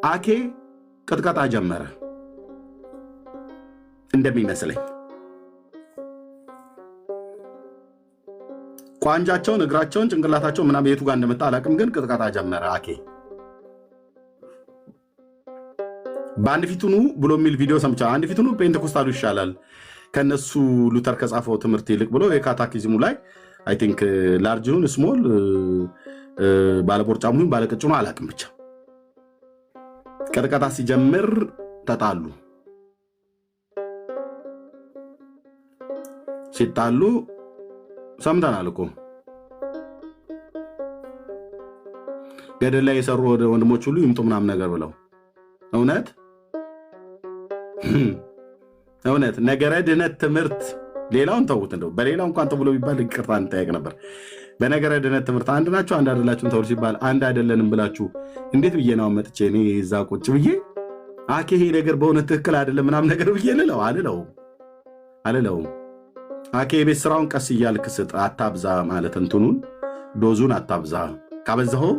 አኬ ቅጥቀጣ ጀመረ እንደሚመስለኝ። ቋንጃቸውን፣ እግራቸውን፣ ጭንቅላታቸውን ምናምን የቱ ጋር እንደመጣ አላውቅም፣ ግን ቅጥቀጣ ጀመረ አኬ። በአንድ ፊቱኑ ብሎ የሚል ቪዲዮ ሰምቻ። አንድ ፊቱኑ ፔንቴኮስታሉ ይሻላል ከነሱ ሉተር ከጻፈው ትምህርት ይልቅ ብሎ የካታኪዝሙ ላይ አይ ቲንክ ላርጅኑን ስሞል ባለቦርጫሙን ባለቀጭኑ አላውቅም፣ ብቻ ቅጥቀጣ ሲጀምር ተጣሉ። ሲጣሉ ሰምተናል እኮ ገደል ላይ የሰሩ ወንድሞች ሁሉ ይምጡ ምናምን ነገር ብለው እውነት ነገረ ድነት ትምህርት ሌላውን ተውት። እንደው በሌላው እንኳን ተብሎ ቢባል ይቅርታ እንጠየቅ ነበር። በነገረ ድነት ትምህርት አንድ ናቸው አንድ አይደላችሁም ተብሎ ሲባል አንድ አይደለንም ብላችሁ እንዴት ብዬ ነው መጥቼ እኔ እዛ ቁጭ ብዬ አኬ ይሄ ነገር በእውነት ትክክል አይደለም ምናምን ነገር ብዬ አልለውም። አኬ የቤት ስራውን ቀስ እያልክ ስጥ፣ አታብዛ ማለት እንትኑን ዶዙን አታብዛ። ካበዛኸው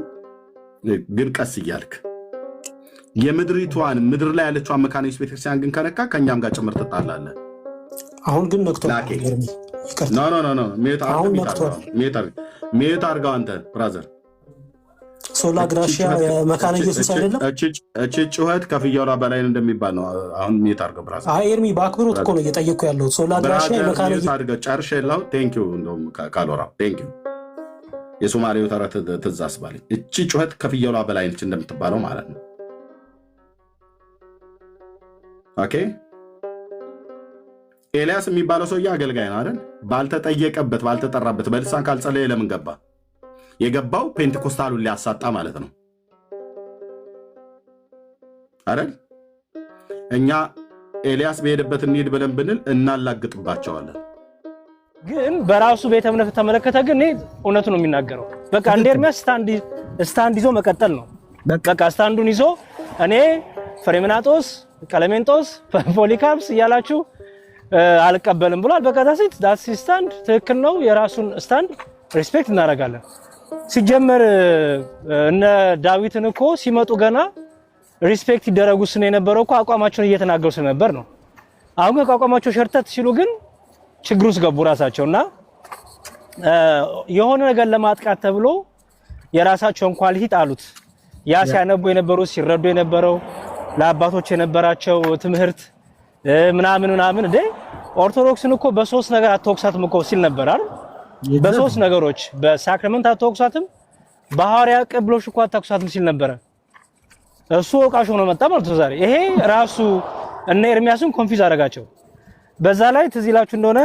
ግን ቀስ እያልክ የምድሪቷን ምድር ላይ ያለችው መካነ ኢየሱስ ቤተክርስቲያን ግን ከነካ ከኛም ጋር ጭምር ትጣላለህ። አሁን ግን ነክቷል። ሚዩት አድርገው አንተ ብራዘር። ሶላ ግራሺያ የመካነ ኢየሱስ አይደለም። እቺ ጩኸት ከፍያውላ በላይ እንደሚባል ነው። አሁን ሚዩት አድርገው ብራዘር። አይ ኤርሚ በአክብሮት እኮ ነው እየጠየቅኩ ያለው። ሶላ ግራሺያ የመካነ ኢየሱስ አድርገው ጨርሼላው። ቴንክ ዩ እንደውም ካሎራ ቴንክ ዩ። የሶማሌው ተረት ትዝ አስባለኝ። እቺ ጩኸት ከፍያውላ በላይ ነች እንደምትባለው ማለት ነው። ኦኬ ኤልያስ የሚባለው ሰውዬ አገልጋይ ነው አይደል? ባልተጠየቀበት ባልተጠራበት በልሳን ካልጸለየ ለምን ገባ? የገባው ፔንቴኮስታሉን ሊያሳጣ ማለት ነው አይደል? እኛ ኤልያስ በሄደበት እንሂድ ብለን ብንል እናላግጥባቸዋለን። ግን በራሱ ቤተ እምነት ተመለከተ ግን እውነቱ ነው የሚናገረው። በቃ እንደ ኤርሚያስ ስታንድ ይዞ መቀጠል ነው። በቃ ስታንዱን ይዞ እኔ ፍሬምናጦስ፣ ቀለሜንጦስ፣ ፖሊካርፕስ እያላችሁ አልቀበልም ብሏል። በቃ ዳት ስታንድ ትክክል ነው። የራሱን ስታንድ ሪስፔክት እናደርጋለን። ሲጀመር እነ ዳዊትን እኮ ሲመጡ ገና ሪስፔክት ይደረጉ ስነ የነበረው እኮ አቋማቸውን እየተናገሩ ስለነበር ነው። አሁን ግን አቋማቸው ሸርተት ሲሉ ግን ችግር ውስጥ ገቡ ራሳቸውና የሆነ ነገር ለማጥቃት ተብሎ የራሳቸውን ኳሊቲ ጣሉት። ያ ሲያነቡ የነበሩ ሲረዱ የነበረው ለአባቶች የነበራቸው ትምህርት ምናምን እንደ ኦርቶዶክስን እኮ በሶስት ነገር አትወቅሳትም እኮ ሲል ነበር አይደል? በሶስት ነገሮች በሳክራመንት አትወቅሳትም፣ በሐዋርያ ቅብሎሽ እኮ አትወቅሳትም ሲል ነበር። እሱ ወቃሽ ሆኖ መጣ ማለት ነው ዛሬ። ይሄ ራሱ እነ ኤርሚያስን ኮንፊዝ አደረጋቸው። በዛ ላይ ትዝ ይላችሁ እንደሆነ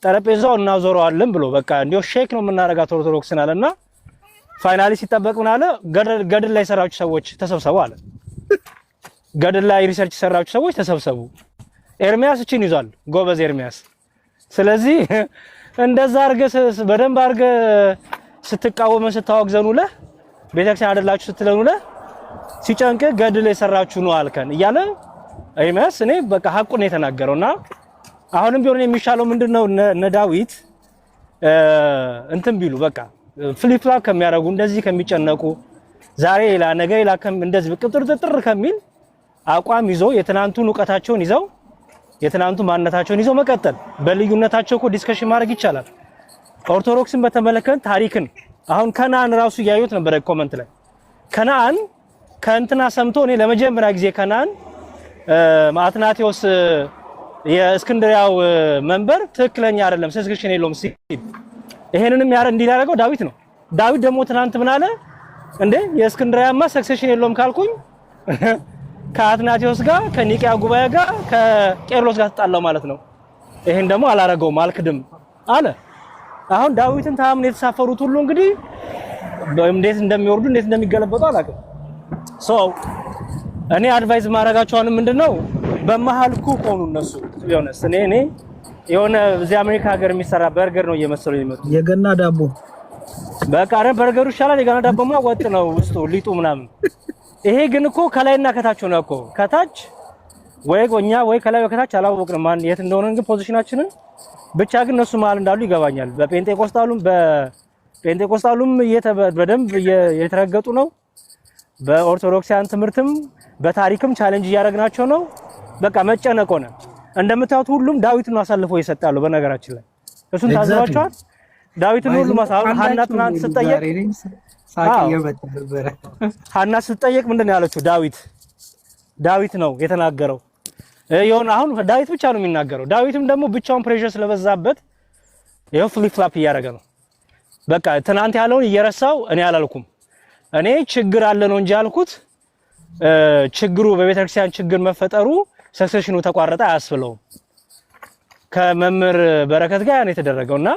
ጠረጴዛው እናዞረዋለን ብሎ በቃ እንዲው ሼክ ነው የምናረጋት ኦርቶዶክስን አለና ፋይናሊ ሲጠበቅ ምን አለ? ገድል ላይ ሰራችሁ ሰዎች ተሰብሰቡ አለ። ገድል ላይ ሪሰርች ሰራችሁ ሰዎች ተሰብሰቡ። ኤርሚያስ እቺን ይዟል፣ ጎበዝ ኤርሚያስ። ስለዚህ እንደዛ አርገ በደንብ አርገ ስትቃወመ ስታወግዘኑለ ቤተክርስቲያን አይደላችሁ ስትለኑለ ሲጨንቅ ገድል የሰራችሁ ነው አልከን እያለ ኤርሚያስ እኔ በቃ ሐቁን የተናገረውና አሁንም ቢሆን የሚሻለው ምንድነው እነ ዳዊት እንትን ቢሉ በቃ ፍሊፕ ፍላፕ ከሚያደርጉ እንደዚህ ከሚጨነቁ ዛሬ ሌላ ነገ ሌላ እንደዚህ ቅጥርጥር ከሚል አቋም ይዞ የትናንቱን ዕውቀታቸውን ይዘው የትናንቱ ማንነታቸውን ይዘው መቀጠል። በልዩነታቸው እኮ ዲስከሽን ማድረግ ይቻላል። ኦርቶዶክስን በተመለከተ ታሪክን አሁን ከነአን ራሱ ያዩት ነበር ኮሜንት ላይ ከነአን ከእንትና ሰምቶ እኔ ለመጀመሪያ ጊዜ ከነአን አትናቴዎስ የእስክንድሪያው መንበር ትክክለኛ አይደለም ሰክሴሽን የለውም ሲል ይሄንንም እንዲህ ያደረገው ዳዊት ነው። ዳዊት ደግሞ ትናንት ምን አለ እንዴ የእስክንድሪያማ ሰክሴሽን የለውም ካልኩኝ ከአትናቴዎስ ጋር ከኒቂያ ጉባኤ ጋር ከቄርሎስ ጋር ተጣላው ማለት ነው። ይሄን ደግሞ አላረገውም አልክድም አለ። አሁን ዳዊትን ታምን የተሳፈሩት ሁሉ እንግዲህ እንዴት እንደሚወርዱ እንዴት እንደሚገለበጡ አላውቅም። እኔ አድቫይዝ ማድረጋቸውን ምንድነው በመሐልኩ ቆኑ እነሱ ቢሆንስ እኔ የሆነ እዚህ አሜሪካ ሀገር የሚሰራ በርገር ነው እየመሰለው ይመጡ የገና ዳቦ በቃ በርገሩ ይሻላል። የገና ዳቦማ ወጥ ነው ውስጡ ሊጡ ምናምን። ይሄ ግን እኮ ከላይና ከታች ነው እኮ ከታች ወይ ጎኛ ወይ ከላይ ከታች አላወቅንም ማን የት እንደሆነ ግን ፖዚሽናችንን ብቻ ግን እነሱ መሀል እንዳሉ ይገባኛል። በፔንቴኮስታሉም በደንብ እየተረገጡ ነው። በኦርቶዶክሳውያን ትምህርትም በታሪክም ቻሌንጅ እያደረግናቸው ነው። በቃ መጨነቅ ሆነ። እንደምታዩት ሁሉም ዳዊትን አሳልፎ ይሰጣሉ። በነገራችን ላይ እሱን ታዝባችኋል። ዳዊትን ሁሉም ሐና ትናንት ስትጠየቅ ሐና ስትጠየቅ ምንድነው ያለችው? ዳዊት ነው የተናገረው። ይሁን አሁን ዳዊት ብቻ ነው የሚናገረው። ዳዊትም ደግሞ ብቻውን ፕሬሸር ስለበዛበት ይሄው ፍሊፕ ፍላፕ እያደረገ ነው። በቃ ትናንት ያለውን እየረሳው እኔ አላልኩም። እኔ ችግር አለ ነው እንጂ ያልኩት ችግሩ በቤተክርስቲያን ችግር መፈጠሩ ሰክሰሽኑ ተቋረጠ አያስብለውም። ከመምህር በረከት ጋር ነው የተደረገውና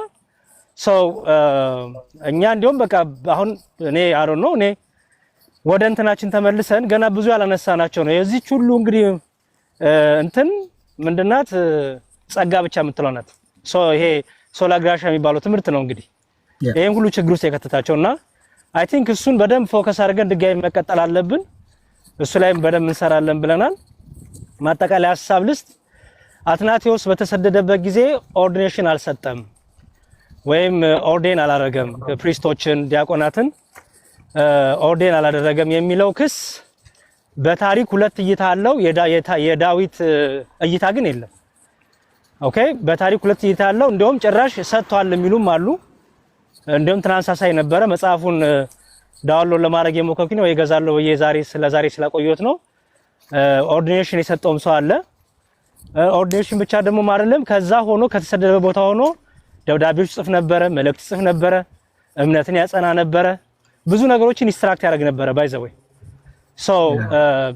እኛ እንደውም በቃ አሁን እኔ አሮን ነው እኔ ወደ እንትናችን ተመልሰን ገና ብዙ ያላነሳናቸው ነው። የዚህች ሁሉ እንግዲህ እንትን ምንድናት ጸጋ ብቻ የምትለውናት ይሄ ሶላ ግራሻ የሚባለው ትምህርት ነው እንግዲህ ይሄን ሁሉ ችግር ውስጥ የከተታቸውና አይ ቲንክ እሱን በደንብ ፎከስ አድርገን ድጋሚ መቀጠል አለብን። እሱ ላይም በደንብ እንሰራለን ብለናል። ማጠቃለያ ሐሳብ ልስጥ። አትናቴዎስ በተሰደደበት ጊዜ ኦርዲኔሽን አልሰጠም ወይም ኦርዴን አላደረገም፣ ፕሪስቶችን ዲያቆናትን ኦርዴን አላደረገም የሚለው ክስ በታሪክ ሁለት እይታ አለው። የዳዊት እይታ ግን የለም። ኦኬ፣ በታሪክ ሁለት እይታ አለው። እንደውም ጭራሽ ሰጥቷል የሚሉም አሉ። እንደውም ትራንሳሳይ ነበረ። መጽሐፉን ዳውንሎድ ለማድረግ የሞከርኩኝ ነው ይገዛለው በየዛሬ ስለዛሬ ስላቆየሁት ነው። ኦርዲኔሽን የሰጠውም ሰው አለ። ኦርዲኔሽን ብቻ ደግሞ አይደለም፣ ከዛ ሆኖ ከተሰደደ ቦታ ሆኖ ደብዳቤዎች ጽፍ ነበረ፣ መልእክት ጽፍ ነበረ፣ እምነትን ያጸና ነበረ፣ ብዙ ነገሮችን ኢንስትራክት ያደርግ ነበረ ባይዘው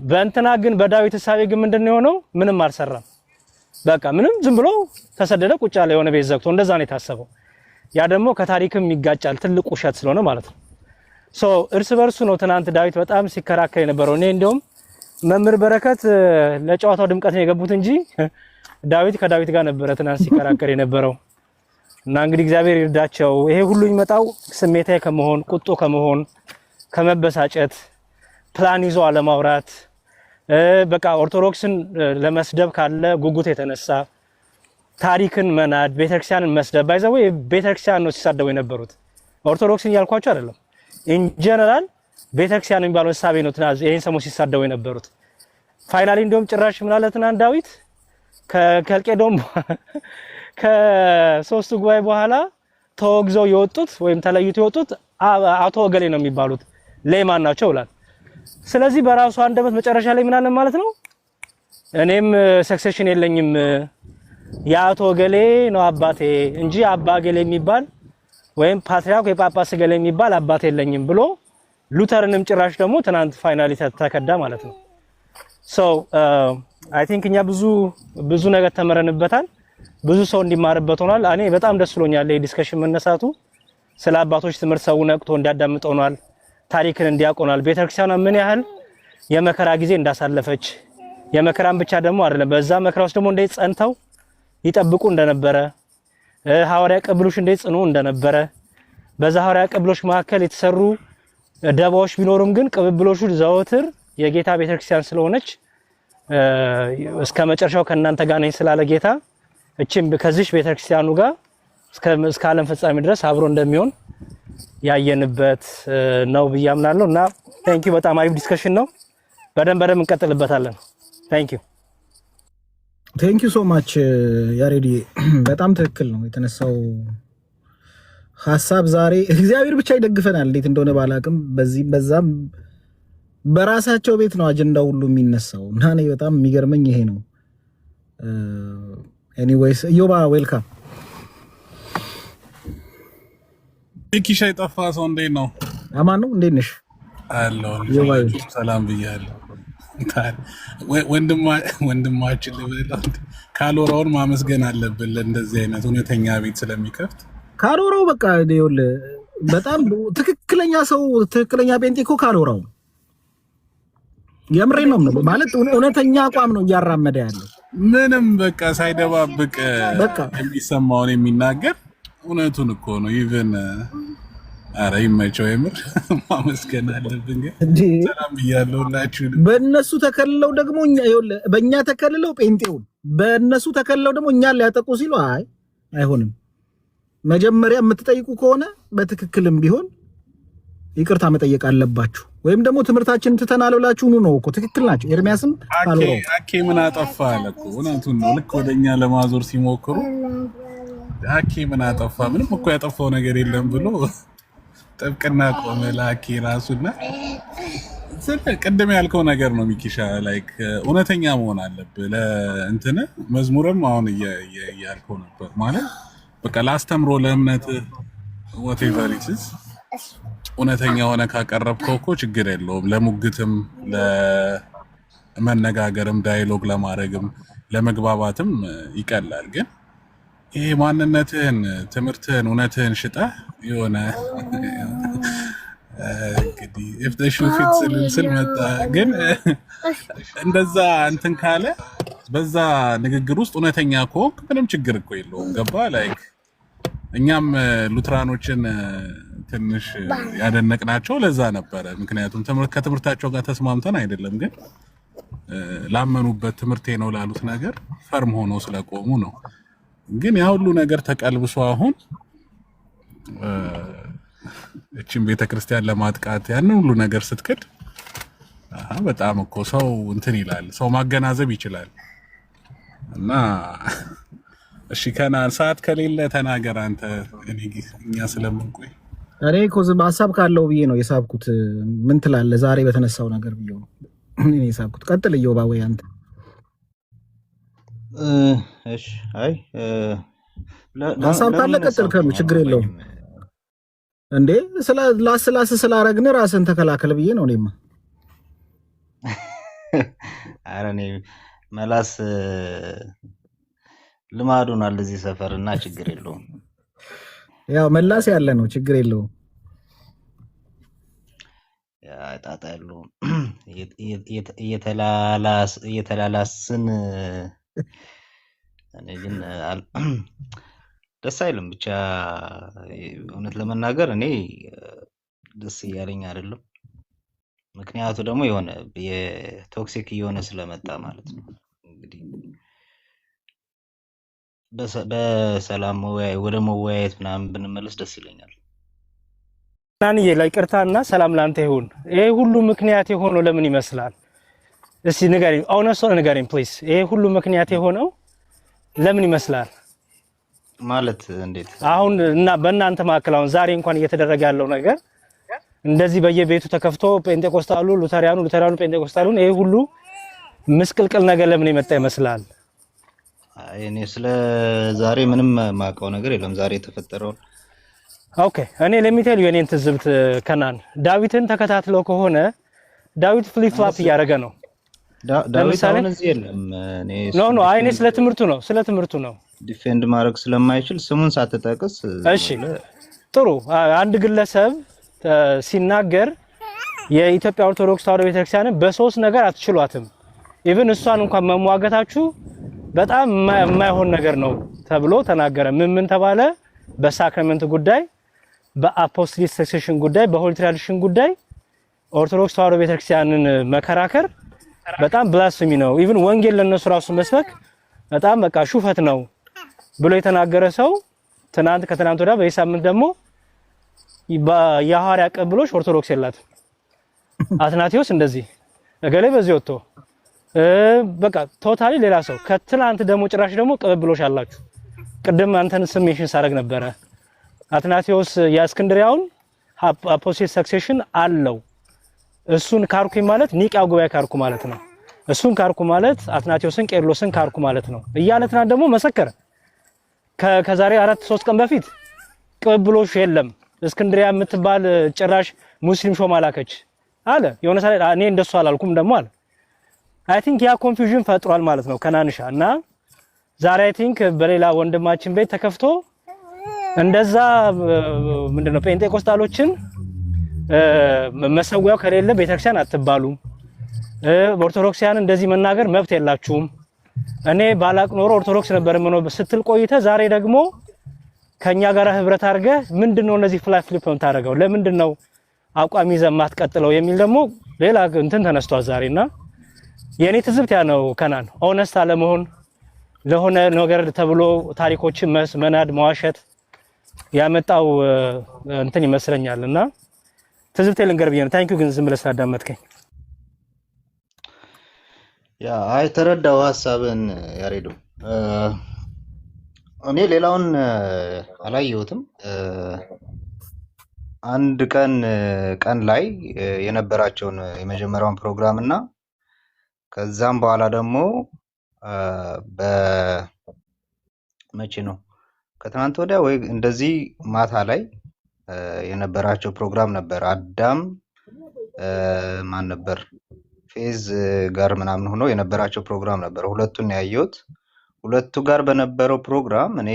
በእንትና ግን በዳዊት ሐሳቤ ግን ምንድነው የሆነው? ምንም አልሰራም። በቃ ምንም ዝም ብሎ ተሰደደ፣ ቁጭ ያለ የሆነ ቤት ዘግቶ እንደዛ ነው የታሰበው። ያ ደግሞ ከታሪክም ይጋጫል፣ ትልቅ ውሸት ስለሆነ ማለት ነው። እርስ በርሱ ነው ትናንት ዳዊት በጣም ሲከራከር የነበረው። እኔ እንደውም መምህር በረከት ለጨዋታው ድምቀት ነው የገቡት እንጂ ዳዊት ከዳዊት ጋር ነበረ ትናንት ሲከራከር የነበረው። እና እንግዲህ እግዚአብሔር ይርዳቸው። ይሄ ሁሉ የሚመጣው ስሜታዊ ከመሆን፣ ቁጡ ከመሆን፣ ከመበሳጨት፣ ፕላን ይዞ አለማውራት፣ በቃ ኦርቶዶክስን ለመስደብ ካለ ጉጉት የተነሳ ታሪክን መናድ፣ ቤተክርስቲያንን መስደብ ባይዘው ቤተክርስቲያን ነው ሲሳደቡ የነበሩት። ኦርቶዶክስን ያልኳቸው አይደለም። ኢን ጀነራል ቤተክርስቲያን የሚባለው ሐሳቤ ነው ትናንት ይሄን ሰሞን ሲሳደቡ የነበሩት። ፋይናሊ እንደውም ጭራሽ ምን አለ ትናንት ዳዊት ከከልቄዶም ከሶስቱ ጉባኤ በኋላ ተወግዘው የወጡት ወይም ተለይቶ የወጡት አቶ ወገሌ ነው የሚባሉት ሌማን ናቸው ይላል። ስለዚህ በራሱ አንደበት መጨረሻ ላይ ምን አለ ማለት ነው? እኔም ሰክሴሽን የለኝም የአቶ ወገሌ ነው አባቴ እንጂ አባ ገሌ የሚባል ወይም ፓትርያርክ ወይ ጳጳስ ገሌ የሚባል አባቴ የለኝም ብሎ ሉተርንም ጭራሽ ደግሞ ትናንት ፋይናሊ ተከዳ ማለት ነው። አይ ቲንክ እኛ ብዙ ነገር ተመረንበታል። ብዙ ሰው እንዲማርበት ሆኗል። እኔ በጣም ደስ ብሎኛል ይሄ ዲስከሽን መነሳቱ። ስለ አባቶች ትምህርት ሰው ነቅቶ እንዲያዳምጥ ሆኗል። ታሪክን እንዲያቆናል። ቤተክርስቲያኗ ምን ያህል የመከራ ጊዜ እንዳሳለፈች የመከራን ብቻ ደግሞ አይደለም በዛ መከራ ውስጥ ደግሞ እንዴት ጸንተው ይጠብቁ እንደነበረ ሐዋርያ ቅብሎሽ እንዴት ጽኑ እንደነበረ በዛ ሐዋርያ ቅብሎሽ መካከል የተሰሩ ደባዎች ቢኖሩም ግን ቅብብሎሹ ዘወትር የጌታ ቤተክርስቲያን ስለሆነች እስከ መጨረሻው ከእናንተ ጋር ነኝ ስላለ ጌታ እቺም ከዚህ ቤተክርስቲያኑ ጋር እስከ ዓለም ፍጻሜ ድረስ አብሮ እንደሚሆን ያየንበት ነው ብያምናለሁ። እና ቴንኪው በጣም አሪፍ ዲስከሽን ነው። በደንብ እንቀጥልበታለን። ቴንኪው ሶ ማች ያሬዲ፣ በጣም ትክክል ነው የተነሳው ሐሳብ። ዛሬ እግዚአብሔር ብቻ ይደግፈናል፣ እንዴት እንደሆነ ባላቅም በዚህም በዛም በራሳቸው ቤት ነው አጀንዳው ሁሉ የሚነሳው እና እኔ በጣም የሚገርመኝ ይሄ ነው። ኤኒዌይስ ዮባ ዌልካም። ኪሻ የጠፋ ሰው እንዴት ነው? አማን ነው። እንዴት ነሽ? አለሁ ሰላም ብያለሁ። ወንድማችን ልበላ ካሎራውን ማመስገን አለብን ለእንደዚህ አይነት እውነተኛ ቤት ስለሚከፍት። ካሎራው በቃ ይኸውልህ በጣም ትክክለኛ ሰው ትክክለኛ ጴንጤ እኮ ካሎራው የምሬ ነው ማለት እውነተኛ አቋም ነው እያራመደ ያለው ምንም በቃ ሳይደባብቅ በቃ የሚሰማውን የሚናገር እውነቱን እኮ ነው። ኢቭን አረ ይመቸው የምር ማመስገን አለብን። ሰላም ብያለሁላችሁ። በእነሱ ተከልለው ደግሞ በእኛ ተከልለው ጴንጤውን በእነሱ ተከልለው ደግሞ እኛን ሊያጠቁ ሲሉ አይሆንም። መጀመሪያ የምትጠይቁ ከሆነ በትክክልም ቢሆን ይቅርታ መጠየቅ አለባችሁ። ወይም ደግሞ ትምህርታችንን ትተናል ብላችሁ ነው እኮ ትክክል ናቸው። ኤርሚያስም አኬ ምን አጠፋ አለ እኮ እውነቱን ነው። ልክ ወደኛ ለማዞር ሲሞክሩ አኬ ምን አጠፋ ምንም እኮ ያጠፋው ነገር የለም ብሎ ጥብቅና ቆመ ለአኬ ራሱና ቅድም ያልከው ነገር ነው ሚኪሻ ላይክ እውነተኛ መሆን አለብህ ለእንትን መዝሙርም አሁን ያልከው ነበር ማለት በቃ ላስተምሮ ለእምነት whatever it is እውነተኛ ሆነ ካቀረብከው እኮ ችግር የለውም ለሙግትም ለመነጋገርም ዳያሎግ ለማድረግም ለመግባባትም ይቀላል ግን ይሄ ማንነትህን ትምህርትህን እውነትህን ሽጠህ የሆነ እንግዲህ if the shoe fits ስል መጣ ግን እንደዛ እንትን ካለ በዛ ንግግር ውስጥ እውነተኛ ከሆንክ ምንም ችግር እኮ የለውም ገባ ላይክ እኛም ሉትራኖችን ትንሽ ያደነቅናቸው ለዛ ነበረ ምክንያቱም ከትምህርታቸው ጋር ተስማምተን አይደለም ግን ላመኑበት ትምህርቴ ነው ላሉት ነገር ፈርም ሆኖ ስለቆሙ ነው ግን ያ ሁሉ ነገር ተቀልብሶ አሁን እቺን ቤተክርስቲያን ለማጥቃት ያን ሁሉ ነገር ስትከድ በጣም እኮ ሰው እንትን ይላል ሰው ማገናዘብ ይችላል እና እሺ ከናን ሰዓት ከሌለ ተናገር አንተ እኛ ስለምንቆይ እኔ እኮ ዝም ሐሳብ ካለው ብዬ ነው የሳብኩት ምን ትላለህ ዛሬ በተነሳው ነገር ብዬ ነው እኔ የሳብኩት ቀጥል እየውባ ወይ አንተ እሺ አይ ሐሳብ ካለ ቀጥል ከሉ ችግር የለውም እንዴ ላስላስ ስላረግን ራስን ተከላከለ ብዬ ነው እኔማ አረኔ መላስ ልማዱን አለዚህ ሰፈርና ችግር የለውም ያው መላስ ያለ ነው ችግር የለውም ያ ጣጣ የለውም እየተላላስን እኔ ግን ደስ አይልም ብቻ እውነት ለመናገር እኔ ደስ እያለኝ አይደለም ምክንያቱ ደግሞ የሆነ የቶክሲክ የሆነ ስለመጣ ማለት ነው እንግዲህ በሰላም ወደ መወያየት ምናምን ብንመለስ ደስ ይለኛል ናንዬ ለይቅርታና ሰላም ላንተ ይሁን ይሄ ሁሉ ምክንያት የሆነው ለምን ይመስላል እስቲ ንገሪኝ ኦነስቶ ንገሪኝ ፕሊዝ ይሄ ሁሉ ምክንያት የሆነው ለምን ይመስላል ማለት እንዴት አሁን እና በእናንተ ማከል አሁን ዛሬ እንኳን እየተደረገ ያለው ነገር እንደዚህ በየቤቱ ተከፍቶ ጴንጤቆስታሉ ሉተሪያኑ ጴንጤቆስታሉን ይሄ ሁሉ ምስቅልቅል ነገር ለምን ይመጣ ይመስላል እኔ ስለ ዛሬ ምንም ማቀው ነገር የለም ዛሬ ተፈጠረው ኦኬ እኔ ለሚቴል የኔን ትዝብት ከናን ዳዊትን ተከታትለው ከሆነ ዳዊት ፍሊፕ ፍላፕ ያደረገ ነው ዳዊት አሁን እዚህ የለም እኔ ኖ አይኔ ስለ ትምህርቱ ነው ዲፌንድ ማድረግ ስለማይችል ስሙን ሳትጠቅስ እሺ ጥሩ አንድ ግለሰብ ሲናገር የኢትዮጵያ ኦርቶዶክስ ተዋሕዶ ቤተክርስቲያን በሶስት ነገር አትችሏትም ኢቭን እሷን እንኳን መሟገታችሁ በጣም የማይሆን ነገር ነው ተብሎ ተናገረ ምን ተባለ በሳክራመንት ጉዳይ በአፖስቶሊክ ሰክሴሽን ጉዳይ በሆሊ ትራዲሽን ጉዳይ ኦርቶዶክስ ተዋሕዶ ቤተክርስቲያንን መከራከር በጣም ብላስፈሚ ነው ኢቭን ወንጌል ለነሱ ራሱ መስበክ በጣም በቃ ሹፈት ነው ብሎ የተናገረ ሰው ከትናንት ወዲያ በሳምንት ደግሞ የሐዋርያ ቅብብሎሽ ኦርቶዶክስ የላትም አትናቴዎስ እንደዚህ ነገሌ በዚህ ወጥቶ በቃ ቶታሊ ሌላ ሰው ከትናንት ደግሞ ጭራሽ ደግሞ ቅብብሎሽ አላችሁ ቅድም አንተን ስሜሽን ሳረግ ነበረ አትናቴዎስ የእስክንድሪያውን አፖስቶሊክ ሰክሴሽን አለው እሱን ካርኩ ማለት ኒቂያ ጉባኤ ካርኩ ማለት ነው እሱን ካርኩ ማለት አትናቴዎስን ቄርሎስን ካርኩ ማለት ነው እያለ ትናንት ደግሞ መሰከረ ከዛሬ 4-3 ቀን በፊት ቅብብሎሽ የለም እስክንድሪያ የምትባል ጭራሽ ሙስሊም ሾማላከች አለ የሆነ ሰዓት እኔ እንደሱ አላልኩም ደግሞ አለ አይ ቲንክ ያ ኮንፊውዥን ፈጥሯል ማለት ነው ከናንሻ እና ዛሬ አይ ቲንክ በሌላ ወንድማችን ቤት ተከፍቶ እንደዛ ምንድነው ጴንጤቆስታሎችን መሰዊያው ከሌለ ቤተክርስቲያን አትባሉም ኦርቶዶክሲያን እንደዚህ መናገር መብት የላችሁም እኔ ባላቅ ኖሮ ኦርቶዶክስ ነበር ምነው ስትል ቆይተ ዛሬ ደግሞ ከኛ ጋር ህብረት አድርገ ምንድነው እነዚህ ፍሊፕ ታደርገው ለምንድነው አቋም ይዘህ ማትቀጥለው የሚል ደግሞ ሌላ እንትን ተነስቷል ዛሬና የኔ ትዝብት ያ ነው ከናን ኦነስት አለመሆን ለሆነ ነገር ተብሎ ታሪኮችን መናድ መዋሸት ያመጣው እንትን ይመስለኛልና ትዝብቴ ልንገር ብዬ ነው። ታንኪዩ ግን ዝም ብለህ ስላዳመጥከኝ። ያ አይ ተረዳው ሀሳብን ያሬዱ። እኔ ሌላውን አላየሁትም። አንድ ቀን ላይ የነበራቸውን የመጀመሪያውን ፕሮግራም እና ከዛም በኋላ ደግሞ በመቼ ነው ከትናንት ወዲያ ወይ እንደዚህ ማታ ላይ የነበራቸው ፕሮግራም ነበር። አዳም ማን ነበር ፌዝ ጋር ምናምን ሆኖ የነበራቸው ፕሮግራም ነበር። ሁለቱን ያየሁት። ሁለቱ ጋር በነበረው ፕሮግራም እኔ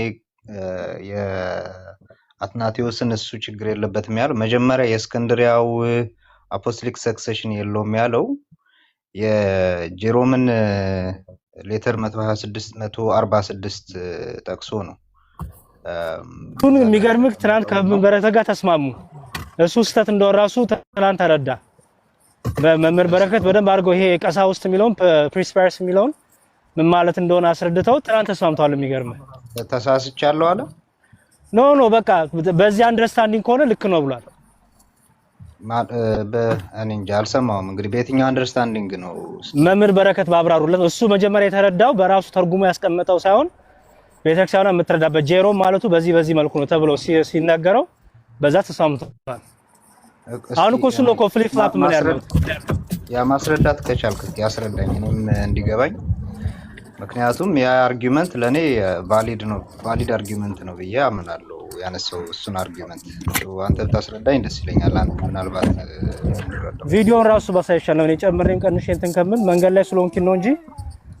የአትናቴዎስን እሱ ችግር የለበትም ያለው መጀመሪያ የእስክንድሪያው አፖስቶሊክ ሰክሴሽን የለውም ያለው የጄሮምን ሌተር 126 ጠቅሶ ነው። ሁሉ የሚገርምህ ትናንት ከመምህር ጋር ተስማሙ። እሱ ስህተት እንደሆነ ራሱ ትናንት ተረዳ። መምህር በረከት በደንብ አድርገው ይሄ ቀሳውስት የሚለውን ፕሪስፓርስ የሚለውን ምን ማለት እንደሆነ አስረድተው ትናንት ተስማምተዋል። የሚገርምህ ተሳስቻለሁ አለ። ኖ በቃ በዚህ አንደርስታንዲንግ ከሆነ ልክ ነው ብሏል። እኔ እንጃ አልሰማሁም። እንግዲህ በየትኛው አንደርስታንዲንግ ነው መምህር በረከት ባብራሩለት? እሱ መጀመሪያ የተረዳው በራሱ ተርጉሞ ያስቀመጠው ሳይሆን ቤተክርስቲያኗ የምትረዳበት ጄሮም ማለቱ በዚህ መልኩ ነው ተብሎ ሲነገረው በዛ ተስማምተዋል። አሁን እኮ እሱ ነው ፍሊፕ ፍላፕ ምን ያለው ያ ማስረዳት ከቻልክ ያስረዳኝ እኔም እንዲገባኝ። ምክንያቱም ያ አርጊውመንት ለኔ ቫሊድ አርጊውመንት ነው ብዬ አምናለሁ። ያነሳው እሱን አርጊውመንት አንተ ብታስረዳኝ ደስ ይለኛል። አንተ ምናልባት ቪዲዮውን ራሱ ባሳይሻል ነው እኔ ጨምሬን ቀንሼ እንትን ከምን መንገድ ላይ ስለሆንኩ ነው እንጂ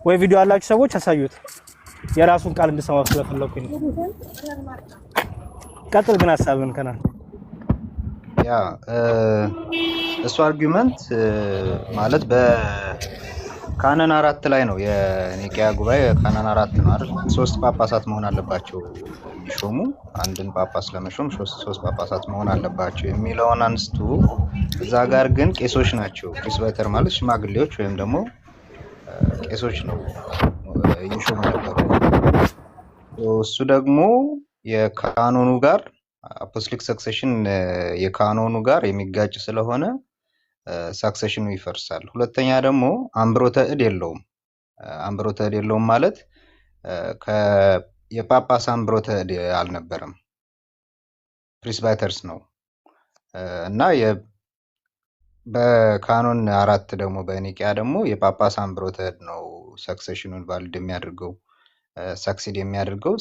ወይ ቪዲዮ ያላችሁ ሰዎች አሳዩት። የራሱን ቃል እንድሰማ ስለፈለኩኝ ነው። ቀጥል ግን ሐሳብን ከና ያ እሱ አርጊውመንት ማለት በካኖን 4 ላይ ነው የኒቂያ ጉባኤ ካኖን 4 ነው አይደል? 3 ጳጳሳት መሆን አለባቸው የሚሾሙ አንድን ጳጳስ ለመሾም 3 ጳጳሳት መሆን አለባቸው የሚለውን አንስቱ። እዛ ጋር ግን ቄሶች ናቸው። ፕሪስባይተር ማለት ሽማግሌዎች ወይም ደግሞ ቄሶች ነው ይሾሙ ነበሩ። እሱ ደግሞ የካኖኑ ጋር አፖስቶሊክ ሰክሴሽን የካኖኑ ጋር የሚጋጭ ስለሆነ ሰክሴሽኑ ይፈርሳል። ሁለተኛ ደግሞ አምብሮተ እድ የለውም። አምብሮተ እድ የለውም ማለት የጳጳስ አምብሮተ እድ አልነበረም፣ ፕሪስባይተርስ ነው እና በካኖን 4 ደግሞ በኒቂያ ደግሞ የጳጳስ አምብሮተ እድ ነው ሰክሴሽኑን ቫሊድ የሚያደርገው ሰክሲድ የሚያደርገው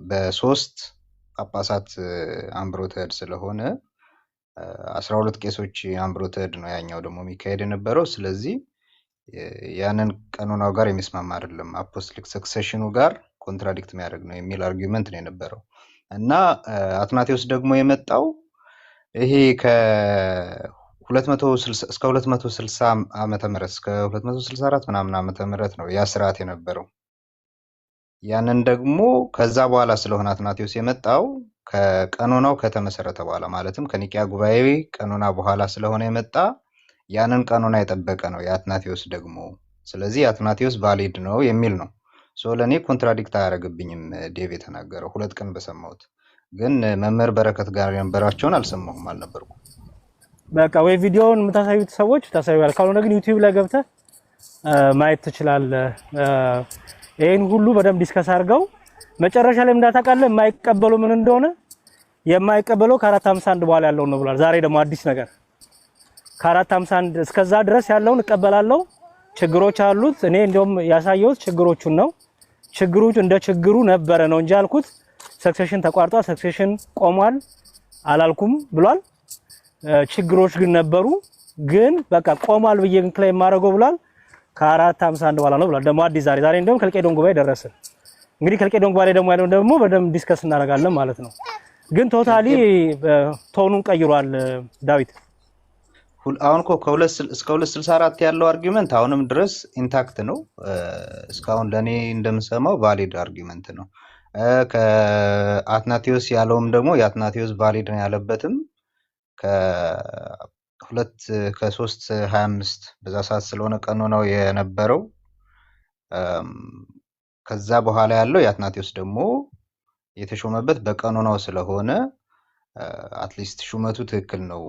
በ3 ጳጳሳት አምብሮተ እድ ስለሆነ 12 ቄሶች አምብሮተ እድ ነው ያኛው ደግሞ የሚካሄድ የነበረው። ስለዚህ ያንን ቀኖናው ጋር የሚስማማ አይደለም፣ አፖስቶሊክ ሰክሴሽኑ ጋር ኮንትራዲክት የሚያደርግ ነው የሚል አርጊውመንት ነው የነበረው እና አትናቴዎስ ደግሞ የመጣው ይሄ ከ260 እስከ 260 ዓመተ ምህረት እስከ 264 ምናምን ዓመተ ምህረት ነው ያ ስርዓት የነበረው። ያንን ደግሞ ከዛ በኋላ ስለሆነ አትናቴዎስ የመጣው ከቀኖናው ከተመሰረተ በኋላ ማለትም ከኒቂያ ጉባኤ ቀኖና በኋላ ስለሆነ የመጣ ያንን ቀኖና የጠበቀ ነው የአትናቴዎስ ደግሞ። ስለዚህ የአትናቴዎስ ቫሊድ ነው የሚል ነው። ለእኔ ኮንትራዲክት አያደርግብኝም ዴቭ የተናገረው 2 ቀን በሰማሁት። ግን መምህር በረከት ጋር የነበራቸውን አልሰማሁም፣ አልነበርኩም። በቃ ወይ ቪዲዮውን የምታሳዩት ሰዎች ታሳዩዋል፣ ካልሆነ ግን ዩቲዩብ ላይ ገብተህ ማየት ትችላለህ። ይሄን ሁሉ በደንብ ዲስከስ አድርገው መጨረሻ ላይ እንዳታውቃለህ የማይቀበሉ ምን እንደሆነ የማይቀበለው ከ451 በኋላ ያለው ነው ብሏል። ዛሬ ደግሞ አዲስ ነገር ከ451 እስከዛ ድረስ ያለውን እቀበላለሁ፣ ችግሮች አሉት። እኔ እንደውም ያሳየሁት ችግሮቹን ነው። ችግሮቹ እንደ ችግሩ ነበረ ነው እንጂ አልኩት ሰክሴሽን ተቋርጧል፣ ሰክሴሽን ቆሟል አላልኩም ብሏል። ችግሮች ግን ነበሩ፣ ግን በቃ ቆሟል ብዬ ግን ክሌም ማድረገው ብሏል። ከ451 በኋላ ነው ብሏል። ደግሞ አዲስ ዛሬ እንደውም ከልቄዶን ጉባኤ ደረስን። እንግዲህ ከልቄዶን ጉባኤ ደግሞ ያለው ደግሞ በደንብ ዲስከስ እናደርጋለን ማለት ነው። ግን ቶታሊ ቶኑን ቀይሯል ዳዊት። አሁን እኮ እስከ 264 ያለው አርጊውመንት አሁንም ድረስ ኢንታክት ነው። እስካሁን ለኔ እንደምሰማው ቫሊድ አርጊውመንት ነው። ከአትናቴዎስ ያለውም ደግሞ የአትናቴዎስ ቫሊድ ነው ያለበትም ከ325 በዛ ሰዓት ስለሆነ ቀኖናው የነበረው። ከዛ በኋላ ያለው የአትናቴዎስ ደግሞ የተሾመበት በቀኖናው ስለሆነ አትሊስት ሹመቱ ትክክል ነው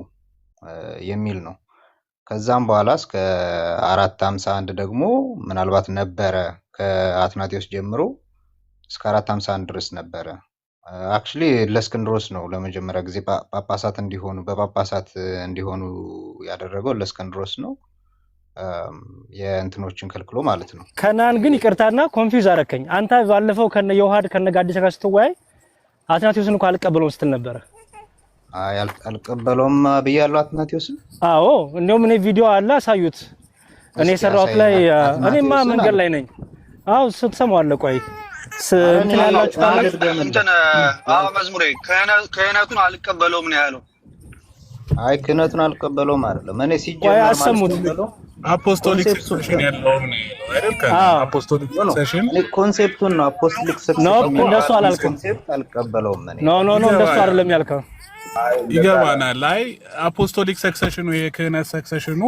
የሚል ነው። ከዛም በኋላ እስከ 451 ደግሞ ምናልባት ነበረ ከአትናቴዎስ ጀምሮ እስከ 451 ድረስ ነበረ። አክቹሊ ለእስክንድሮስ ነው ለመጀመሪያ ጊዜ ጳጳሳት እንዲሆኑ ያደረገው ለእስክንድሮስ ነው። የእንትኖችን ከልክሎ ማለት ነው። ከናን ግን ይቅርታና ኮንፊውዝ አረከኝ። አንተ ባለፈው ከነ ዮሐድ ከነ ጋዲሳ ጋር ስትወያይ አትናቴዎስን እንኳን አልቀበለውም ስትል ነበረ። አይ አልቀበለውም ብያለሁ አትናቴዎስን። አዎ እንደውም እኔ ቪዲዮ አለ አሳዩት። እኔ ሰራሁት ላይ እኔማ መንገድ ላይ ነኝ። አዎ ስትሰማዋለህ። ቆይ እንትን ያላችሁ እንትን መዝሙሬ ክህነቱን አልቀበለውም ነው ያለው። አይ ክህነቱን አልቀበለውም አይደለም። እኔ ሲጀመር አሰሙት አፖስቶሊክ ሰክሴሽን ያለውም ነው አይደል? አፖስቶሊክ ሰክሴሽን ኮንሴፕቱን ነው። አፖስቶሊክ ሰክሴሽን ነው እንደሱ አላልኩም። ኮንሴፕት አልቀበለውም እኔ። ኖ እንደሱ አይደለም ያልከው። ይገባናል። ላይ አፖስቶሊክ ሰክሴሽኑ የክህነት ሰክሴሽኑ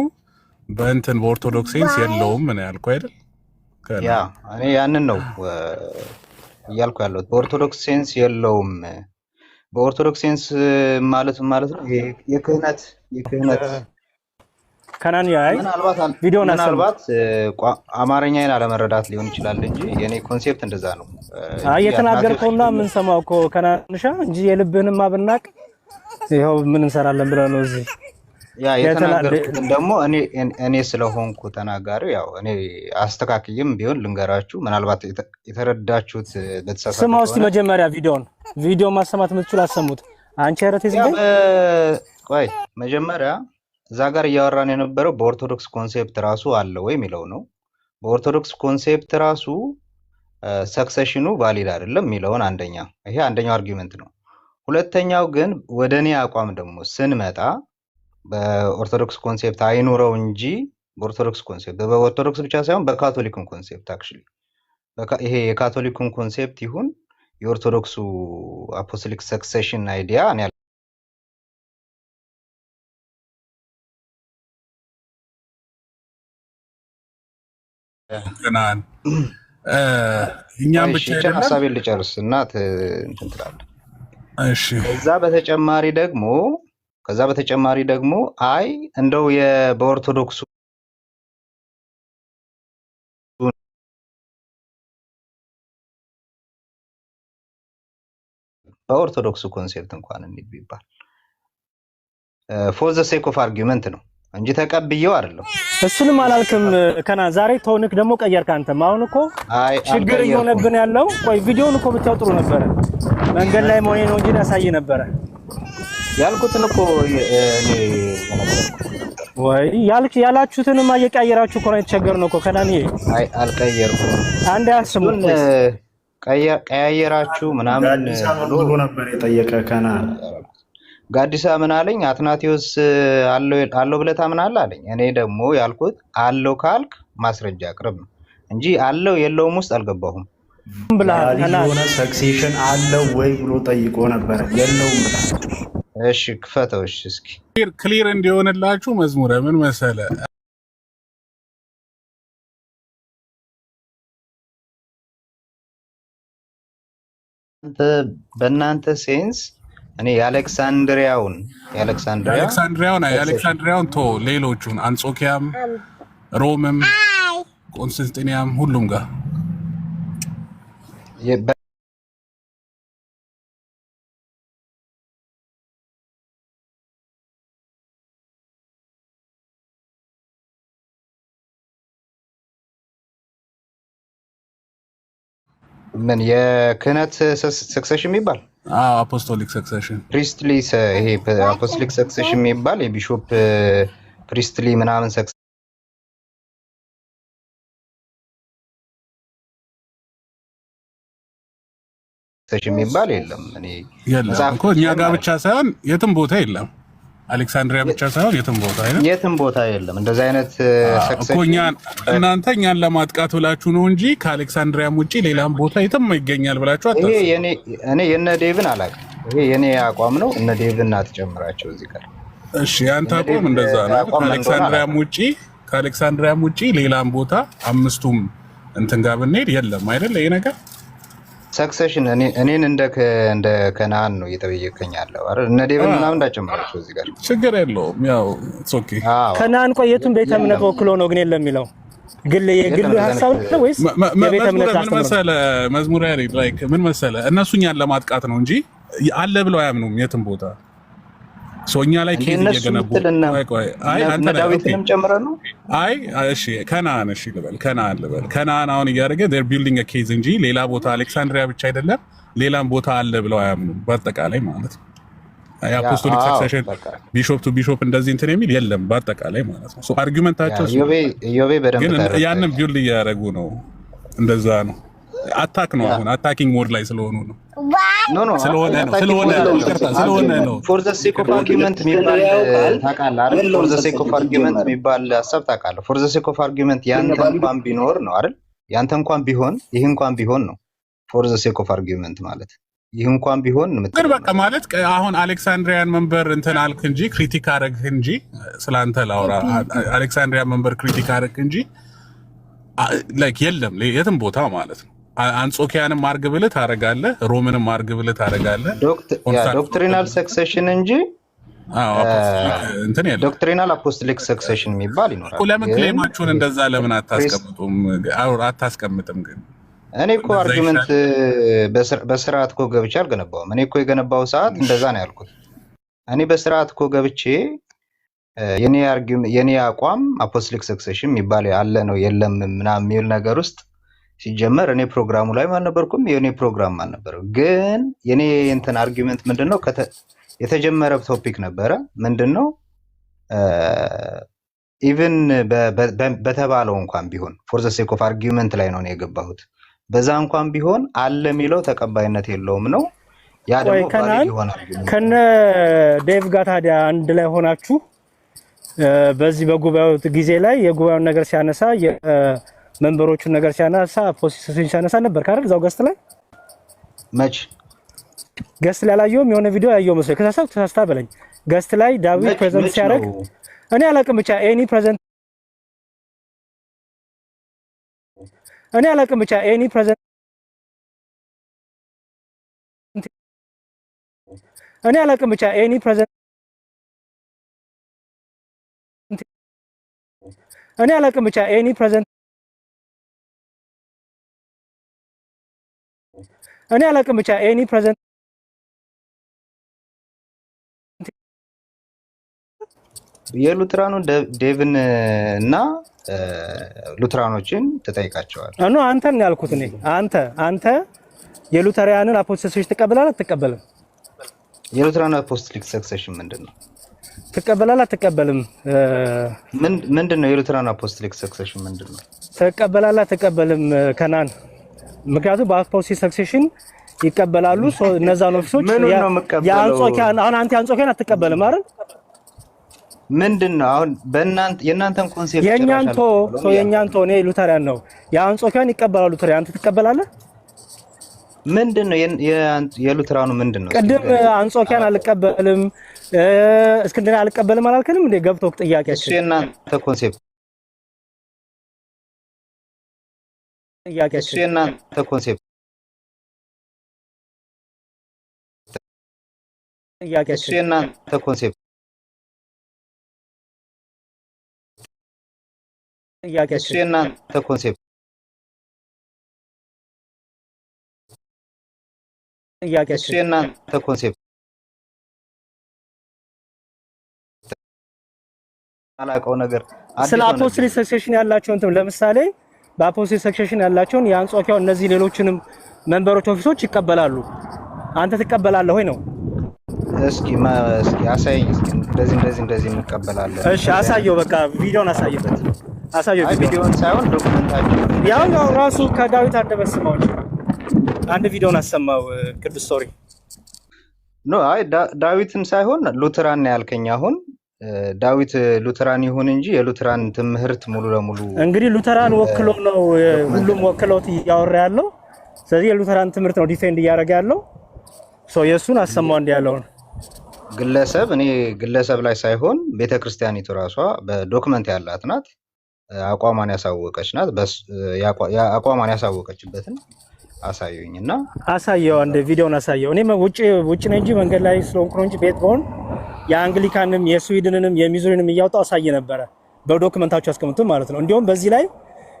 በእንትን በኦርቶዶክስ ሴንስ የለውም ነው ያልከው አይደል? ያ እኔ ያንን ነው እያልኩ ያለሁት። በኦርቶዶክስ ሴንስ የለውም። በኦርቶዶክስ ሴንስ ማለት ነው የክህነት ከናን ያይ ምናልባት አማርኛዬን አለመረዳት ሊሆን ይችላል እንጂ የኔ ኮንሴፕት እንደዛ ነው። እየተናገርከውና ምን ሰማው እኮ ከናንሻ እንጂ የልብህንም አብናቅ ይሄው ምን እንሰራለን ብለህ ነው እዚህ ያ የተናገርኩት። ደግሞ እኔ ስለሆንኩ ተናጋሪ ያው እኔ አስተካክዬም ቢሆን ልንገራችሁ። ምናልባት የተረዳችሁት በተሳሳተ ስማው። እስቲ መጀመሪያ ቪዲዮ ማሰማት የምትችል አሰሙት። አንቺ አረቴ ዝም ቆይ መጀመሪያ እዛ ጋር እያወራን የነበረው በኦርቶዶክስ ኮንሴፕት ራሱ አለ ወይ የሚለው ነው። በኦርቶዶክስ ኮንሴፕት ራሱ ሰክሰሽኑ ቫሊድ አይደለም የሚለውን ይሄ አንደኛው አርጊውመንት ነው። ሁለተኛው ግን ወደ እኔ አቋም ደግሞ ስንመጣ በኦርቶዶክስ ኮንሴፕት አይኖረው እንጂ በኦርቶዶክስ ኮንሴፕት በኦርቶዶክስ ብቻ ሳይሆን በካቶሊክም ኮንሴፕት አክቹሊ ይሄ የካቶሊክም ኮንሴፕት ይሁን የኦርቶዶክሱ አፖስቶሊክ ሰክሴሽን አይዲያ እኔ ከናን እኛም ብቻ ሐሳቤን ልጨርስ እና እንትን ትላለህ። እሺ ከዛ በተጨማሪ ደግሞ አይ እንደው በኦርቶዶክሱ ኮንሴፕት እንኳን እንዲባል ፎር ዘ ሴክ ኦፍ አርጊውመንት ነው እንጂ ተቀብየው አይደለም። እሱንም አላልክም ከና ዛሬ ቶኒክ ደግሞ ቀየርክ። አንተም አሁን እኮ ችግር እየሆነብን ያለው ቆይ ቪዲዮውን እኮ ብቻው ጥሩ ነበረ። መንገድ ላይ መሆኔ ነው እንጂ ያሳይ ነበረ ያልኩትን እኮ እኔ ወይ ያላችሁትንም እየቀያየራችሁ እኮ ነው የተቸገርነው እኮ ከናኒ። አይ አልቀየርኩም። አንድ ያስሙት ቀያየራችሁ ምናምን ብሎ ነበር የጠየቀ ከና ጋዲሳ ምን አለኝ? አትናቴዎስ አለው ብለህ ታምናለህ አለኝ። እኔ ደግሞ ያልኩት አለው ካልክ ማስረጃ አቅርብ ነው እንጂ አለው የለውም ውስጥ አልገባሁም። የሆነ ሰክሴሽን አለው ወይ ብሎ ጠይቆ ነበር። የለውም ብለህ እሺ ክፈተው። እሺ እስኪ ክሊር እንዲሆንላችሁ መዝሙረ ምን መሰለ በእናንተ ሴንስ እኔ የአሌክሳንድሪያውን ቶ ሌሎቹን አንጾኪያም ሮምም ቆንስጣንጢንያም ሁሉም ጋር ምን የክህነት ሰክሴሽን የሚባል አፖስቶሊክ ሰክሴሽን ፕሪስትሊ ይሄ አፖስቶሊክ ሰክሴሽን የሚባል የቢሾፕ ፕሪስትሊ ምናምን ሰክሴሽን የሚባል የለም። እኔ እኮ እኛ ጋር ብቻ ሳይሆን የትም ቦታ የለም። አሌክሳንድሪያ ብቻ ሳይሆን የትም ቦታ የለም እንደዚህ አይነት ሰክሴሽን። እናንተ እኛን ለማጥቃት ብላችሁ ነው እንጂ ከአሌክሳንድሪያም ውጪ ሌላም ቦታ የትም ይገኛል ብላችሁ አታስቡ። እኔ የነ ዴቭን አላውቅም። ይሄ የኔ አቋም ነው። እነ ዴቭን አትጨምራቸው እዚህ ጋር። እሺ ያንተ አቋም እንደዛ ነው። ከአሌክሳንድሪያም ውጪ ሌላም ቦታ አምስቱም እንትን ጋር ብንሄድ የለም አይደል? ይሄ ነገር ሰክሰሽን እኔን እንደ ከነአን ነው እየጠየቀኝ ያለው አይደል? እነ ዴቭን ምናምን እንዳጨመራቸው እዚህ ጋር ችግር የለውም። ያው ኦኬ ከነአን ቆየቱን ቤተ እምነት ወክሎ ነው ግን የለም የሚለው የግል ሀሳብ ነው ወይስ የቤተ እምነት ሀሳብ ነው? መሰለ መዝሙር ያሬድ ላይክ ምን መሰለ እነሱ እኛን ለማጥቃት ነው እንጂ አለ ብለው አያምኑም የትም ቦታ ሶኛ ላይ ኬዝ እየገነቡ አይ አንተ ዳዊትንም ጨምረህ ነው አይ እሺ ከነአን እሺ ልበል ከነአን አሁን እያደረገ they're building a case እንጂ ሌላ ቦታ አሌክሳንድሪያ ብቻ አይደለም ሌላም ቦታ አለ ብለው አያምኑም በአጠቃላይ ማለት ነው። የአፖስቶሊክ ሰክሰሽን ቢሾፕ ቱ ቢሾፕ እንደዚህ እንትን የሚል የለም በአጠቃላይ ማለት ነው። ሶ አርጊውመንታቸው ኢዮቤ በደንብ ግን ያንን ቢውል እያደረጉ ነው። እንደዛ ነው። አታክ ነው አሁን አታኪንግ ሞድ ላይ ስለሆኑ ነው። ኖ ስለሆነ ነው ፎር ዘ ሴክ ኦፍ አርጊውመንት የሚባል ታውቃለህ አይደል? ፎር ዘ ሴክ ኦፍ አርጊውመንት የሚባል ሀሳብ ታውቃለህ? ፎር ዘ ሴክ ኦፍ አርጊውመንት ያንተ እንኳን ቢኖር ነው አይደል? ያንተ እንኳን ቢሆን ይህ እንኳን ቢሆን ነው ፎር ዘ ሴክ ኦፍ አርጊውመንት ማለት ይህ እንኳን ቢሆን ግን በቃ ማለት አሁን አሌክሳንድሪያን መንበር እንትን አልክ እንጂ ክሪቲክ አደረግህ እንጂ ስላንተ ላውራ አሌክሳንድሪያን መንበር ክሪቲክ አደረግህ እንጂ ላይክ የለም የትም ቦታ ማለት ነው። አንጾኪያንም አርግ ብለህ ታረጋለህ፣ ሮምንም አርግ ብለህ ታረጋለህ። ዶክትሪናል ሰክሰሽን እንጂ እንትን የለም። ዶክትሪናል አፖስቶሊክ ሰክሰሽን የሚባል ይኖራል። ለምን ክሌማችሁን እንደዛ ለምን አታስቀምጥም? ግን እኔ እኮ አርጊውመንት በስርዓት እኮ ገብቼ አልገነባውም። እኔ እኮ የገነባው ሰዓት እንደዛ ነው ያልኩት። እኔ በስርዓት እኮ ገብቼ የኔ አቋም አፖስቶሊክ ሰክሰሽን የሚባል አለ ነው የለም ምናምን የሚል ነገር ውስጥ ሲጀመር እኔ ፕሮግራሙ ላይ አልነበርኩም። የኔ ፕሮግራም አልነበረም። ግን የኔ እንትን አርጊውመንት ምንድነው የተጀመረ ቶፒክ ነበረ። ምንድነው ኢቭን በተባለው እንኳን ቢሆን ፎር ዘ ሴክ ኦፍ አርጊውመንት ላይ ነው የገባሁት። በዛ እንኳን ቢሆን አለ የሚለው ተቀባይነት የለውም ነው። ያ ደግሞ ባሪ ይሆናል። ከነ ዴቭ ጋር ታዲያ አንድ ላይ ሆናችሁ በዚህ በጉባኤው ጊዜ ላይ የጉባኤውን ነገር ሲያነሳ መንበሮቹን ነገር ሲያነሳ ፖዚሽን ሲያነሳ ነበር ካረል እዛው ገስት ላይ መች ገስት ላይ ያላየውም የሆነ ቪዲዮ ያየው መስሎኝ ተሳስታ በለኝ። ገስት ላይ ዳዊት ፕሬዘንት ሲያደርግ እኔ አላቅም ብቻ ኤኒ ፕሬዘንት እኔ አላቅም ብቻ ኤኒ ፕሬዘንት እኔ አላቅም ብቻ ኤኒ ፕሬዘንት እኔ አላቅም ብቻ ኤኒ ፕሬዘንት እኔ አላቅም ብቻ ኤኒ ፕሬዘንት የሉትራኑ ዴቭን እና ሉትራኖችን ተጠይቃቸዋል። አኖ አንተን ያልኩት እኔ አንተ የሉተሪያንን አፖስቶሊክ ተቀበላለህ አትቀበልም? የሉትራን አፖስቶሊክ ሰክሰሽን ምንድነው? ተቀበላለህ አትቀበልም? ምንድነው የሉትራን አፖስቶሊክ ሰክሰሽን ምንድነው? ተቀበላለህ አትቀበልም? ከናን ምክንያቱም በአፖስቶሊክ ሰክሴሽን ይቀበላሉ። እነዛ ኦፊሶች የአንጾኪያን አሁን አንተ የአንጾኪያን አትቀበልም አይደል? ምንድነው አሁን የእናንተን ኮንሴፕት የኛንቶ እኔ ሉተሪያን ነው የአንጾኪያን ይቀበላሉ። ሉተሪያን አንተ ትቀበላለህ? ምንድነው የሉተራኑ ምንድነው? ቅድም አንጾኪያን አልቀበልም እስክንድርያ አልቀበልም አላልከንም እንዴ? ገብቶክ ጥያቄያችን እሱ የእናንተ ኮንሴፕት እሱ የእናንተ ኮንሴፕት እሱ የእናንተ ኮንሴፕት እሱ የእናንተ ኮንሴፕት እሱ የእናንተ ኮንሴፕት አላውቀው ነገር ስለ አፖስቶሊክ ሰክሴሽን ያላቸው እንትን ለምሳሌ በአፖስቶሊክ ሰክሴሽን ያላቸውን የአንጾኪያው እነዚህ ሌሎችንም መንበሮች ኦፊሶች ይቀበላሉ። አንተ ትቀበላለህ ወይ ነው? እስኪ አሳየኝ። እስኪ እንደዚህ እንቀበላለን። እሺ አሳየው። በቃ ቪዲዮውን አሳየበት። አሳየው። ቪዲዮውን ሳይሆን ዶክመንታችን ያው ራሱ ከዳዊት አደበስማው አንድ ቪዲዮውን አሰማው። ቅዱስ ሶሪ አይ ዳዊትን ሳይሆን ሉተራን ያልከኝ አሁን ዳዊት ሉተራን ይሁን እንጂ የሉተራን ትምህርት ሙሉ ለሙሉ እንግዲህ ሉተራን ወክሎ ነው ሁሉም ወክሎት ያወራ ያለው። ስለዚህ የሉተራን ትምህርት ነው ዲፌንድ እያደረገ ያለው። የእሱን አሰማው እንዲህ ያለው እኔ ግለሰብ ላይ ሳይሆን ቤተክርስቲያኒቱ ራሷ በዶክመንት ያላት ናት። አቋሟን ያሳወቀች ናት። አቋሟን ያሳወቀችበትን አሳዩኝና አሳየው አንድ ቪዲዮን አሳየው። እኔ ውጭ ነኝ እንጂ መንገድ ላይ ስለሆንኩ ነው እንጂ ቤት በሆን የአንግሊካንም የስዊድንንም የሚዙሪንም እያወጣው አሳየ ነበረ በዶክመንታቸው ያስቀምጡ ማለት ነው። እንዲሁም በዚህ ላይ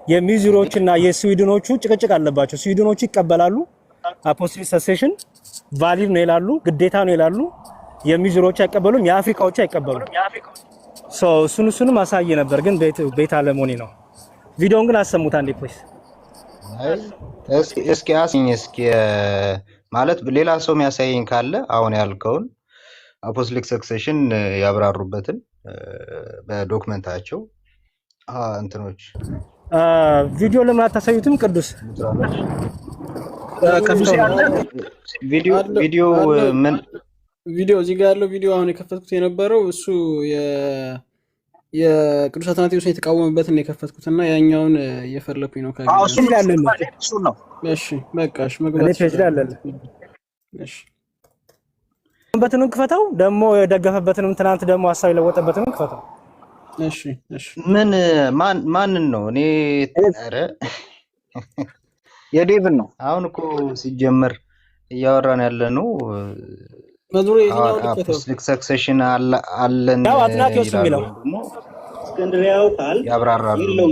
የሚዙሪዎችና የስዊድኖቹ ጭቅጭቅ አለባቸው። ስዊድኖቹ ይቀበላሉ አፖስቶሊክ ሰክሴሽን ቫሊድ ነው ይላሉ፣ ግዴታ ነው ይላሉ። የሚዙሪዎቹ አይቀበሉም፣ የአፍሪካዎቹ አይቀበሉም። እሱንም አሳየ ነበር ግን ቤት አለሞኒ ነው። ቪዲዮውን ግን አሰሙት አንዴ ፕሊዝ። እስኪ አስኝ እስኪ ማለት ሌላ ሰው የሚያሳየኝ ካለ አሁን ያልከውን አፖስቶሊክ ሰክሴሽን ያብራሩበትን በዶክመንታቸው እንትኖች ቪዲዮ ለምን አታሳዩትም? ቅዱስ ቪዲዮ እዚህ ጋር ያለው ቪዲዮ አሁን የከፈትኩት የነበረው እሱ የቅዱስ አትናቴዎስን የተቃወመበትን የከፈትኩትና ያኛውን እየፈለኩኝ ነው። እሱም ላይ አለ እሱ ነው። እሺ በቃ እሺ፣ መግባት ፔጅ ላይ አለ። እሺ በትንም ክፈተው፣ ደግሞ የደገፈበትንም ትናንት ደግሞ ሐሳብ የለወጠበትንም ክፈተው። እሺ እሺ። ማንን ነው? እኔ ኧረ የዴቭን ነው። አሁን እኮ ሲጀመር እያወራን ያለ ነው መዝሙር አፖስቶሊክ ሰክሴሽን አለን ያው አትናቴዎስ የሚለው እስክንድሪያው ካል ያብራራሉ ነው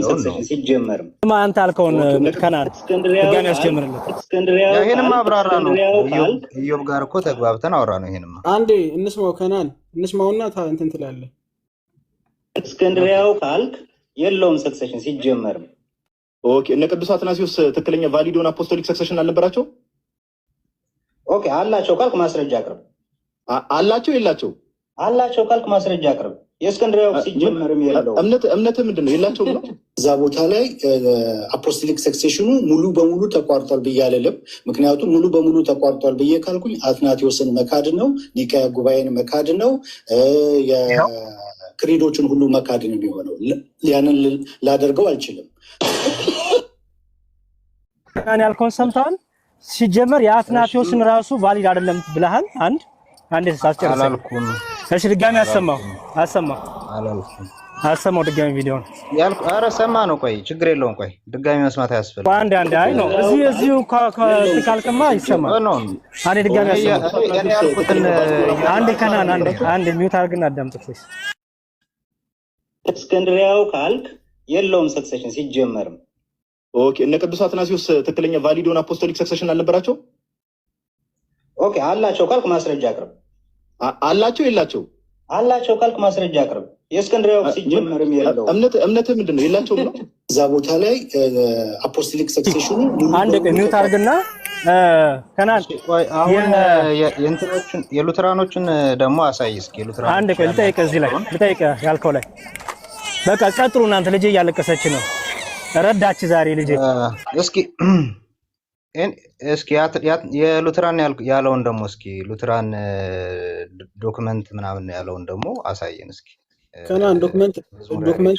ሲጀመር አንተ አልከውን ከናን ጋር ያስጀምርልህ። ይሄንማ አብራራ ነው። ኢዮብ ጋር እኮ ተግባብተን አወራ ነው። ይሄንማ አንዴ እንስማው፣ ከናን እንስማውና እንትን ትላለህ። እስክንድሪያው ካልክ የለውም ሰክሴሽን ሲጀመርም። ኦኬ እነ ቅዱስ አትናቴዎስ ትክክለኛ ቫሊድ ሆነ አፖስቶሊክ ሰክሴሽን አልነበራቸው? ኦኬ አላቸው ካልክ ማስረጃ አቅርብ። አላቸው የላቸው? አላቸው ካልክ ማስረጃ አቅርብ። የእስክንድሪያው ሲጀመርም የለው። እምነት ምንድን ነው? የላቸው ነው። እዛ ቦታ ላይ አፖስቶሊክ ሰክሴሽኑ ሙሉ በሙሉ ተቋርጧል ብዬ አልልም። ምክንያቱም ሙሉ በሙሉ ተቋርጧል ብዬ ካልኩኝ አትናቴዎስን መካድ ነው፣ ኒቃያ ጉባኤን መካድ ነው፣ የክሪዶችን ሁሉ መካድ ነው የሚሆነው። ያንን ላደርገው አልችልም። እኔ ያልከውን ሰምተሃል? ሲጀመር የአትናቴዎስን ራሱ ቫሊድ አይደለም ብለሃል። አንዴ ሳስጨርስ አላልኩም። እሺ ድጋሚ አሰማው አላልኩም። አሰማው ድጋሚ ቪዲዮውን ያልኩ። ኧረ ሰማ ነው። ቆይ ችግር የለውም። ቆይ ድጋሚ መስማት አያስፈልግም። አንዴ አይ ነው እዚሁ ካልከማ ይሰማል። አንዴ ድጋሚ አሰማው። እኔ ያልኩትን አንዴ ከናን አንዴ ሚውት አድርግና አዳምጥ ፕሊዝ። እስክንድሪያው ካልክ የለውም ሰክሴሽን ሲጀመርም። ኦኬ እነ ቅዱስ አትናቴዎስ ትክክለኛ ቫሊድ ሆነ አፖስቶሊክ ሰክሴሽን አልነበራቸው? ኦኬ አላቸው ካልክ ማስረጃ አቅርብ። አላቸው የላቸው? አላቸው ካልክ ማስረጃ አቅርብ። የእስክንድሪያው ሲጀመርም የለው። እምነት ምንድን ነው? የላቸው ነው። እዛ ቦታ ላይ አፖስቶሊክ ሰክሴሽኑ አንድ ሚውት አድርግና ከናን አሁን የሉትራኖችን ደግሞ አሳይ እስኪ። ሉትራኖች አንድ ቆይ ልጠይቅህ፣ እዚህ ላይ ልጠይቅህ ያልከው ላይ በቃ ቀጥሉ እናንተ። ልጄ እያለቀሰች ነው። ረዳች ዛሬ ልጄ። እስኪ የሉትራን ያለውን ደግሞ እስኪ ሉትራን ዶክመንት ምናምን ያለውን ደግሞ አሳየን እስኪ። ከናን ዶክመንት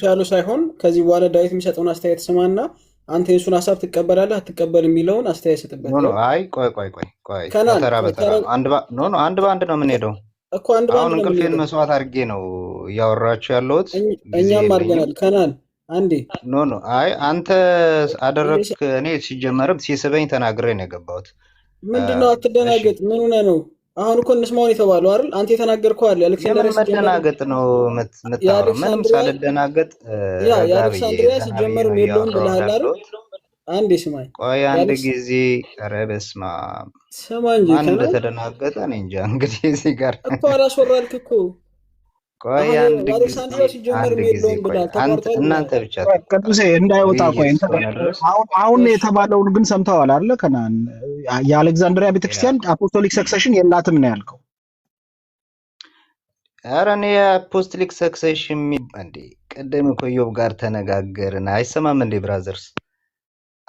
ያለው ሳይሆን ከዚህ በኋላ ዳዊት የሚሰጠውን አስተያየት ስማና አንተ የሱን ሐሳብ ትቀበላለህ አትቀበል የሚለውን አስተያየት ሰጥበት። አይ ቆይ ተራ በተራ አንድ በአንድ ነው የምንሄደው እኮ። አንድ በአንድ አሁን እንቅልፌን መስዋዕት አድርጌ ነው እያወራችሁ ያለሁት። እኛም አድርገናል። ከናን አንዴ አይ አንተ አደረግክ። እኔ ሲጀመርም ሲስበኝ ተናግሬ ነው የገባሁት። ምንድነው? አትደናገጥ። ምን ሆነህ ነው? አሁን እኮ እንስማውን የተባለው አይደል? አንተ የተናገርከው አለ አሌክሳንድሪያ መደናገጥ ነው የምታወራው። ምንም ሳልደናገጥ የአሌክሳንድሪያ ሲጀመርም የለውም ብለሃል አይደል? አንዴ ስማኝ። ቆይ አንድ ጊዜ። ኧረ በስመ አብ ስማ እንጂ ማን እንደተደናገጠ እኔ እንጃ። እንግዲህ እዚህ ጋር እኮ አላስወራልክ እኮ። ቆይ አንድ ጊዜ እናንተ ብቻ ቅዱሴ እንዳይወጣ። ቆይ አሁን የተባለውን ግን ሰምተዋል አይደለ? ከናን የአሌክዛንድሪያ ቤተክርስቲያን አፖስቶሊክ ሰክሴሽን የላትም ነው ያልከው። ኧረ እኔ የአፖስቶሊክ ሰክሴሽን እንዴ ቀደም እኮ ኢዮብ ጋር ተነጋገርን። አይሰማም እንዴ ብራዘርስ?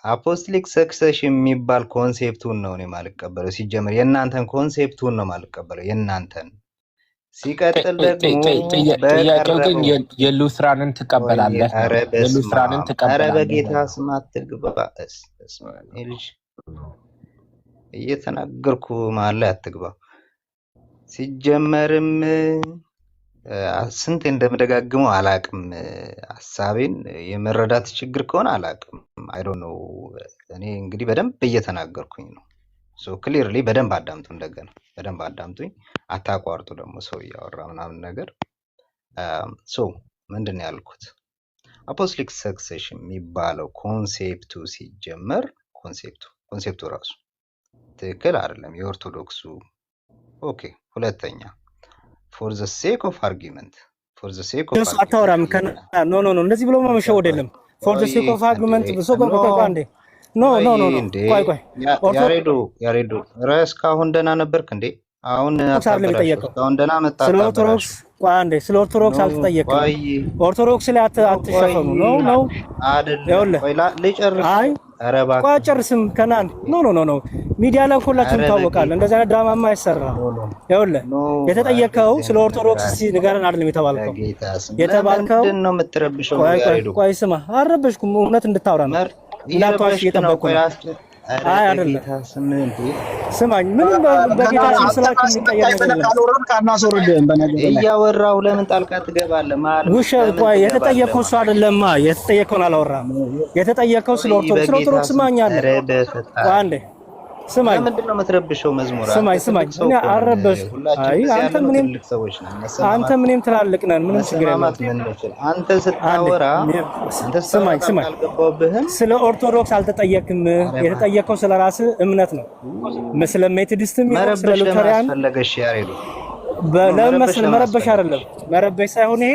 አፖስቶሊክ ሰክሴሽን የሚባል ኮንሴፕቱን ነው እኔ የማልቀበለው። ሲጀምር የእናንተን ኮንሴፕቱን ነው የማልቀበለው የእናንተን። ሲቀጥል ደግሞ ጥያቄው ግን የሉትራንን ትቀበላለህ? የሉትራንን ትቀበላለህ? ኧረ በጌታ ስም አትግባ። ልጅ እየተናገርኩ መሀል ላይ አትግባ። ሲጀመርም ስንት እንደምደጋግመው አላቅም። ሐሳቤን የመረዳት ችግር ከሆነ አላቅም። አይ ዶንት ኖ። እኔ እንግዲህ በደንብ እየተናገርኩኝ ነው። ሶ ክሊርሊ በደንብ አዳምጡ። እንደገና በደንብ አዳምጡኝ። አታቋርጡ ደግሞ ሰው እያወራ ምናምን ነገር። ሶ ምንድን ነው ያልኩት? አፖስቶሊክ ሰክሴሽን የሚባለው ኮንሴፕቱ ሲጀመር ኮንሴፕቱ ራሱ ትክክል አይደለም። የኦርቶዶክሱ ኦኬ። ሁለተኛ ፎር ዘ ሴክ ኦፍ አርጊመንት አታወራም። ኖ እንደዚህ ብሎ መሸወድ የለም። ፎር ዘ ሴክ ኦፍ አርጊመንት አንዴ ቆይ ያሬዶ ርዕስ ካሁን ደህና ነበርክ እንዴ? አሁን አሁን ደህና መጣ። ስለ ኦርቶዶክስ ስለ ኦርቶዶክስ አልተጠየቅም። ኦርቶዶክስ ላይ አትሸፈኑ ነው አይደለም። ልጨርስ። ኧረ እባክህ ቆይ አጨርስም። ከናን ኖ ሚዲያ ላይ ሁላችንም ታወቃለን። እንደዛ አይነት ድራማማ አይሰራም። ይኸውልህ የተጠየቀው ስለ ኦርቶዶክስ ንገረን አይደለም የተባልከው። ምንድን ነው የምትረብሸው? ቆይ ስማ፣ አልረበሽኩም። እውነት እንድታወራ ነው። እንዳትዋሽ እየጠበቅኩ ነው። አይ አይደለም፣ ስማኝ። ምንም በጌታ ስም ስላችሁ የሚቀየር ነገር የለም። እያወራሁ ለምን ጣልቃ ትገባለህ? ውሸት። ቆይ የተጠየቀው እሱ አይደለማ። የተጠየቀውን አላወራም። የተጠየቀው ስለ ኦርቶዶክስ ማኛለህ። ቆይ አንዴ ስማኝ። ምንድን ነው የምትረብሸው? መዝሙር ስማኝ። እኔ አልረበሽኩም። አይ አንተ ምንም ትላልቅ ነን። ምንም ችግር የለም። አንተ ስታወራ ስማኝ። ስለ ኦርቶዶክስ አልተጠየቅም። የተጠየቀው ስለ ራስህ እምነት ነው። ስለ ሜቶዲስትም ይሁን ስለ ሉተሪያን ለምን መሰለህ? መረበሽ አይደለም። መረበሽ ሳይሆን ይሄ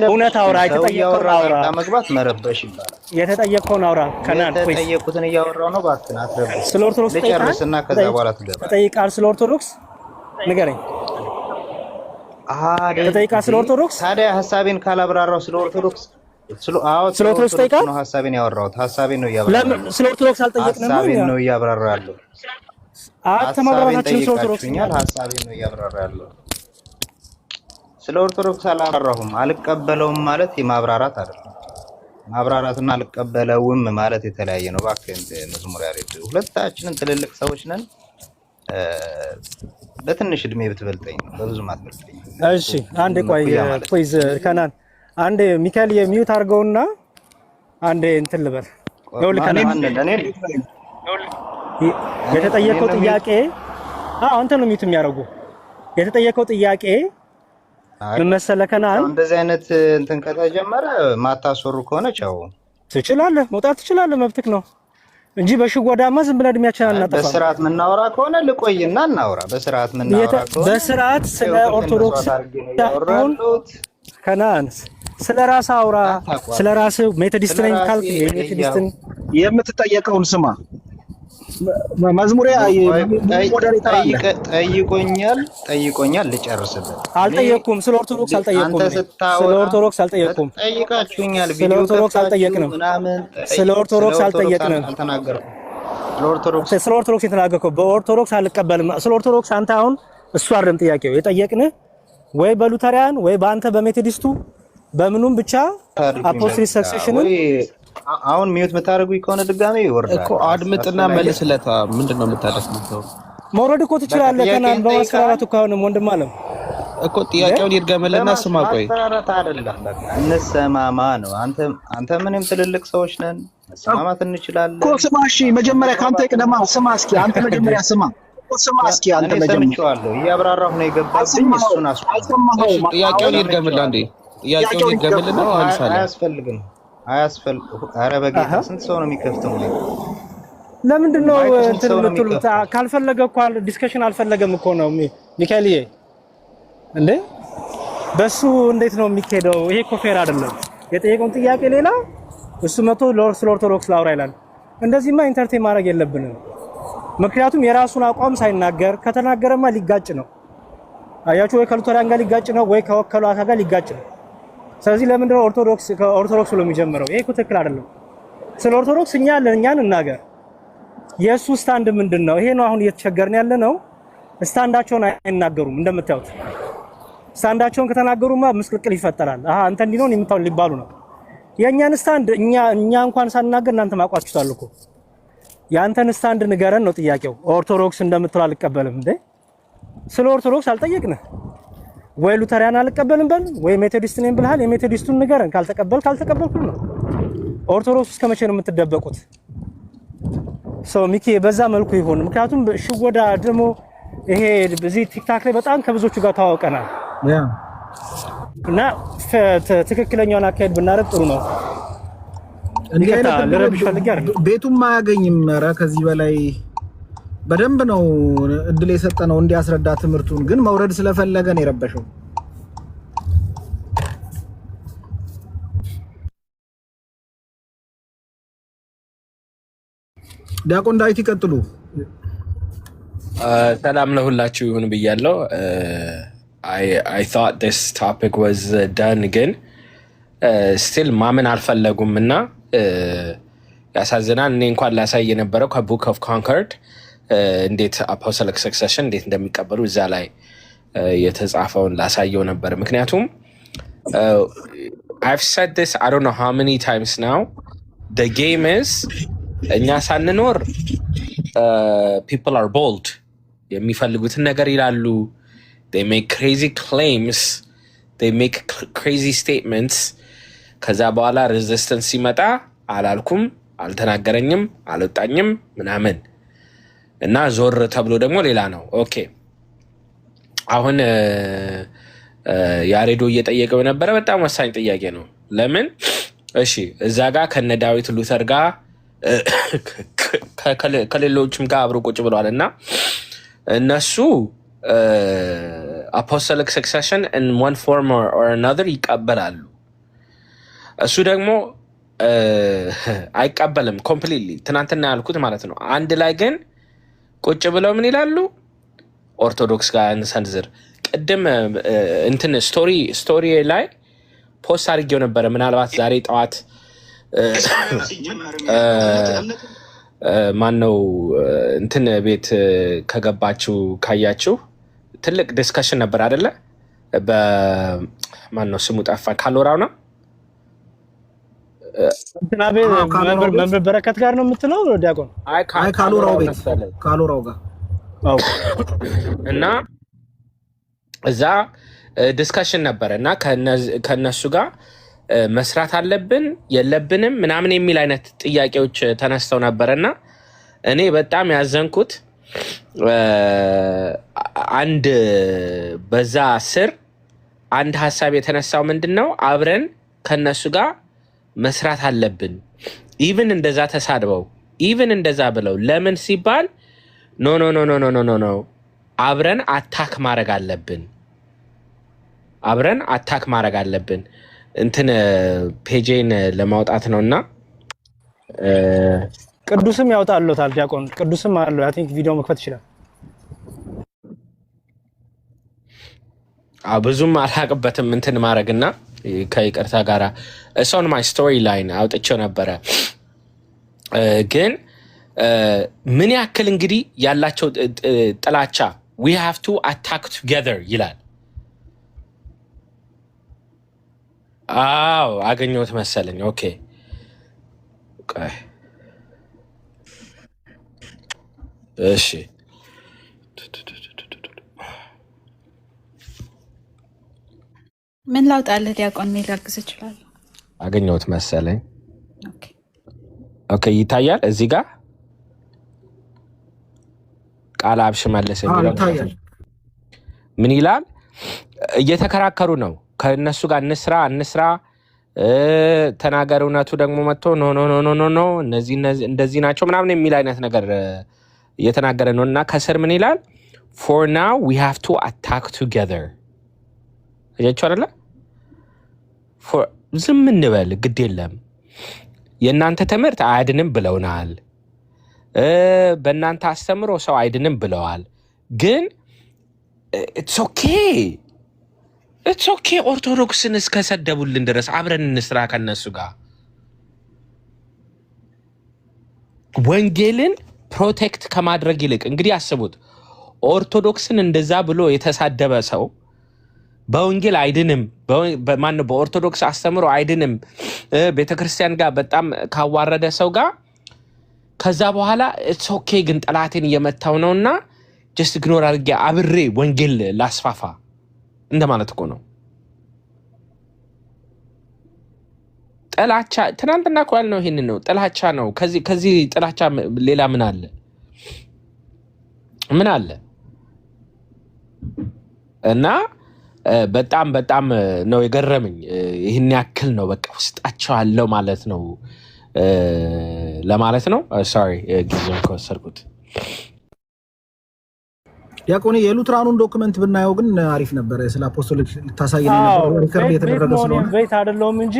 እውነት አውራ። የተጠየቀውን አውራ። መግባት መረበሽ ይባላል። የተጠየቀውን አውራ። ከናን የተጠየቁትን እያወራሁ ነው። እባክህን አትረብሽ። ስለ ኦርቶዶክስ ልጨርስና ከዛ በኋላ ትገባ። ተጠይቃል። ስለ ኦርቶዶክስ ንገረኝ። ተጠይቃል ስለ ኦርቶዶክስ። ታዲያ ሐሳቤን ካላብራራው ስለ ኦርቶዶክስ ስለ ኦርቶዶክስ ጠይቃ ነው ሐሳቤን ያወራሁት። ሐሳቤን ነው እያብራራሁ። ለምን ስለ ኦርቶዶክስ አልጠየቅንም? ሐሳቤን ነው እያብራራሁ ያለው። ተማግራታችን ስለ ኦርቶዶክስ ሐሳቤን ነው እያብራራሁ ያለው። ስለ ኦርቶዶክስ አላወራሁም። አልቀበለውም ማለት የማብራራት አይደለም። ማብራራትና አልቀበለውም ማለት የተለያየ ነው። እባክህ መዝሙር ያሬድ፣ ሁለታችንም ትልልቅ ሰዎች ነን። በትንሽ እድሜ ብትበልጠኝ ነው፣ በብዙም አትበልጠኝ። እሺ አንዴ ቆይ ፕሊዝ ከናን አንዴ ሚካኤል የሚዩት አድርገውና አንዴ እንትን ልበል። የተጠየቀው ጥያቄ አንተ ነው ሚዩት የሚያደርጉ። የተጠየቀው ጥያቄ ምን መሰለህ ከናን፣ እንደዚህ አይነት እንትን ከተጀመረ ማታሰሩ ከሆነ ቻው፣ ትችላለህ፣ መውጣት ትችላለህ፣ መብትክ ነው እንጂ በሽጎዳማ ዝም ብለህ እድሜያችንን አናጠፋም። በስርዓት የምናወራ ከሆነ ልቆይና እናውራ። በስርዓት የምናወራ ከሆነ በስርዓት ስለ ኦርቶዶክስ ከናን ስለ ራስህ አውራ። ስለ ራስህ ሜቶዲስት ነኝ ካልክ የሜቶዲስትን የምትጠየቀውን ስማ። መዝሙሬ ጠይቆኛል፣ ልጨርስልህ። አልጠየቅኩም። ስለ ኦርቶዶክስ አልጠየቅኩም። ስለ ኦርቶዶክስ አልጠየቅኩም። ጠይቃችሁኛል። ስለ ኦርቶዶክስ አልጠየቅንም። ስለ ኦርቶዶክስ አልጠየቅንም። ስለ ኦርቶዶክስ የተናገርከው በኦርቶዶክስ አልቀበልም። ስለ ኦርቶዶክስ አንተ አሁን እሱ አይደለም ጥያቄው። የጠየቅንህ ወይ በሉተሪያን ወይ በአንተ በሜቶዲስቱ በምኑም ብቻ አፖስቶሊክ ሰክሴሽንን አሁን ሚዩት የምታደርጉኝ ከሆነ ድጋሜ ይወርዳል እኮ። አድምጥና መልስለታ። ምንድን ነው የምታደርገው? መውረድ እኮ ትችላለህ። ከናን በማስፈራራት እኮ አሁንም ወንድም አለም እኮ ጥያቄውን ይድገምልና ስማ። ቆይ ማስፈራራት አይደለም፣ በቃ እንሰማማ ነው። አንተ ምንም ትልልቅ ሰዎች ነን፣ መስማማት እንችላለን እኮ። ስማ እሺ፣ መጀመሪያ ካንተ ይቅደማ። ስማ እስኪ አንተ መጀመሪያ ስማ። ስማ እስኪ አንተ መጀመሪያ ሰምቼዋለሁ። እያብራራሁ ነው የገባብኝ። እሱን አልሰማኸውም። ጥያቄውን ይድገምልህ አንዴ። ጥያቄውን ይድገምልና መልሳለህ። አያስፈልግም። ኧረ በጌታ ስንት ሰው ነው የሚከፍተው? ለምንድን ነው እንትን የምትሉት? ካልፈለገ እኮ ዲስከሽን አልፈለገም እኮ ነው ሚካኤልዬ። እንዴ በሱ እንዴት ነው የሚካሄደው? ይሄ እኮ ፌር አይደለም። የጠየቀውን ጥያቄ ሌላ፣ እሱ መቶ ስለ ኦርቶዶክስ ላውራ ይላል። እንደዚህማ ኢንተርቴን ማድረግ የለብንም። ምክንያቱም የራሱን አቋም ሳይናገር ከተናገረማ ሊጋጭ ነው። አያችሁ፣ ወይ ከሉተሪያን ጋር ሊጋጭ ነው፣ ወይ ከወከሏት ጋር ሊጋጭ ነው። ስለዚህ ለምንድን ነው ኦርቶዶክስ ብሎ የሚጀምረው? ይሄ እኮ ትክክል አይደለም። ስለ ኦርቶዶክስ እኛን እናገር። የእሱ ስታንድ ምንድን ነው? ይሄ ነው አሁን እየተቸገርን ያለ ነው። ስታንዳቸውን አይናገሩም። እንደምታዩት ስታንዳቸውን ከተናገሩማ ምስቅልቅል ይፈጠራል። አንተ እንዲህ ነው የምታው ሊባሉ ነው። የእኛን ስታንድ እኛ እንኳን ሳናገር እናንተ ማቋችሁታል እኮ። ያንተን ስታንድ ንገረን ነው ጥያቄው። ኦርቶዶክስ እንደምትለው አልቀበልም እንዴ? ስለ ኦርቶዶክስ አልጠየቅንም። ወይ ሉተሪያን አልቀበልም በል ወይ ሜቶዲስት ነኝ ብለሃል የሜቶዲስቱን ንገረን ካልተቀበልኩ ነው ኦርቶዶክስ እስከ መቼ ነው የምትደበቁት ሰው ሚኪ በዛ መልኩ ይሆን ምክንያቱም ሽወዳ ደግሞ ይሄ በዚህ ቲክታክ ላይ በጣም ከብዙዎቹ ጋር ታዋውቀናል ያ እና ትክክለኛውን አካሄድ ብናረግ ጥሩ ነው እንዴት ለረብሽ ፈልጊ አይደል ቤቱም ማያገኝም ኧረ ከዚህ በላይ በደንብ ነው እድል የሰጠነው እንዲያስረዳ ትምርቱን ግን መውረድ ስለፈለገ ነው የረበሸው ዲያቆን ዳዊት ይቀጥሉ ሰላም ለሁላችሁ ይሁን ብያለሁ I thought this topic was done again still ማመን አልፈለጉምና ያሳዝናል እኔ እንኳን ላሳይ የነበረው ከቡክ ኦፍ ኮንኮርድ እንዴት አፖስቶሊክ ሰክሰሽን እንዴት እንደሚቀበሉ እዛ ላይ የተጻፈውን ላሳየው ነበር ምክንያቱም I've said this I don't know how many times now the game is እኛ ሳንኖር people are bold የሚፈልጉትን ነገር ይላሉ they make crazy claims they make crazy statements ከዛ በኋላ resistance ሲመጣ አላልኩም አልተናገረኝም አልወጣኝም ምናምን እና ዞር ተብሎ ደግሞ ሌላ ነው ኦኬ አሁን ያሬዶ እየጠየቀው ነበር በጣም ወሳኝ ጥያቄ ነው ለምን እሺ እዛ ጋር ከነ ዳዊት ሉተር ጋር ከሌሎችም ጋር አብሮ ቁጭ ብለዋልና እነሱ apostolic succession in one form or another ይቀበላሉ እሱ ደግሞ አይቀበልም completely ትናንትና ያልኩት ማለት ነው አንድ ላይ ግን ቁጭ ብለው ምን ይላሉ ኦርቶዶክስ ጋር እንሰንዝር ቅድም እንትን ስቶሪ ላይ ፖስት አድርጌው ነበር ምናልባት ዛሬ ጠዋት ማነው እንትን ቤት ከገባችሁ ካያችሁ ትልቅ ዲስከሽን ነበር አይደለ በማነው ስሙ ጠፋ ካሎራው ነው እንትና ቤት መምህር በረከት ጋር ነው የምትለው ዲያቆን አይ ካሎራው ቤት ካሎራው ጋር አው እና እዛ ዲስከሽን ነበርና ከነሱ ጋር መስራት አለብን የለብንም ምናምን የሚል አይነት ጥያቄዎች ተነስተው ነበርና እኔ በጣም ያዘንኩት አንድ በዛ ስር አንድ ሐሳብ የተነሳው ምንድነው አብረን ከነሱ ጋር መስራት አለብን ኢቭን እንደዛ ተሳድበው ኢቭን እንደዛ ብለው ለምን ሲባል ኖ አብረን አታክ ማድረግ አለብን እንትን ፔጄን ለማውጣት ነውና ቅዱስም ያውጣልዎታል ዲያቆን ቅዱስም አለው አይ ቲንክ ቪዲዮ መክፈት ይችላል ብዙም አልሐቅበትም እንትን ማድረግና ከይቅርታ ጋራ እሷን ማይ ስቶሪ ላይን አውጥቼው ነበረ ግን ምን ያክል እንግዲህ ያላቸው ጥላቻ we have to attack together ይላል አው አገኘሁት መሰለኝ ኦኬ እሺ ምን ላውጣልህ ዲያቆን ሊላግዝ ይችላል አገኘሁት መሰለኝ ኦኬ ይታያል እዚህ ጋር ቃል አብሽመለስ የሚለው ምን ይላል እየተከራከሩ ነው ከነሱ ጋር እንስራ ተናገር እውነቱ ደግሞ መጥቶ ኖ እነዚህ እንደዚህ ናቸው ምናምን የሚል አይነት ነገር እየተናገረ ነውና ከስር ምን ይላል for now we have to attack together አያችሁ አይደለ for ዝም እንበል ግድ የለም የናንተ ትምህርት አይድንም ብለውናል በእናንተ አስተምሮ ሰው አይድንም ብለዋል ግን it's okay ኦርቶዶክስን እስከሰደቡልን ድረስ አብረን እንስራ ከነሱ ጋር ወንጌልን ፕሮቴክት ከማድረግ ይልቅ እንግዲህ አስቡት ኦርቶዶክስን እንደዛ ብሎ የተሳደበ ሰው በወንጌል አይድንም በማን በኦርቶዶክስ አስተምሮ አይድንም ቤተክርስቲያን ጋር በጣም ካዋረደ ሰው ጋር ከዛ በኋላ it's okay ግን ጠላቴን እየመታው ነውና just ignore አድርጌ አብሬ ወንጌል ላስፋፋ እንደማለት እኮ ነው። ጥላቻ ትናንትና እኮ ያልነው ይሄንን ነው። ጥላቻ ነው። ከዚህ ጥላቻ ሌላ ምን አለ? ምን አለ? እና በጣም ነው የገረመኝ። ይህን ያክል ነው በቃ ውስጣቸው አለው ማለት ነው ለማለት ነው። ሶሪ ጊዜውን ከወሰድኩት። ዲያቆን የሉትራኑን ዶክመንት ብናየው ግን አሪፍ ነበር። ስለ አፖስቶሊክ ልታሳየን ነበር። ሪከርድ የተደረገ ስለሆነ ቤት አይደለሁም እንጂ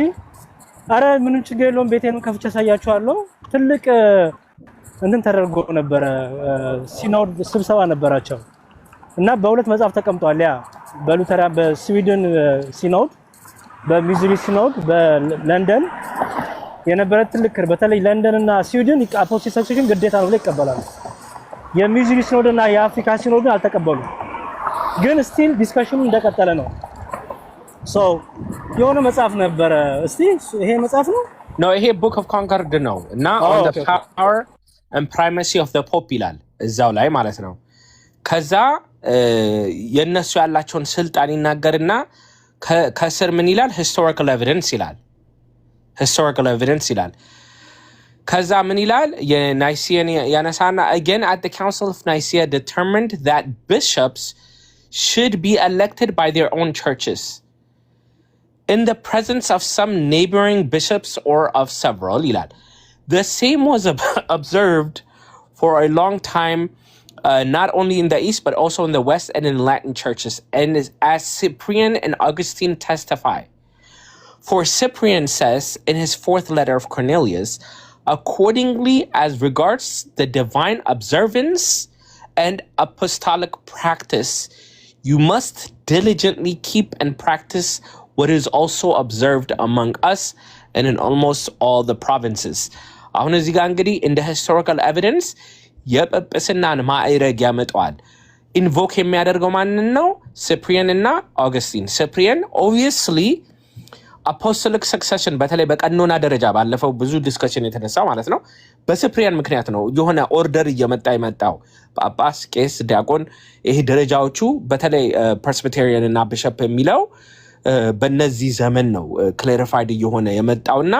አረ ምንም ችግር የለውም። ቤቴንም ከፍቼ አሳያችኋለሁ። ትልቅ እንትን ተደርጎ ነበረ። ሲኖድ ስብሰባ ነበራቸው እና በሁለት መጽሐፍ ተቀምጧል። ያ በሉተራን በስዊድን ሲኖድ፣ በሚዙሪ ሲኖድ በለንደን የነበረ ትልቅ በተለይ ለንደን እና ስዊድን አፖስቶሊክ ሰክሴሽን ግዴታ ነው ብለው ይቀበላሉ። የሚዙሪ ሲኖድ እና የአፍሪካ ሲኖድን አልተቀበሉም። ግን ስቲል ዲስከሽኑ እንደቀጠለ ነው። ሶ የሆነ መጽሐፍ ነበረ። እስቲ ይሄ መጽሐፍ ነው ይሄ ቡክ ኦፍ ኮንኮርድ ነው እና on the power and primacy of the pope ይላል እዛው ላይ ማለት ነው። ከዛ የነሱ ያላቸውን ስልጣን ይናገርና ከስር ምን ይላል? historical evidence ይላል። ከዛ ምን ይላል? የናይሲያን ያነሳና again at the council of Nicaea determined that bishops should be elected by their own churches in the presence of some neighboring bishops or of several ይላል። The same was observed for a long time, not only in the East, but also in the West and in Latin churches. And as Cyprian and Augustine testify. For Cyprian says in his 4th letter of Cornelius, accordingly as regards the divine observance and apostolic practice, you must diligently keep and practice what is also observed among us and in almost all the provinces. አሁን እዚህ ጋር እንግዲህ እንደ ሂስቶሪካል ኤቪደንስ የጵጵስናን ማዕረግ ያመጣዋል። ኢንቮክ የሚያደርገው ማንን ነው? ሲፕሪየን እና ኦገስቲን። ሲፕሪየን ኦብቪየስሊ አፖስቶሊክ ሰክሰሽን በተለይ በቀኖና ደረጃ ባለፈው ብዙ ዲስከሽን የተነሳው ማለት ነው በሲፕሪየን ምክንያት ነው። የሆነ ኦርደር እየመጣ የመጣው ጳጳስ፣ ቄስ፣ ዲያቆን ይሄ ደረጃዎቹ በተለይ ፕሬስቢቴሪያን እና ቢሸፕ የሚለው በነዚህ ዘመን ነው ክላሪፋይድ እየሆነ የመጣውና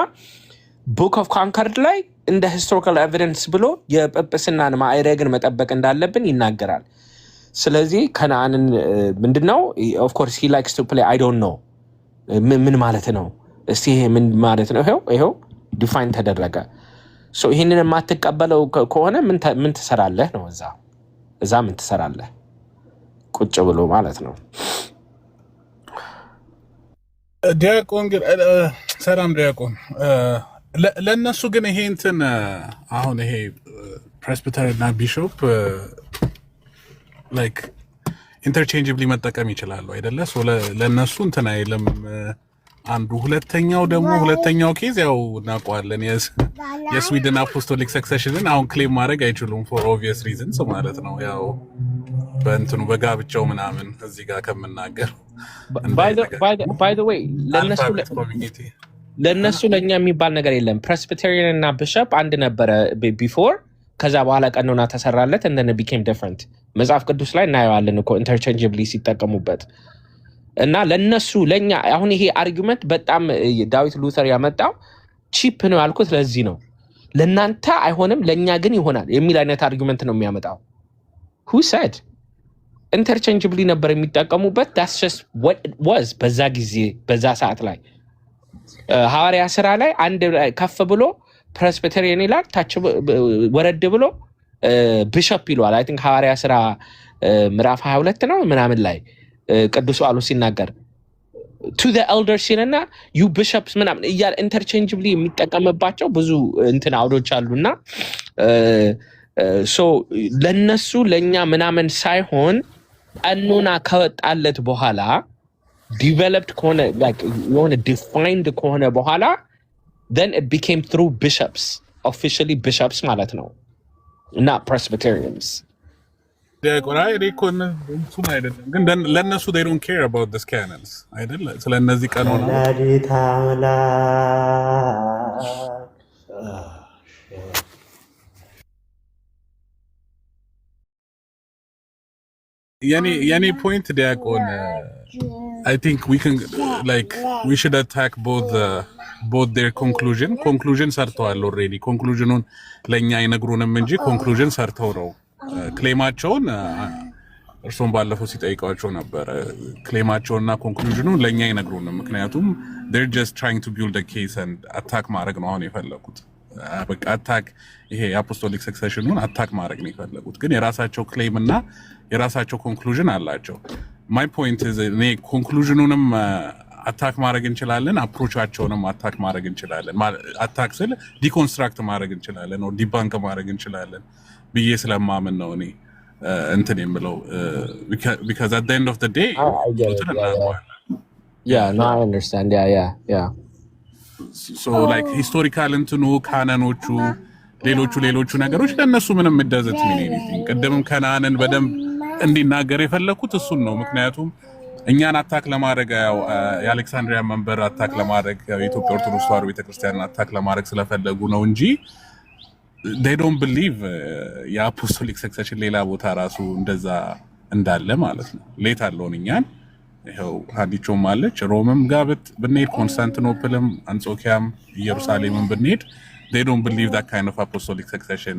ቡክ ኦፍ ኮንኮርድ ላይ እንደ ሂስቶሪካል ኤቪደንስ ብሎ የጵጵስናን ማዕረግን መጠበቅ እንዳለብን ይናገራል። ስለዚህ ከነአንን ምንድነው ኦፍ ኮርስ ሂ ላይክስ ቱ ፕሌይ አይ ዶንት ኖ ምን ማለት ነው? እስቲ ይሄ ምን ማለት ነው? ይሄው ዲፋይን ተደረገ። ሶ ይሄንን የማትቀበለው ከሆነ ምን ትሰራለህ ነው? እዛ ምን ትሰራለህ? ቁጭ ብሎ ማለት ነው። ዲያቆን ግን ሰላም ዲያቆን፣ ለእነሱ ግን ይሄ እንትን አሁን ይሄ ፕሬስቢተር እና ቢሾፕ ላይክ ኢንተርቼንጅብሊ መጠቀም ይችላሉ አይደለ? ለእነሱ እንትን አይልም አንዱ። ሁለተኛው ኬዝ ያው እናውቀዋለን፣ የስዊድን አፖስቶሊክ ሰክሰሽንን አሁን ክሌም ማድረግ አይችሉም ፎር ኦብቪየስ ሪዝንስ ማለት ነው። ያው በእንትኑ በጋብቻው ምናምን እዚህ ጋር ከምናገር ባይ ዘ ዌይ ለእነሱ ለእኛ የሚባል ነገር የለም። ፕሬስቢቴሪያን እና ቢሸፕ አንድ ነበረ ቢፎር፣ ከዛ በኋላ ቀኖና ተሰራለት እንደነ ቢኬም ዲፍረንት። መጽሐፍ ቅዱስ ላይ እናየዋለን እኮ ኢንተርቼንጅብሊ ሲጠቀሙበት እና ለነሱ ለኛ አሁን ይሄ አርጊመንት በጣም ዳዊት ሉተር ያመጣው ቺፕ ነው ያልኩት ለዚህ ነው። ለናንተ አይሆንም ለኛ ግን ይሆናል የሚል አይነት አርጊመንት ነው የሚያመጣው። who said ኢንተርቼንጅብሊ ነበር የሚጠቀሙበት። that's just what it was በዛ ጊዜ በዛ ሰዓት ላይ ሐዋርያ ስራ ላይ አንድ ከፍ ብሎ ፕሬስቢቴሪያን ይላል፣ ታች ወረድ ብሎ ቢሾፕ ይሏል። አይ ቲንክ ሐዋርያ ስራ ምዕራፍ 22 ነው ምናምን ላይ ቅዱስ ጳውሎስ ሲናገር to the elders ሲልና you bishops ምናምን እያለ ኢንተርቼንጅብሊ የሚጠቀምባቸው ብዙ እንትን አውዶች አሉና ሶ ለነሱ ለኛ ምናምን ሳይሆን ቀኖና ከወጣለት በኋላ ዲቨሎፕድ ከሆነ like የሆነ ዲፋይንድ ከሆነ በኋላ then it became through bishops, officially bishops ማለት ነው እና Presbyterians. ዲያቆን ሪኮን እሱን አይደለም ግን ለነሱ they don't care about this canons አይደለ? ስለነዚህ ቀኖና የኔ ፖይንት ዲያቆን I think we should attack both their conclusion ሰርተዋል already conclusionን ለኛ ይነግሩንም እንጂ conclusion ሰርተው ነው ክሌማቸውን እርሶም ባለፈው ሲጠይቃቸው ነበር ክሌማቸውና conclusionን ለኛ ይነግሩንም ምክንያቱም they're just trying to build a case and attack ማድረግ ነው አሁን የፈለጉት በቃ attack ይሄ apostolic successionን attack ማድረግ ነው የፈለጉት ግን የራሳቸው claim እና የራሳቸው conclusion አላቸው my point is እኔ conclusionንም attack ማድረግ እንችላለን approachአቸውንም attack ማድረግ እንችላለን attack ስለ deconstruct ማድረግ እንችላለን or debunk ማድረግ እንችላለን ብዬ ስለማምን ነው እኔ እንትን የምለው because at the end of the day no I understand yeah so like historical እንትኑ ካናኖቹ ሌሎቹ ነገሮች ለነሱ ምንም እንደዘት ምን anything ቀደምም ካናንን በደም እንዲናገር የፈለኩት እሱን ነው ምክንያቱም እኛን አታክ ለማድረግ ያው የአሌክሳንድሪያ መንበር አታክ ለማድረግ የኢትዮጵያ ኦርቶዶክስ ተዋሕዶ ቤተክርስቲያን አታክ ለማድረግ ስለፈለጉ ነው እንጂ they don't believe የአፖስቶሊክ ሰክሰሽን ሌላ ቦታ ራሱ እንደዛ እንዳለ ማለት ነው ሌት አለውኛን ይሄው ሀዲቾም አለች ሮምም ጋብት ብንሄድ ኮንስታንቲኖፕልም አንጾኪያም ኢየሩሳሌምም ብንሄድ they don't believe that kind of apostolic succession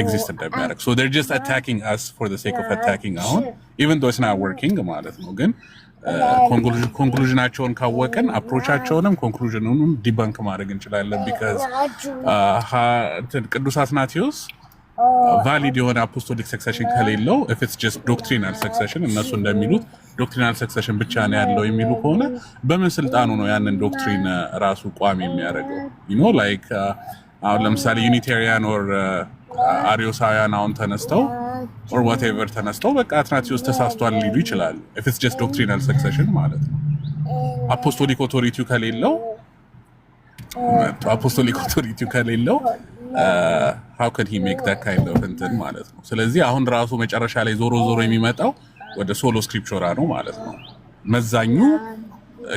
exists in America. So they're just attacking us for the sake of attacking even though it's not working ማለት ነው ግን conclusionአቸውን ካወቀን approachአቸውንም conclusionንም debunk ማድረግ እንችላለን because ቅዱስ አትናቴዎስ valid የሆነ apostolic succession ከሌለው if it's just doctrinal succession እነሱ እንደሚሉት doctrinal succession ብቻ ነው ያለው የሚሉ ከሆነ በምን ስልጣኑ ነው ያንን ዶክትሪን ራሱ ቋሚ የሚያደርገው you know like አሁን ለምሳሌ ዩኒታሪያን or አሪዮሳውያን አሁን ተነስተው or whatever ተነስተው በቃ አትናቴዎስ ተሳስቷል ሊሉ ይችላል if it's just doctrinal succession ማለት ነው apostolic authority ከሌለው how could he make that kind of እንትን ማለት ነው ስለዚህ አሁን ራሱ መጨረሻ ላይ ዞሮ የሚመጣው ወደ ሶሎ ስክሪፕቸራ ነው ማለት ነው መዛኙ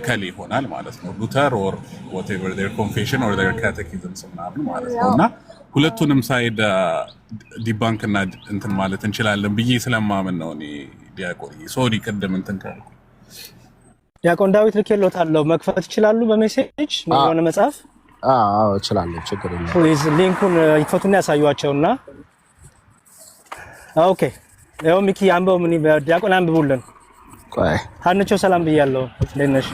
ከሌ ይሆናል ማለት ነው ሉተር or whatever their confession or their catechism ምናምን ማለት ነውና ሁለቱንም ሳይድ ዲባንክ እና እንትን ማለት እንችላለን ብዬ ስለማመን ነው እኔ ዲያቆን ሶሪ ቀደም እንትን ካልኩ ዲያቆን ዳዊት ልኬሎታለሁ መክፈት ይችላሉ በሜሴጅ የሆነ መጽሐፍ አዎ እችላለሁ ችግር የለም ፕሊዝ ሊንኩን ይፈቱና ያሳዩአቸውና ኦኬ ያው ሚኪ አንበው ምን ዲያቆን አንብቡልን ቆይ ሀንቾ ሰላም ብያለሁ ለነሽ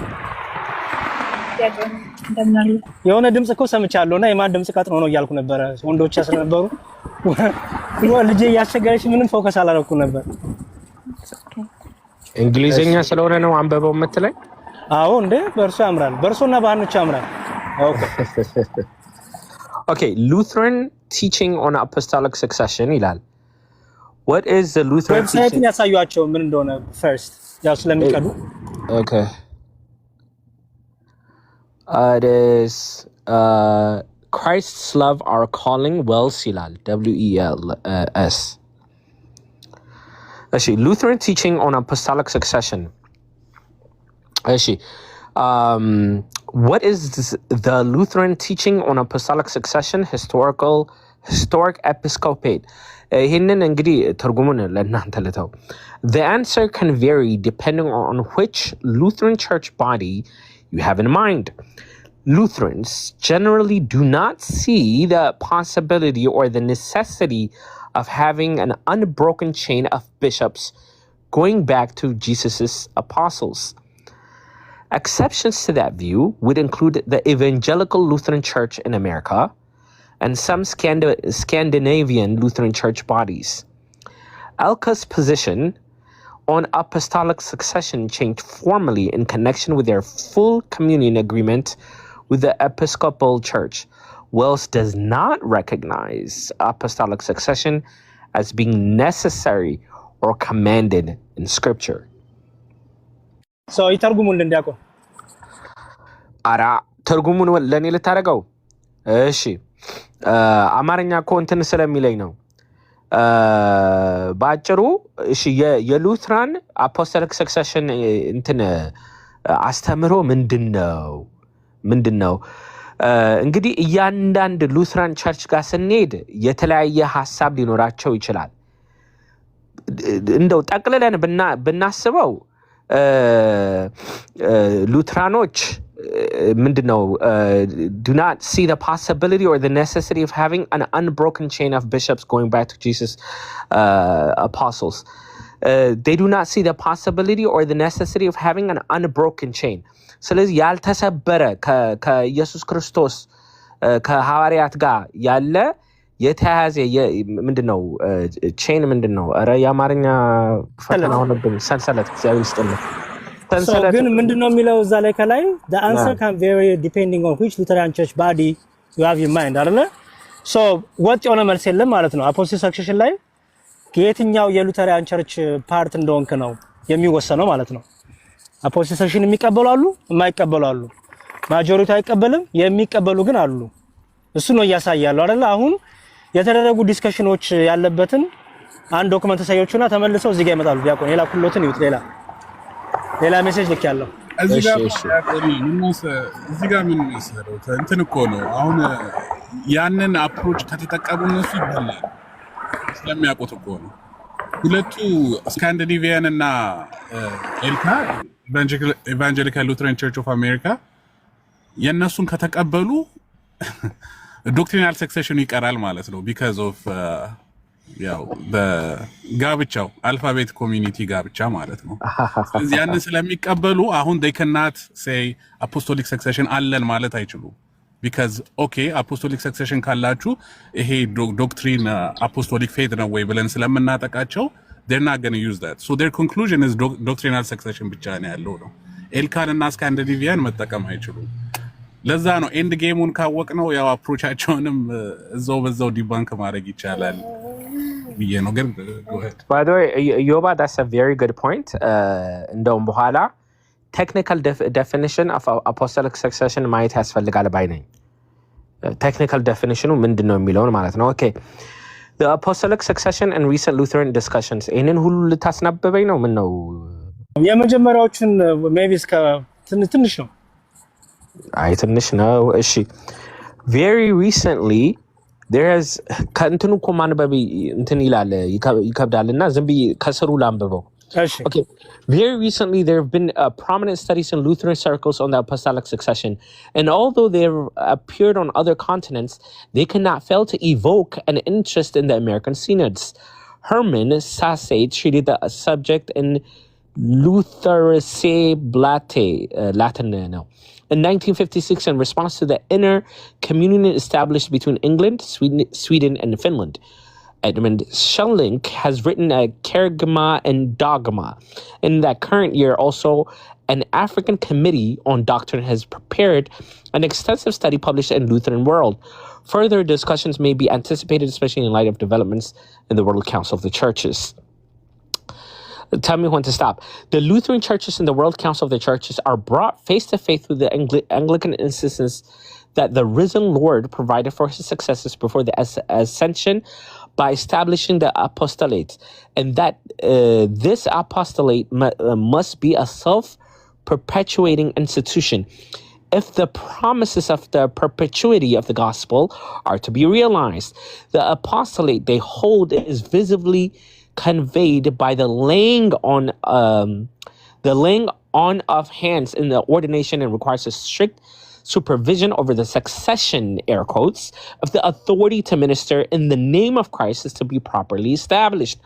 የሆነ ድምጽ እኮ ሰምቻለሁና የማን ድምጽ ቀጥኖ ነው እያልኩ ነበር ወንዶች ያስነበሩ ልጄ ያስቸጋሪሽ ምንም ፎከስ አላረኩ ነበር እንግሊዘኛ ስለሆነ ነው አንበበው የምትለኝ አዎ እንዴ በርሶ ያምራል በርሶና በሀንቾ ያምራል Okay, Lutheran teaching on apostolic succession ይላል What is the Lutheran teaching? ያሳዩአቸው ምን እንደሆነ first ያው ስለሚቀዱ Okay. It is Christ's love our calling wells ይላል WELS Actually, Lutheran teaching on apostolic succession Actually, what is the Lutheran teaching on apostolic succession historic episcopate ይሄንን እንግዲህ ተርጉሙን ለእናንተ ልተው The answer can vary depending on which Lutheran church body you have in mind. Lutherans generally do not see the possibility or the necessity of having an unbroken chain of bishops going back to Jesus's apostles. Exceptions to that view would include the Evangelical Lutheran Church in America and some Scandinavian Lutheran church bodies. ELCA's position on apostolic succession changed formally in connection with their full communion agreement with the Episcopal Church. Wells does not recognize apostolic succession as being necessary or commanded in Scripture. So ይተርጉሙልን ዲያቆን አራ ተርጉሙን ለኔ ልታረጋው እሺ አማርኛ እኮ እንትን ስለሚለኝ ነው ባጭሩ እሺ የሉትራን አፖስቶሊክ ሰክሰሽን እንትን አስተምሮ ምንድነው እንግዲህ እያንዳንድ ሉትራን ቸርች ጋር ስንሄድ የተለያየ ሐሳብ ሊኖራቸው ይችላል እንደው ጠቅልለን ብናስበው ሉትራኖች ምንድነው do not see the possibility or the necessity of having an unbroken chain of bishops going back to Jesus apostles. They do not see the possibility or the necessity of having an unbroken chain. ስለዚህ ያልተሰበረ ከኢየሱስ ክርስቶስ ከሐዋርያት ጋር ያለ የተያዘ ምንድነው ቼን ምንድነው? ኧረ የአማርኛ ፈተና ሆነብኝ። ሰንሰለት እግዚአብሔር ይስጥልኝ። ግን ምንድነው የሚለው እዛ ላይ ከላይ the answer can vary depending on which Lutheran church body you have in mind አይደለ? so what የሆነ መልስ የለም ማለት ነው። አፖስቶሊክ ሰክሴሽን ላይ ከየትኛው የሉተራን ቸርች ፓርት እንደሆንክ ነው የሚወሰነው ማለት ነው። አፖስቶሊክ ሰክሴሽን የሚቀበሉ አሉ፣ የማይቀበሉ አሉ። ማጆሪቲ አይቀበልም፣ የሚቀበሉ ግን አሉ። እሱ ነው እያሳያለሁ አይደለ? አሁን የተደረጉ ዲስከሽኖች ያለበትን አንድ ዶክመንት ተሰዮቹና ተመልሰው እዚህ ጋር ይመጣሉ። ዲያቆን ሌላ ኩሎትን ይውጥ ሌላ ሜሴጅ ልክ ያለው እዚህ ጋር ምን መሰለው እንትን እኮ ነው። አሁን ያንን አፕሮች ከተጠቀሙ እነሱ ይባላል ስለሚያውቁት እኮ ነው። ሁለቱ ስካንዲኔቪያን እና ኤልካ ኢቫንጀሊካል ሉትራን ቸርች ኦፍ አሜሪካ የነሱን ከተቀበሉ ዶክትሪናል ሰክሴሽኑ ይቀራል ማለት ነው። ቢካዝ ኦፍ ያው በጋብቻው አልፋቤት ኮሚኒቲ ጋብቻ ማለት ነው። ስለዚህ ያንን ስለሚቀበሉ አሁን they cannot say apostolic succession አለን ማለት አይችሉም። because okay apostolic succession ካላችሁ ይሄ ዶክትሪን apostolic faith ነው ወይ ብለን ስለምናጠቃቸው they're not going to use that. So their conclusion is doctrinal succession ብቻ ነው ያለው ነው። ኤልካን እና ስካንዲኔቪያን መጠቀም አይችሉም። ለዛ ነው ኤንድ ጌሙን ካወቅ ነው ያው አፕሮቻቸውንም እዛው በዛው ዲባንክ ማድረግ ይቻላል ብዬ ነው። ግን go ahead. By the way, Yoba, that's a very good point. እንደውም በኋላ technical definition of apostolic succession ማየት ያስፈልጋል ባይ ነኝ። technical definition ምንድነው የሚለውን ማለት ነው። okay, the apostolic succession and recent Lutheran discussions ይሄንን ሁሉ ልታስነበበኝ ነው? ምን ነው የመጀመሪያዎችን maybe እስከ ትንሽ ነው። አይ ትንሽ ነው። እሺ very recently there has ከእንትኑ እኮ ማንበብ እንትን ይላል ይከብዳልና ዝም ብዬ ከስሩ ላንብበው። Okay, very recently there have been prominent studies in Lutheran circles on the apostolic succession, and although they have appeared on other continents, they cannot fail to evoke an interest in the American synods. Herman Sasse treated the subject in Lutherae Blate, Latin now. In 1956, in response to the inner communion established between England, Sweden, and Finland, Edmund Schelling has written a Kerygma and Dogma. In that current year, also, an African committee on doctrine has prepared an extensive study published in Lutheran World. Further discussions may be anticipated, especially in light of developments in the World Council of the Churches. Tell me when to stop. The Lutheran churches and the World Council of the Churches are brought face to face with the Anglican insistence that the risen Lord provided for his successors before the ascension by establishing the apostolate, and that this apostolate must be a self-perpetuating institution. If the promises of the perpetuity of the gospel are to be realized, the apostolate they hold is visibly conveyed by the laying on of hands in the ordination, and requires a strict supervision over the succession, air quotes, of the authority to minister in the name of Christ is to be properly established.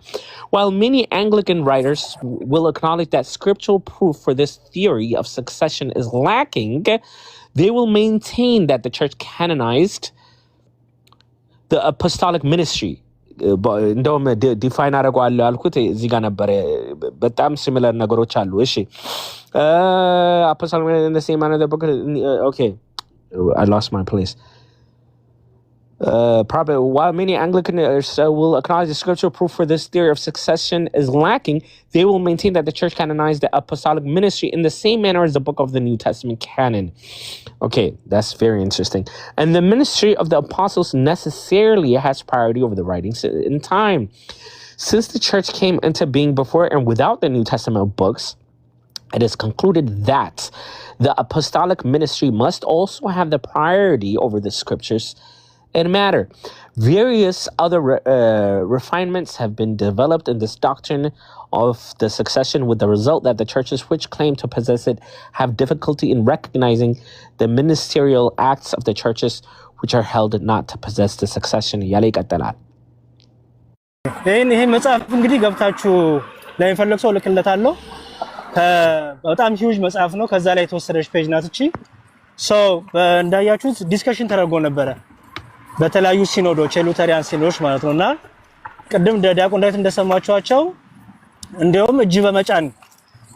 While many Anglican writers will acknowledge that scriptural proof for this theory of succession is lacking, they will maintain that the church canonized the apostolic ministry. እንደውም ዲፋይን አደረገዋለሁ ያልኩት እዚህ ጋር ነበረ። በጣም ሲሚላር ነገሮች አሉ። እሺ አፖስቶል okay, I lost my place. Probably while many Anglicans will acknowledge the scriptural proof for this theory of succession is lacking, they will maintain that the church canonized the apostolic ministry in the same manner as the book of the New Testament canon. Okay, that's very interesting. And the ministry of the apostles necessarily has priority over the writings in time. Since the church came into being before and without the New Testament books, it is concluded that the apostolic ministry must also have the priority over the scriptures and matter. Various other refinements have been developed in this doctrine of the succession, with the result that the churches which claim to possess it have difficulty in recognizing the ministerial acts of the churches which are held not to possess the succession. እያለ ይቀጥላል። ይሄ መጽሐፍ እንግዲህ ገብታችሁ ለሚፈልግ ሰው ልክለታለሁ። በጣም ሂውጅ መጽሐፍ ነው። ከዛ ላይ የተወሰደች ፔጅ ናት እቺ። እንዳያችሁት ዲስከሽን ተደርጎ ነበረ በተለያዩ ሲኖዶች፣ የሉተሪያን ሲኖዶች ማለት ነውና ቅድም ዲያቆን ዳዊት እንደሰማችኋቸው እንደውም እጅ በመጫን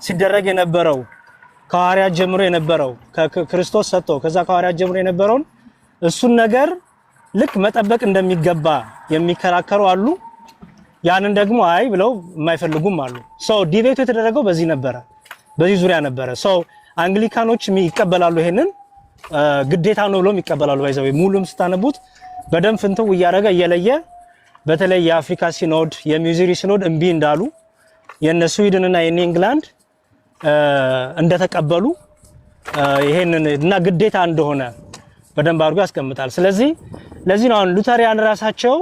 ሲደረግ የነበረው ከሐዋርያት ጀምሮ የነበረው ከክርስቶስ ሰጥቶ ከዛ ከሐዋርያት ጀምሮ የነበረውን እሱን ነገር ልክ መጠበቅ እንደሚገባ የሚከራከሩ አሉ። ያንን ደግሞ አይ ብለው የማይፈልጉም አሉ። ዲቤቱ የተደረገው በዚህ ነበረ፣ በዚህ ዙሪያ ነበረ። አንግሊካኖች ይቀበላሉ፣ ይሄንን ግዴታ ነው ብለው ይቀበላሉ። ባይዘው ሙሉም ስታነቡት በደም ፍንተው እያረጋ እየለየ በተለይ የአፍሪካ ሲኖድ የሚዙሪ ሲኖድ እምቢ እንዳሉ የነ ስዊድንና የነ ኢንግላንድ እንደተቀበሉ ይሄንን እና ግዴታ እንደሆነ በደንብ አድርጎ ያስቀምጣል። ስለዚህ ለዚህ ነው አሁን ሉተሪያን ራሳቸው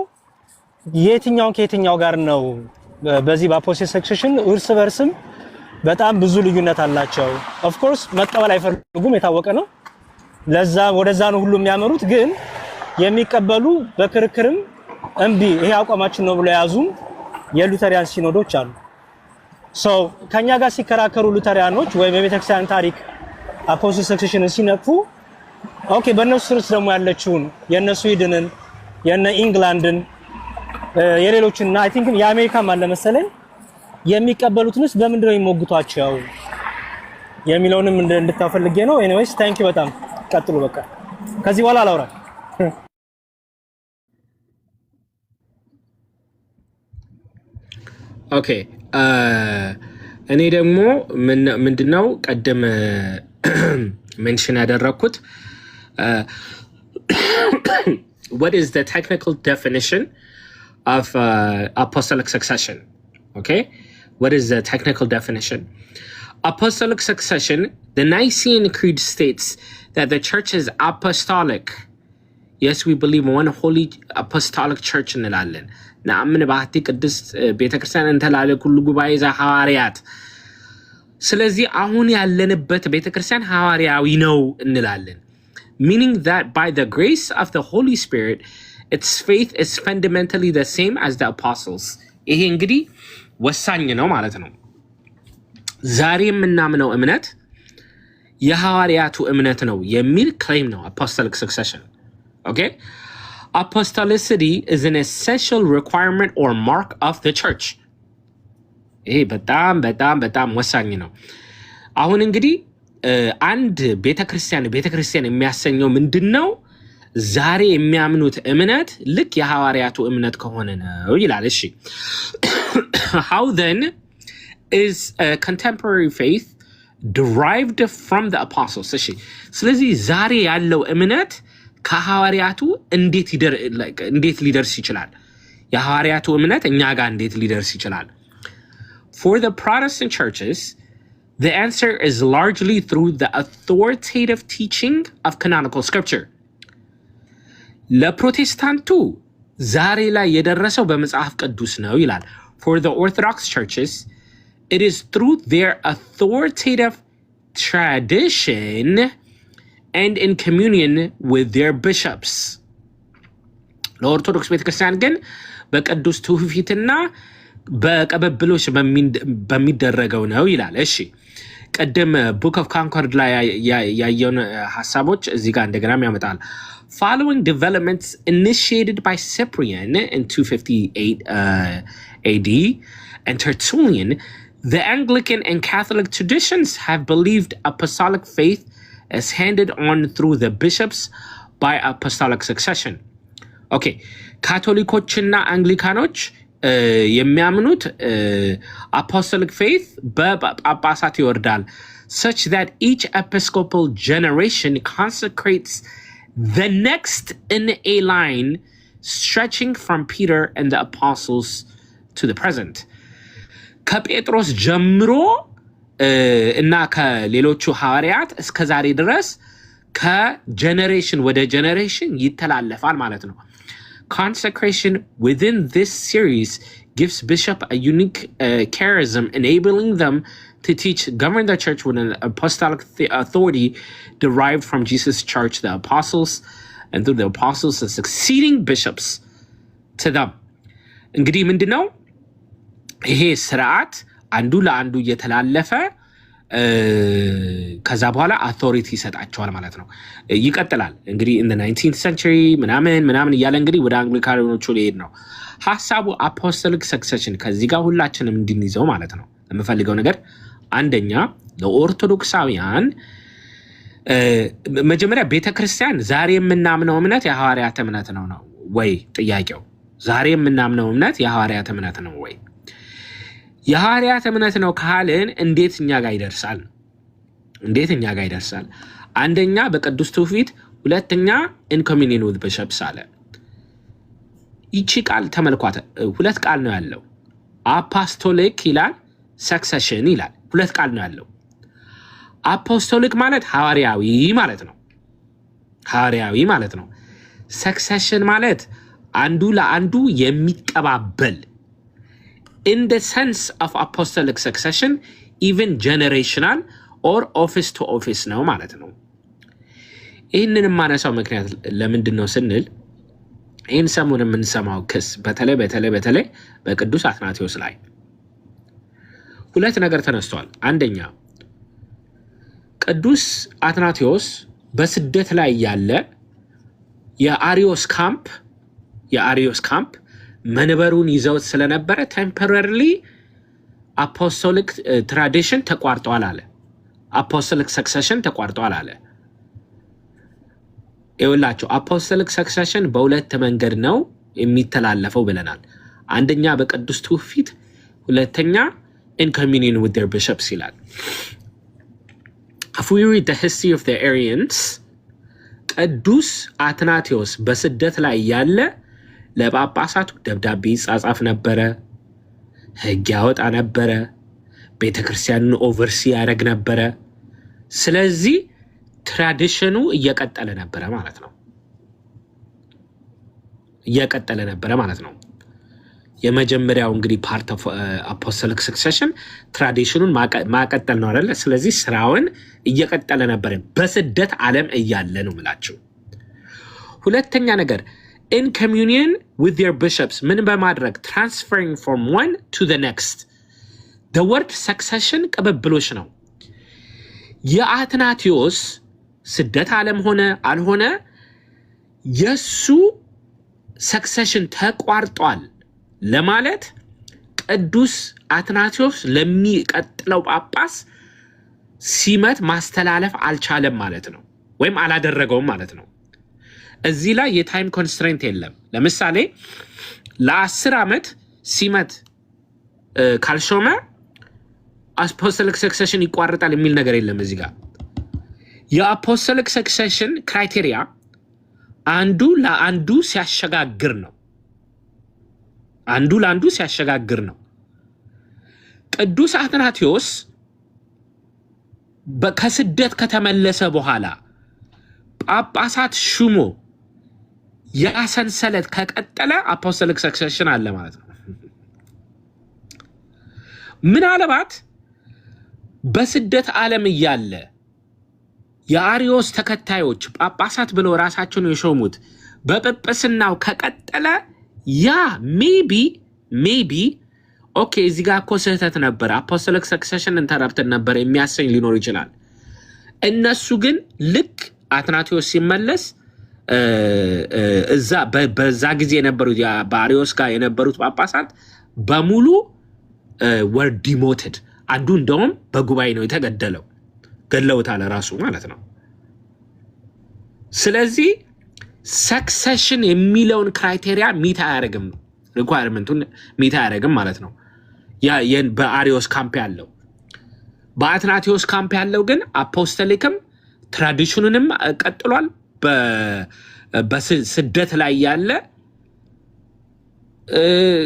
የትኛው ከየትኛው ጋር ነው በዚህ በአፖስቶሊክ ሰክሴሽን እርስ በርስም በጣም ብዙ ልዩነት አላቸው። ኦፍ ኮርስ መቀበል አይፈልጉም፣ የታወቀ ነው። ለዛ ወደዛ ነው ሁሉ የሚያመሩት። ግን የሚቀበሉ በክርክርም እምቢ ይሄ አቋማችን ነው ብሎ ያዙም የሉተሪያን ሲኖዶች አሉ። ከኛ ጋር ሲከራከሩ ሉተሪያኖች ወይም የቤተክርስቲያን ታሪክ አፖስቶሊክ ሰክሴሽንን ሲነቅፉ ኦኬ በእነሱ ስርስ ደግሞ ያለችውን የነ ስዊድንን የነ ኢንግላንድን የሌሎችና አይ ቲንክ የአሜሪካም አለ መሰለኝ የሚቀበሉትንስ በምንድነው የሚሞግቷቸው የሚለውንም እንድታፈልጌ ነው። ኤኒዌይስ ታንክ ዩ በጣም ቀጥሉ። በቃ ከዚህ በኋላ አላውራ። ኦኬ እኔ ደግሞ ምንድነው ቀደም ሜንሽን ያደረኩት what is the technical definition of apostolic succession? Okay, what is the technical definition? Apostolic succession, the Nicene Creed states that the church is apostolic. Yes, we believe in one holy apostolic church እንላለን። ነአምን ባህቲ ቅድስት ቤተክርስቲያን እንተላለ ኩሉ ጉባኤ ዘሐዋርያት። ስለዚህ አሁን ያለንበት ቤተክርስቲያን ሐዋርያዊ ነው እንላለን። Meaning that by the grace of the Holy Spirit, its faith is fundamentally the same as the apostles. ይሄ እንግዲህ ወሳኝ ነው ማለት ነው። ዛሬ የምናምነው እምነት የሐዋርያቱ እምነት ነው የሚል ክሌም ነው apostolic succession. Okay? Apostolicity is an essential requirement or mark of the church. ይሄ በጣም ወሳኝ ነው። አሁን እንግዲህ አንድ ቤተክርስቲያን የሚያሰኘው ምንድነው? ዛሬ የሚያምኑት እምነት ልክ የሐዋርያቱ እምነት ከሆነ ነው ይላል። እሺ how then is a contemporary faith derived from the apostles? እሺ ስለዚህ ዛሬ ያለው እምነት ከሐዋርያቱ እንዴት ሊደርስ ይችላል? የሐዋርያቱ እምነት እኛ ጋር እንዴት ሊደርስ ይችላል? For the Protestant churches, the answer is largely through the authoritative teaching of canonical scripture. ለፕሮቴስታንቱ ዛሬ ላይ የደረሰው በመጽሐፍ ቅዱስ ነው ይላል። For the Orthodox churches, it is through their authoritative tradition and in communion with their bishops. ለኦርቶዶክስ ቤተክርስቲያን ግን በቅዱስ ትውፊትና በቀበብሎች በሚደረገው ነው ይላል። እሺ ቀደም ቡክ ኦፍ ኮንኮርድ ላይ ያየውን ሐሳቦች እዚህ ጋር እንደገናም ያመጣል። Following developments initiated by Cyprian in 258 AD and Tertullian, the Anglican and Catholic traditions have believed apostolic faith as handed on through the bishops by apostolic succession. Okay, ካቶሊኮችና አንግሊካኖች የሚያምኑት apostolic faith በጳጳሳት ይወርዳል, such that each episcopal generation consecrates the next in a line stretching from Peter and the apostles to the present. ከጴጥሮስ ጀምሮ እና ከሌሎቹ ሐዋርያት እስከ ዛሬ ድረስ ከጀነሬሽን ወደ ጀነሬሽን ይተላለፋል ማለት ነው። consecration within this series gives bishop a unique charism, enabling them to teach, govern the church with an apostolic authority derived from Jesus' church, the apostles, and through the apostles, the succeeding bishops to them. እንግዲህ ምንድነው ይሄ ስርዓት አንዱ ለአንዱ እየተላለፈ ከዛ በኋላ አውቶሪቲ ይሰጣቸዋል ማለት ነው። ይቀጥላል እንግዲህ in the 19th century ምናምን እያለ እንግዲህ ወደ አንግሊካኖቹ ሊሄድ ነው ሐሳቡ። አፖስቶሊክ ሰክሰሽን ከዚህ ጋር ሁላችንም እንድንይዘው ማለት ነው የምፈልገው ነገር አንደኛ ለኦርቶዶክሳውያን መጀመሪያ ቤተክርስቲያን ዛሬ የምናምነው እምነት የሐዋርያት እምነት ነው ወይ? ጥያቄው ዛሬ የምናምነው እምነት የሐዋርያት እምነት ነው ወይ? የሐዋርያት እምነት ነው ካልን እንዴት እኛ ጋር ይደርሳል? አንደኛ በቅዱስ ትውፊት፣ ሁለተኛ in communion with bishops አለ። ይቺ ቃል ተመልኳት፣ ሁለት ቃል ነው ያለው። አፖስቶሊክ ይላል፣ ሰክሰሽን ይላል። ሁለት ቃል ነው ያለው። አፖስቶሊክ ማለት ሐዋርያዊ ማለት ነው። ሰክሰሽን ማለት አንዱ ለአንዱ የሚቀባበል in the sense of apostolic succession even generational or office to office ነው ማለት ነው። ይህንን ማነሳው ምክንያት ለምንድን ነው ስንል ይህን ሰሞን የምንሰማው ክስ በተለይ በቅዱስ አትናቴዎስ ላይ ሁለት ነገር ተነስቷል። አንደኛ ቅዱስ አትናቴዎስ በስደት ላይ ያለ የአሪዮስ ካምፕ መንበሩን ይዘውት ስለነበረ ቴምፖራሪሊ አፖስቶሊክ ትራዲሽን ተቋርጧል አለ። አፖስቶሊክ ሰክሰሽን ተቋርጧል አለ። ይኸውላችሁ አፖስቶሊክ ሰክሰሽን በሁለት መንገድ ነው የሚተላለፈው ብለናል። አንደኛ በቅዱስ ትውፊት፣ ሁለተኛ in communion with their bishops ይላል። If we read the history of the Arians, ቅዱስ አትናቴዎስ በስደት ላይ ያለ ለጳጳሳቱ ደብዳቤ ይጻጻፍ ነበረ፣ ሕግ ያወጣ ነበረ፣ ቤተክርስቲያንን ኦቨርሲ ያደርግ ነበረ። ስለዚህ ትራዲሽኑ እየቀጠለ ነበረ ማለት ነው። የመጀመሪያው እንግዲህ ፓርት ኦፍ አፖስቶሊክ ሰክሰሽን ትራዲሽኑን ማቀጠል ነው አይደለ? ስለዚህ ስራውን እየቀጠለ ነበረ በስደት ዓለም እያለ ነው ምላችሁ። ሁለተኛ ነገር in communion with their bishops ምን በማድረግ transferring from one to the next. the word succession ቅብብሎሽ ነው። የአትናቴዎስ ስደት ዓለም ሆነ አልሆነ የሱ ሰክሰሽን ተቋርጧል ለማለት ቅዱስ አትናቴዎስ ለሚቀጥለው ጳጳስ ሲመት ማስተላለፍ አልቻለም ማለት ነው፣ ወይም አላደረገውም ማለት ነው። እዚህ ላይ የታይም ኮንስትሬንት የለም። ለምሳሌ ለ10 ዓመት ሲመት ካልሾመ አፖስቶሊክ ሰክሰሽን ይቋርጣል የሚል ነገር የለም። እዚህ ጋር የአፖስቶሊክ ሰክሰሽን ክራይቴሪያ አንዱ ለአንዱ ሲያሸጋግር ነው። ቅዱስ አትናቴዎስ ከስደት ከተመለሰ በኋላ ጳጳሳት ሹሞ ያሰንሰለት ከቀጠለ አፖስቶሊክ ሰክሰሽን አለ ማለት ነው። ምናልባት በስደት ዓለም እያለ የአሪዮስ ተከታዮች ጳጳሳት ብለው ራሳቸውን የሾሙት በጵጵስናው ከቀጠለ ያ ሜቢ ኦኬ እዚህ ጋር እኮ ስህተት ነበር፣ አፖስቶሊክ ሰክሰሽን ኢንተረፕትድ ነበር የሚያሰኝ ሊኖር ይችላል። እነሱ ግን ልክ አትናቴዎስ ሲመለስ በዛ ጊዜ የነበሩት በአሪዮስ ጋር የነበሩት ጳጳሳት በሙሉ ወር ዲሞትድ። አንዱ እንደውም በጉባኤ ነው የተገደለው፣ ገለውታል ራሱ ማለት ነው። ስለዚህ ሰክሰሽን የሚለውን ክራይቴሪያ ሚት አያደርግም፣ ሪኳየርመንቱን ሚት አያደርግም ማለት ነው። በአሪዮስ ካምፕ ያለው በአትናቴዎስ ካምፕ ያለው ግን አፖስቶሊክም ትራዲሽኑንም ቀጥሏል። በስደት ላይ ያለ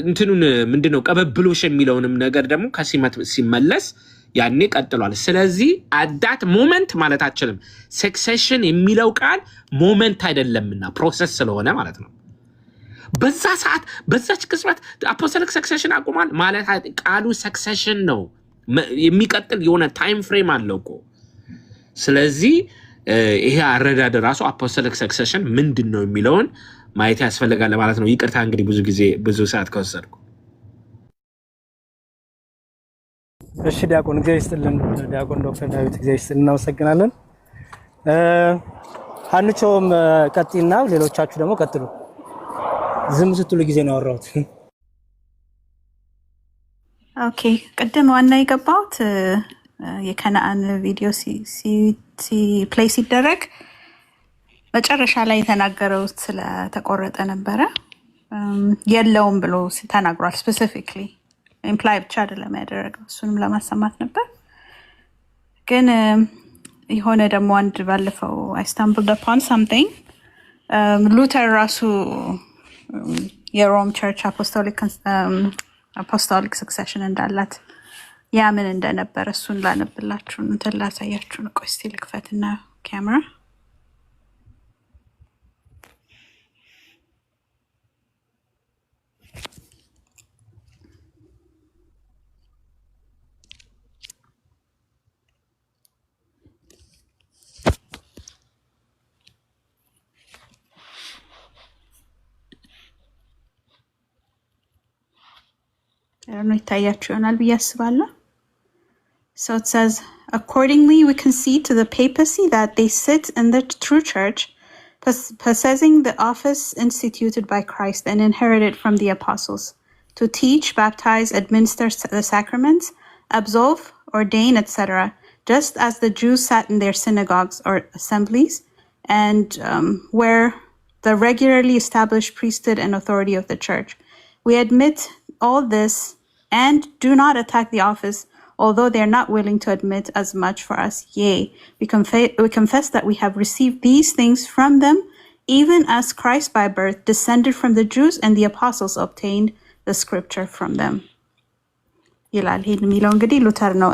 እንትኑን ምንድነው ቀበብሎሽ የሚለውንም ነገር ደግሞ ከሲመት ሲመለስ ያኔ ቀጥሏል። ስለዚህ አዳት ሞመንት ማለት አችልም። ሰክሰሽን የሚለው ቃል ሞመንት አይደለምና ፕሮሰስ ስለሆነ ማለት ነው። በዛ ሰዓት በዛች ቅጽበት አፖስቶሊክ ሰክሰሽን አቁሟል ማለት ቃሉ ሰክሰሽን ነው የሚቀጥል የሆነ ታይም ፍሬም አለው እኮ ስለዚህ ይሄ አረዳድ ራሱ አፖስቶሊክ ሰክሰሽን ምንድነው የሚለውን ማየት ያስፈልጋል ማለት ነው ይቅርታ እንግዲህ ብዙ ሰዓት ከወሰድኩ እሺ ዲያቆን እግዚአብሔር ዲያቆን ዶክተር ዳዊት እግዚአብሔር እናመሰግናለን አንቾም ቀጥይና ሌሎቻችሁ ደግሞ ቀጥሉ ዝም ስትሉ ጊዜ ነው አወራሁት ኦኬ ቀደም ዋና የገባሁት የከነአን ቪዲዮ ፕሌይ ሲደረግ መጨረሻ ላይ የተናገረው ስለ ተቆረጠ ነበረ የለውም ብሎ ተናግሯል ስፔሲፊክሊ ኢምፕላይ ብቻ አይደለም ያደረገው እሱንም ለማሰማት ነበር ግን የሆነ ደግሞ አንድ ባለፈው I stumbled upon something ሉተር ራሱ የሮም ቸርች apostolic succession እንዳላት ያምን እንደነበር እሱን ላነብላችሁ እንትን ላሳያችሁ ነው ቆይ እስቲ ልክፈትና ካሜራ ነው ይታያችሁ ይሆናል ብዬ አስባለሁ So it says, accordingly, we concede to the papacy that they sit in the true church, possessing the office instituted by Christ and inherited from the apostles, to teach, baptize, administer the sacraments, absolve, ordain, etc., just as the Jews sat in their synagogues or assemblies, and where the regularly established priesthood and authority of the church. We admit all this and do not attack the office, although they are not willing to admit as much for us. Yea, we confess that we have received these things from them, even as Christ by birth descended from the Jews and the apostles obtained the scripture from them. ይላል ይሄን የሚለው እንግዲህ ሉተር ነው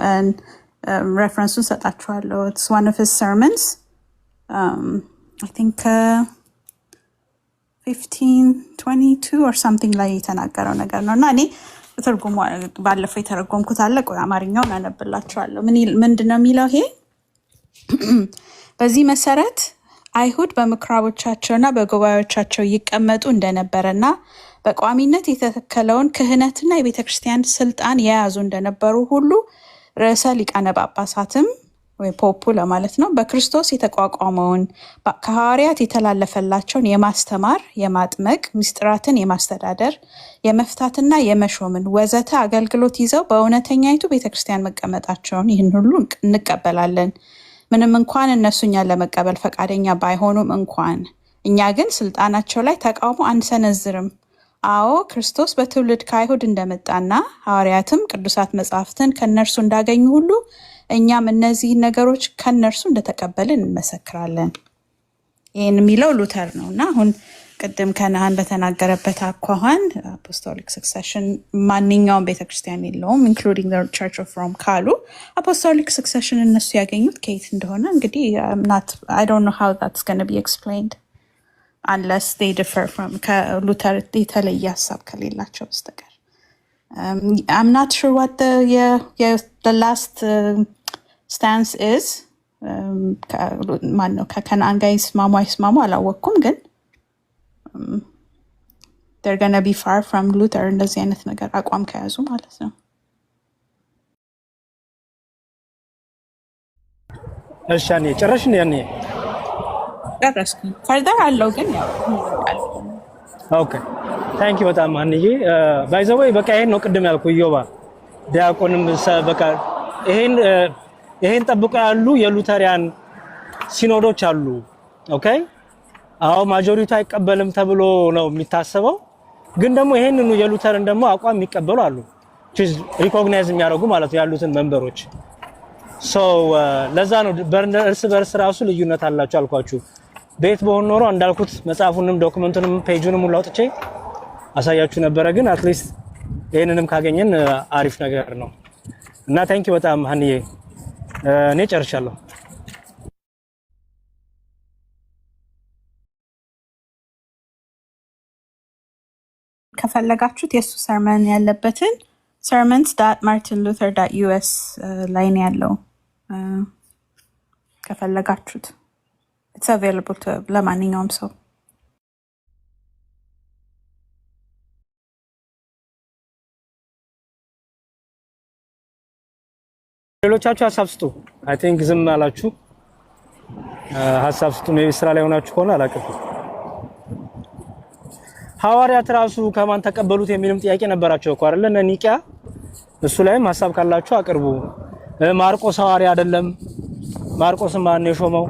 reference-ን ሰጣችኋለሁ it's one of his sermons I think 1522 or something ላይ የተናገረው ነገር ነውና እኔ ተርጉሙ ባለፈው የተረጎምኩት አለ ቆይ አማርኛውን አነብላችኋለሁ ምንድነው የሚለው ይሄ በዚህ መሰረት አይሁድ በምክራቦቻቸውና በጉባኤዎቻቸው ይቀመጡ እንደነበረና በቋሚነት የተተከለውን ክህነትና የቤተክርስቲያን ስልጣን የያዙ እንደነበሩ ሁሉ ርዕሰ ሊቃነ ጳጳሳትም ወይ ፖፑ ለማለት ነው በክርስቶስ የተቋቋመውን ከሐዋርያት የተላለፈላቸውን የማስተማር የማጥመቅ ምስጢራትን የማስተዳደር የመፍታትና የመሾምን ወዘተ አገልግሎት ይዘው በእውነተኛይቱ ቤተክርስቲያን መቀመጣቸውን ይህን ሁሉ እንቀበላለን ምንም እንኳን እነሱኛን ለመቀበል ፈቃደኛ ባይሆኑም እንኳን እኛ ግን ስልጣናቸው ላይ ተቃውሞ አንሰነዝርም አዎ ክርስቶስ በትውልድ ከአይሁድ እንደመጣና ሐዋርያትም ቅዱሳት መጻሕፍትን ከነርሱ እንዳገኙ ሁሉ እኛም እነዚህ ነገሮች ከነርሱ እንደተቀበልን እንመሰክራለን ይሄን የሚለው ሉተር ነውና አሁን ቀደም ከነአን በተናገረበት አኳኋን apostolic succession ማንኛውም ቤተክርስቲያን የለውም including the Church of Rome ካሉ apostolic succession እነሱ ያገኙት ከየት እንደሆነ እንግዲህ I don't know how that's going to be explained unless they differ from ሉተር የተለየ ሀሳብ ከሌላቸው በስተቀር I'm not sure what the last stance is ማን ነው ከከነአን ጋር ይስማሙ አላወቅኩም ግን they're going to be far from Luther እንደዚህ አይነት ነገር አቋም ከያዙ ማለት ነው እሺ ያኔ ጨረስን ያኔ ጨረስኩ ፈርደር አለው ግን ያው ኦኬ ታንክ ዩ በጣም አንዬ ባይ ዘ ወይ በቃ ይሄን ነው ቅድም ያልኩ ኢዮባ ዲያቆንም በቃ ይሄን ጠብቀው ያሉ የሉተሪያን ሲኖዶች አሉ ኦኬ አው ማጆሪቲ አይቀበልም ተብሎ ነው የሚታሰበው ግን ደግሞ ይሄንኑ የሉተርን ደግሞ አቋም የሚቀበሉ አሉ which ሪኮግናይዝ የሚያደርጉ ማለት ያሉትን መንበሮች ሶ ለዛ ነው እርስ በርስ ራሱ ልዩነት አላቸው አልኳችሁ ቤት በሆነ ኖሮ እንዳልኩት መጽሐፉንም ዶክመንቱንም ፔጁንም ሁሉ አውጥቼ አሳያችሁ ነበር ግን አትሊስት ይሄንንም ካገኘን አሪፍ ነገር ነው እና ታንኪ በጣም ሀኒዬ እኔ ጨርሻለሁ ከፈለጋችሁት የሱ ሰርመን ያለበትን sermons.martinluther.us ላይ ነው ያለው። ከፈለጋችሁት it's available to ለማንኛውም ሰው። ሌሎቻችሁ ሀሳብ ስጡ። አይ ቲንክ ዝም አላችሁ። ሀሳብ ስጡ። ሜቢ ስራ ላይ ሆናችሁ ከሆነ አላውቅም። ሐዋርያት ራሱ ከማን ተቀበሉት የሚልም ጥያቄ ነበራቸው እኮ አይደል? እነ ኒቂያ እሱ ላይም ሀሳብ ካላችሁ አቅርቡ። ማርቆስ ሐዋርያ አይደለም፣ ማርቆስ ማን ነው የሾመው?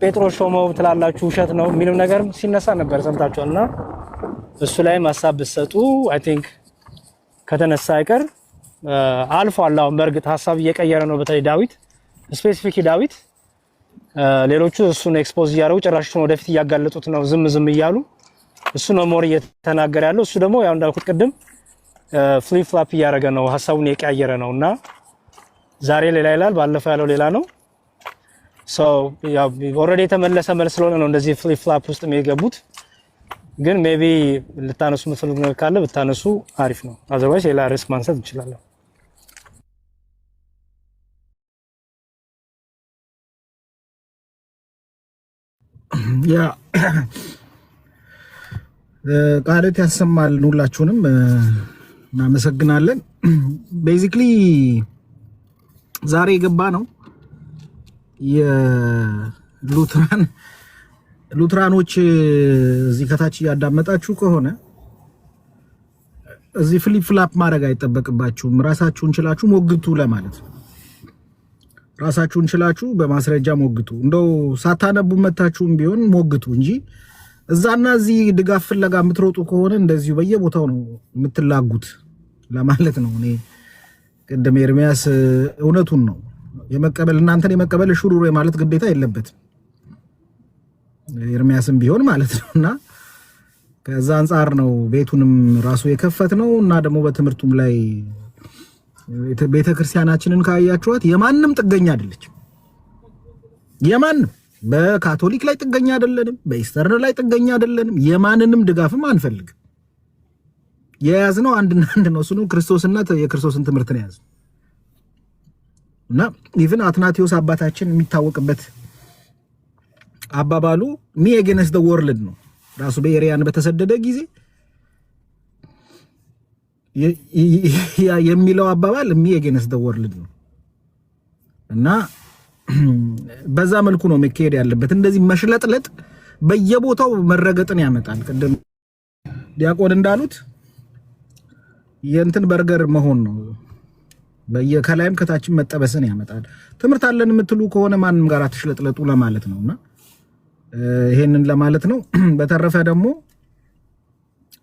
ጴጥሮስ ሾመው ትላላችሁ፣ ውሸት ነው የሚልም ነገር ሲነሳ ነበር ሰምታችኋልና እሱ ላይም ሀሳብ ብትሰጡ አይ ቲንክ ከተነሳ አይቀር አልፏል። አሁን በእርግጥ ሀሳብ እየቀየረ ነው። በተለይ ዳዊት ስፔሲፊክ ዳዊት ሌሎቹ እሱን ኤክስፖዝ እያደረጉ ጭራሹን ወደፊት እያጋለጡት ነው ዝም እያሉ እሱ ነው ሞር እየተናገረ ያለው። እሱ ደግሞ ያው እንዳልኩት ቅድም ፍሊፕ ፍላፕ እያደረገ ነው፣ ሀሳቡን እየቀያየረ ነው እና ዛሬ ሌላ ይላል፣ ባለፈው ያለው ሌላ ነው። ሶ ያው ኦልሬዲ የተመለሰ መልስ ስለሆነ ነው እንደዚህ ፍሊፕ ፍላፕ ውስጥ የሚገቡት። ግን ሜቢ ልታነሱ የምትፈልጉ ነገር ካለ ብታነሱ አሪፍ ነው። አዘርዋይስ ሌላ ርዕስ ማንሳት እንችላለን። ያ ቃልት ያሰማል። ሁላችሁንም እናመሰግናለን። ቤዚክሊ ዛሬ የገባ ነው የሉትራኖች እዚህ ከታች ያዳመጣችሁ ከሆነ እዚህ ፍሊፕ ፍላፕ ማድረግ አይጠበቅባችሁም። ራሳችሁን ችላችሁ ሞግቱ ለማለት ነው። ራሳችሁን ችላችሁ በማስረጃ ሞግቱ። እንደው ሳታነቡ መታችሁም ቢሆን ሞግቱ እንጂ እዛና እዚህ ድጋፍ ፍለጋ የምትሮጡ ከሆነ እንደዚሁ በየቦታው ነው የምትላጉት ለማለት ነው። እኔ ቅድም ኤርሚያስ እውነቱን ነው የመቀበል እናንተን የመቀበል ሹሩሩ ማለት ግዴታ የለበትም ኤርሚያስም ቢሆን ማለት ነውና ከዛ አንፃር ነው ቤቱንም ራሱ የከፈት ነው እና ደግሞ በትምህርቱም ላይ ቤተክርስቲያናችንን ካያችኋት የማንም ጥገኛ አይደለችም። የማንም በካቶሊክ ላይ ጥገኛ አይደለንም፣ በኢስተርን ላይ ጥገኛ አይደለንም። የማንንም ድጋፍም አንፈልግም። የያዝነው አንድና አንድ ነው፣ እሱ ነው ክርስቶስና የክርስቶስን ትምህርት ነው የያዝነው። እና ኢቭን አትናቴዎስ አባታችን የሚታወቅበት አባባሉ ሚ አጌንስት ዘ ወርልድ ነው። ራሱ በኤሪያን በተሰደደ ጊዜ የሚለው አባባል ሚ አጌንስት ዘ ወርልድ ነው እና በዛ መልኩ ነው መካሄድ ያለበት። እንደዚህ መሽለጥለጥ በየቦታው መረገጥን ያመጣል። ቅድም ዲያቆን እንዳሉት የእንትን በርገር መሆን ነው፣ በየከላይም ከታችም መጠበስን ያመጣል። ትምህርት አለን የምትሉ ከሆነ ማንም ጋር አትሽለጥለጡ ለማለት ነውና ይሄንን ለማለት ነው። በተረፈ ደግሞ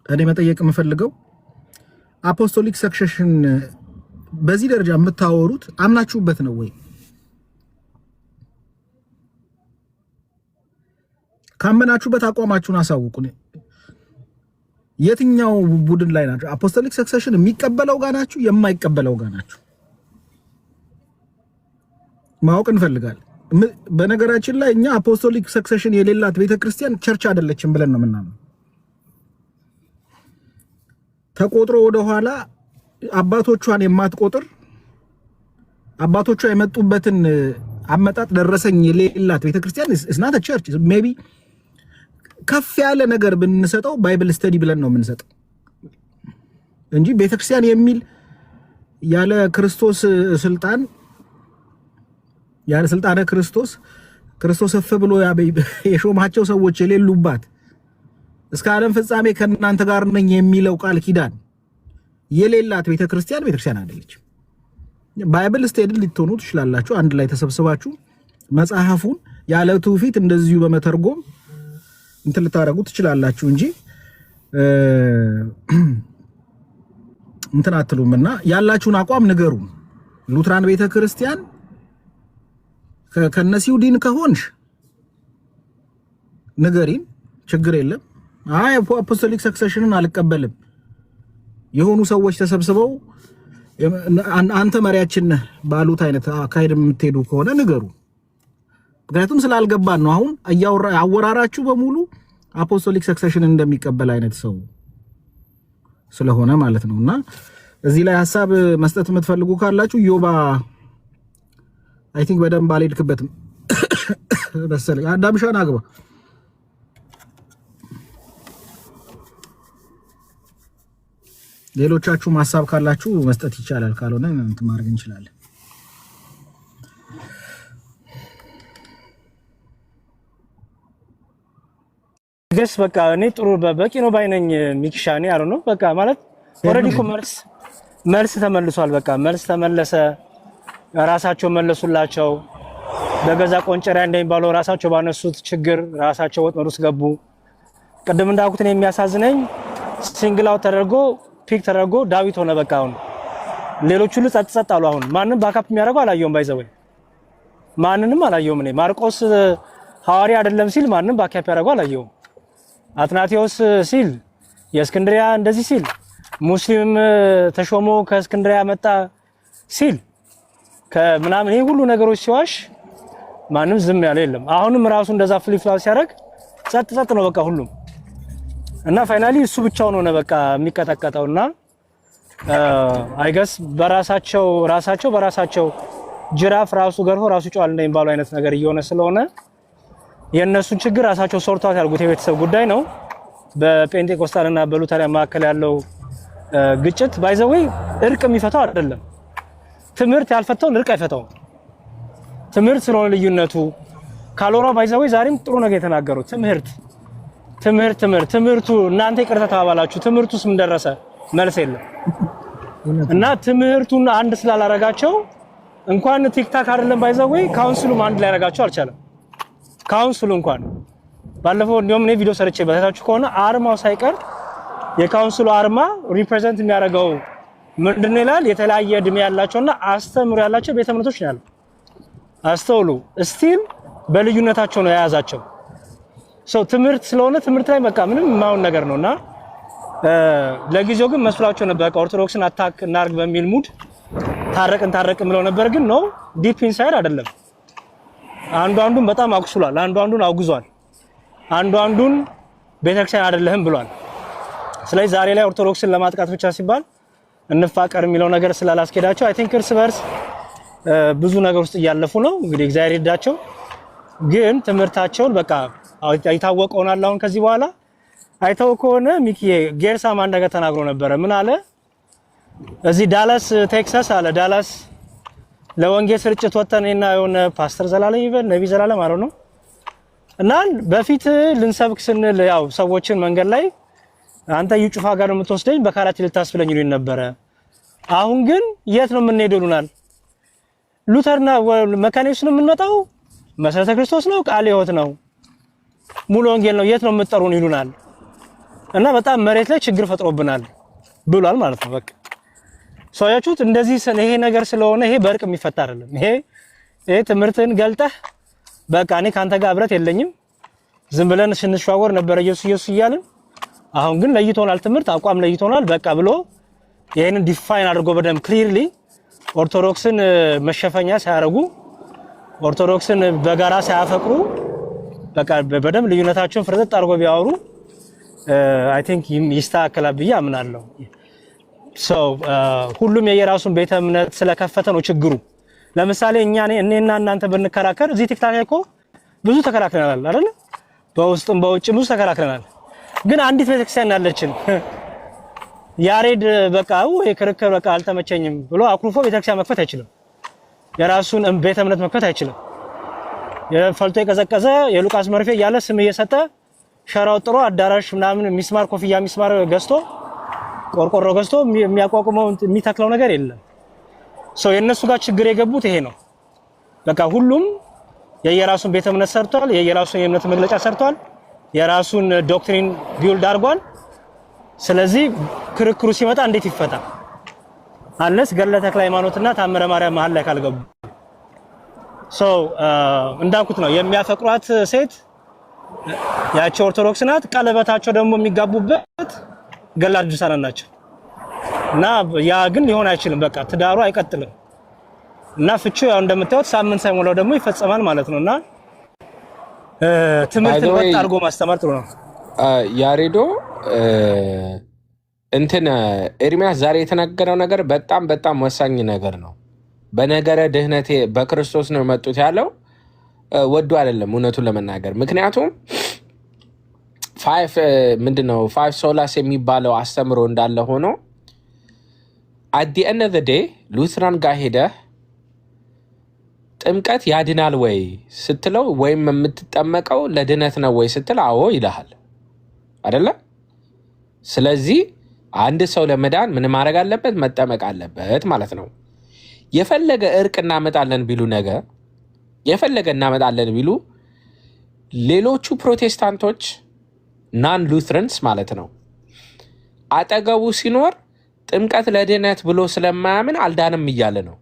እኔ መጠየቅ የምፈልገው አፖስቶሊክ ሰክሴሽን በዚህ ደረጃ የምታወሩት አምናችሁበት ነው ወይ? ካመናችሁበት አቋማችሁን አሳውቁን። የትኛው ቡድን ላይ ናችሁ? አፖስቶሊክ ሰክሴሽን የሚቀበለው ጋር ናችሁ? የማይቀበለው ጋር ናችሁ? ማወቅ እንፈልጋለን። በነገራችን ላይ እኛ አፖስቶሊክ ሰክሴሽን የሌላት ቤተክርስቲያን ቸርች አይደለችም ብለን ነው የምናምነው። ተቆጥሮ ወደ ኋላ አባቶቿን የማትቆጥር አባቶቿ የመጡበትን አመጣጥ ደረሰኝ የሌላት ቤተክርስቲያን እስናተ ቸርች ሜቢ ከፍ ያለ ነገር ብንሰጠው ባይብል ስተዲ ብለን ነው የምንሰጠው እንጂ ቤተክርስቲያን የሚል ያለ ክርስቶስ ስልጣን ያለ ስልጣነ ክርስቶስ እፍ ብሎ የሾማቸው ሰዎች የሌሉባት እስከ ዓለም ፍጻሜ ከእናንተ ጋር ነኝ የሚለው ቃል ኪዳን የሌላት ቤተክርስቲያን አይደለች። ባይብል ስተዲ ልትሆኑ ትችላላችሁ፣ አንድ ላይ ተሰብስባችሁ መጽሐፉን ያለ ትውፊት እንደዚሁ በመተርጎም እንትን ልታረጉ ትችላላችሁ እንጂ እንትን አትሉምና ያላችሁን አቋም ንገሩ። ሉትራን ቤተክርስቲያን ከነሲውዲን ከሆንሽ ንገሪን፣ ችግር የለም። አይ አፖስቶሊክ ሰክሴሽንን አልቀበልም የሆኑ ሰዎች ተሰብስበው አንተ መሪያችን ባሉት አይነት አካሄድ የምትሄዱ ከሆነ ንገሩ። ምክንያቱም ስላልገባን ነው። አሁን አወራራችሁ በሙሉ አፖስቶሊክ ሰክሴሽን እንደሚቀበል አይነት ሰው ስለሆነ ማለት ነውና እዚህ ላይ ሐሳብ መስጠት የምትፈልጉ ካላችሁ ዮባ አይ ቲንክ በደንብ አልሄድክበትም መሰለኝ። አዳምሻን አግባ። ሌሎቻችሁ ሐሳብ ካላችሁ መስጠት ይቻላል፣ ካልሆነ እንትን ማድረግ እንችላለን። ገስ በቃ እኔ ጥሩ በቂ ነው ባይነኝ ሚክሻኔ አሩ ነው በቃ ማለት ኦሬዲ ኮመርስ መልስ ተመልሷል። በቃ መልስ ተመለሰ። ራሳቸው መለሱላቸው። በገዛ ቆንጨራ እንደሚባለው ራሳቸው ባነሱት ችግር ራሳቸው ወጥመድ ውስጥ ገቡ። ቅድም እንዳልኩት ነው የሚያሳዝነኝ ሲንግል አውት ተደርጎ ፒክ ተደርጎ ዳዊት ሆነ። በቃ አሁን ሌሎች ሁሉ ጸጥ ጸጥ አሉ። አሁን ማንንም ባካፕ የሚያደርገው አላየውም። ባይዘወይ ማንንም አላየውም። እኔ ማርቆስ ሐዋርያ አይደለም ሲል ማንንም ባካፕ ያደርገው አላየውም። አትናቴዎስ ሲል የእስክንድሪያ እንደዚህ ሲል ሙስሊም ተሾሞ ከእስክንድሪያ መጣ ሲል ከምናምን ይሄ ሁሉ ነገሮች ሲዋሽ ማንም ዝም ያለ የለም። አሁንም ራሱ እንደዛ ፍሊፕላፕ ሲያደርግ ጸጥ ጸጥ ነው በቃ ሁሉም እና ፋይናሊ እሱ ብቻውን ሆነ በቃ የሚቀጠቀጠውና አይገስ በራሳቸው ጅራፍ ራሱ ገርፎ ራሱ ጫዋል እንደሚባለው አይነት ነገር እየሆነ ስለሆነ የነሱን ችግር ራሳቸው ሶርታውት ያልጉት የቤተሰብ ጉዳይ ነው። በጴንጤኮስታልና በሉተሪያን መካከል ያለው ግጭት ባይዘወይ እርቅ የሚፈታው አይደለም። ትምህርት ያልፈታውን እርቅ አይፈታውም። ትምህርት ስለሆነ ልዩነቱ ካልሆነ ባይዘወይ ዛሬም ጥሩ ነገር የተናገሩት ትምህርቱ እናንተ ይቅርታ ተባባላችሁ፣ ትምህርቱስ ምን ደረሰ? መልስ የለም። እና ትምህርቱን አንድ ስላላረጋቸው እንኳን ቲክታክ አይደለም ባይዘወይ ካውንስሉም አንድ ላይ ያረጋቸው አልቻለም። ካውንስሉ እንኳን ባለፈው እንደውም እኔ ቪዲዮ ሰርቼ በታችሁ ከሆነ አርማው ሳይቀር የካውንስሉ አርማ ሪፕሬዘንት የሚያደርገው ምንድነው ይላል? የተለያየ እድሜ ያላቸውና አስተምሮ ያላቸው ቤተ እምነቶች ነው ያለው። አስተውሉ። ስቲል በልዩነታቸው ነው የያዛቸው። ትምህርት ስለሆነ ትምህርት ላይ በቃ ምንም የማይሆን ነገር ነውና ለጊዜው ግን መስሏቸው ነበር ኦርቶዶክስን አታክ እናርግ በሚል ሙድ ታረቅ ብለው ነበር። ግን ነው ዲፕ ኢንሳይድ አይደለም። አንዱን በጣም አቁስሏል፣ አንዱን አውግዟል፣ አንዱን ቤተክርስቲያን አይደለህም ብሏል። ስለዚህ ዛሬ ላይ ኦርቶዶክስን ለማጥቃት ብቻ ሲባል እንፋቀር የሚለው ነገር ስላላስኬዳቸው አይ ቲንክ እርስ በርስ ብዙ ነገር ውስጥ እያለፉ ነው። እንግዲህ እግዚአብሔር ይርዳቸው። ግን ትምህርታቸውን በቃ አይታወቀውናል። አሁን ከዚህ በኋላ አይተው ከሆነ ሚኪዬ ጌርሳም አንድ ነገር ተናግሮ ነበረ። ምን አለ? እዚህ ዳላስ ቴክሳስ አለ ዳላስ ለወንጌል ስርጭት ወተንና የሆነ ፓስተር ዘላለም ይበል ነብይ ዘላለም አለው ነው እና በፊት ልንሰብክ ስንል ያው ሰዎችን መንገድ ላይ አንተ ይጩፋ ጋር ነው የምትወስደኝ በካራት ልታስብለኝ ይሉኝ ነበረ። አሁን ግን የት ነው የምንሄደው ይሉናል። ሉተርና መካኒክስ ነው የምንመጣው፣ መሰረተ ክርስቶስ ነው፣ ቃለ ሕይወት ነው፣ ሙሉ ወንጌል ነው፣ የት ነው የምትጠሩን ይሉናል። እና በጣም መሬት ላይ ችግር ፈጥሮብናል ብሏል ማለት ነው። በቃ ሰውያችሁት እንደዚህ ይሄ ነገር ስለሆነ ይሄ በእርቅ የሚፈታ አይደለም። ይሄ ትምህርትን ገልጠህ በቃ እኔ ካንተ ጋር ህብረት የለኝም ዝም ብለን ስንሸዋወር ነበር ኢየሱስ እያልን አሁን ግን ለይቶናል፣ ትምህርት አቋም ለይቶናል በቃ ብሎ ይሄንን ዲፋይን አድርጎ በደም ክሊርሊ ኦርቶዶክስን መሸፈኛ ሳያረጉ ኦርቶዶክስን በጋራ ሳያፈቅሩ በቃ በደም ልዩነታቸውን ፍርጥጥ አድርጎ ቢያወሩ አይ ቲንክ ይስተካከላል ብዬ አምናለሁ። ሁሉም የየራሱን ቤተ እምነት ስለከፈተ ነው ችግሩ። ለምሳሌ እኔና እናንተ ብንከራከር እዚህ ቲክታክ ላይ እኮ ብዙ ተከራክረናል አይደል? በውስጥም በውጭም ብዙ ተከራክረናል። ግን አንዲት ቤተክርስቲያን ያለችን ያሬድ በቃ የክርክር በቃ አልተመቸኝም ብሎ አኩርፎ ቤተክርስቲያን መክፈት አይችልም። የራሱን ቤተ እምነት መክፈት አይችልም። የፈልቶ የቀዘቀዘ የሉቃስ መርፌ እያለ ስም እየሰጠ ሸራው ጥሮ አዳራሽ ምናምን ሚስማር ኮፍያ ሚስማር ገዝቶ ቆርቆሮ ገዝቶ የሚያቋቁመው የሚተክለው ነገር የለም። የነሱ ጋር ችግር የገቡት ይሄ ነው። በቃ ሁሉም የየራሱን ቤተ እምነት ሰርቷል፣ የየራሱን የእምነት መግለጫ ሰርቷል፣ የራሱን ዶክትሪን ቢውልድ አድርጓል። ስለዚህ ክርክሩ ሲመጣ እንዴት ይፈታ? አንለስ ገድለ ተክለ ሃይማኖትና ታምረ ማርያም መሀል ላይ ካልገቡ እንዳልኩት ነው የሚያፈቅሯት ሴት ያቺ ኦርቶዶክስ ናት። ቀለበታቸው ደግሞ የሚጋቡበት ገድለ ቅዱሳን ናቸው። እና ያ ግን ሊሆን አይችልም። በቃ ትዳሩ አይቀጥልም። እና ፍቺው ያው እንደምታዩት ሳምንት ሳይሞላው ደግሞ ይፈጸማል ማለት ነውና ትምህርት ወጥ አድርጎ ማስተማር ጥሩ ነው። ያሬዶ እንትን ኤርሚያስ ዛሬ የተናገረው ነገር በጣም በጣም ወሳኝ ነገር ነው። በነገረ ድህነቴ በክርስቶስ ነው የመጡት ያለው ወዶ አይደለም እውነቱን ለመናገር። ምክንያቱም ምንድነው 5 ሶላስ የሚባለው አስተምሮ እንዳለ ሆኖ at the end of the day ሉትራን ጋር ሄደህ ጥምቀት ያድናል ወይ ስትለው ወይም የምትጠመቀው ለድነት ነው ወይ ስትል አዎ ይልሃል አይደለ? ስለዚህ አንድ ሰው ለመዳን ምን ማድረግ አለበት? መጠመቅ አለበት ማለት ነው። የፈለገ እርቅ እናመጣለን ቢሉ ነገር የፈለገ እናመጣለን ቢሉ ሌሎቹ ፕሮቴስታንቶች ናን ሉትራንስ ማለት ነው አጠገቡ ሲኖር ጥምቀት ለድነት ብሎ ስለማያምን አልዳንም እያለ ነው።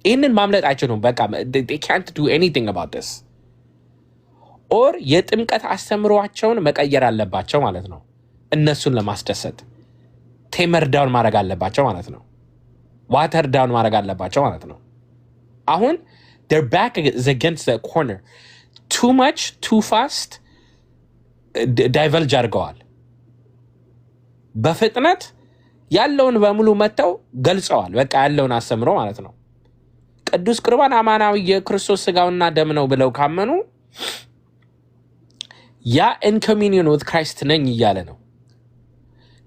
ይህንን ማምለጥ አይችሉም። በቃ they can't do anything about this or የጥምቀት አስተምሯቸውን መቀየር አለባቸው ማለት ነው። እነሱን ለማስደሰት ቴመር ዳውን ማድረግ አለባቸው ማለት ነው። ዋተር ዳውን ማድረግ አለባቸው ማለት ነው። አሁን their back is against the corner too much too fast ዳይቨልጅ አድርገዋል። በፍጥነት ያለውን በሙሉ መተው ገልጸዋል። በቃ ያለውን አስተምሮ ማለት ነው። ቅዱስ ቁርባን አማናዊ የክርስቶስ ስጋውና ደም ነው ብለው ካመኑ ያ in communion with Christ ነኝ እያለ ነው።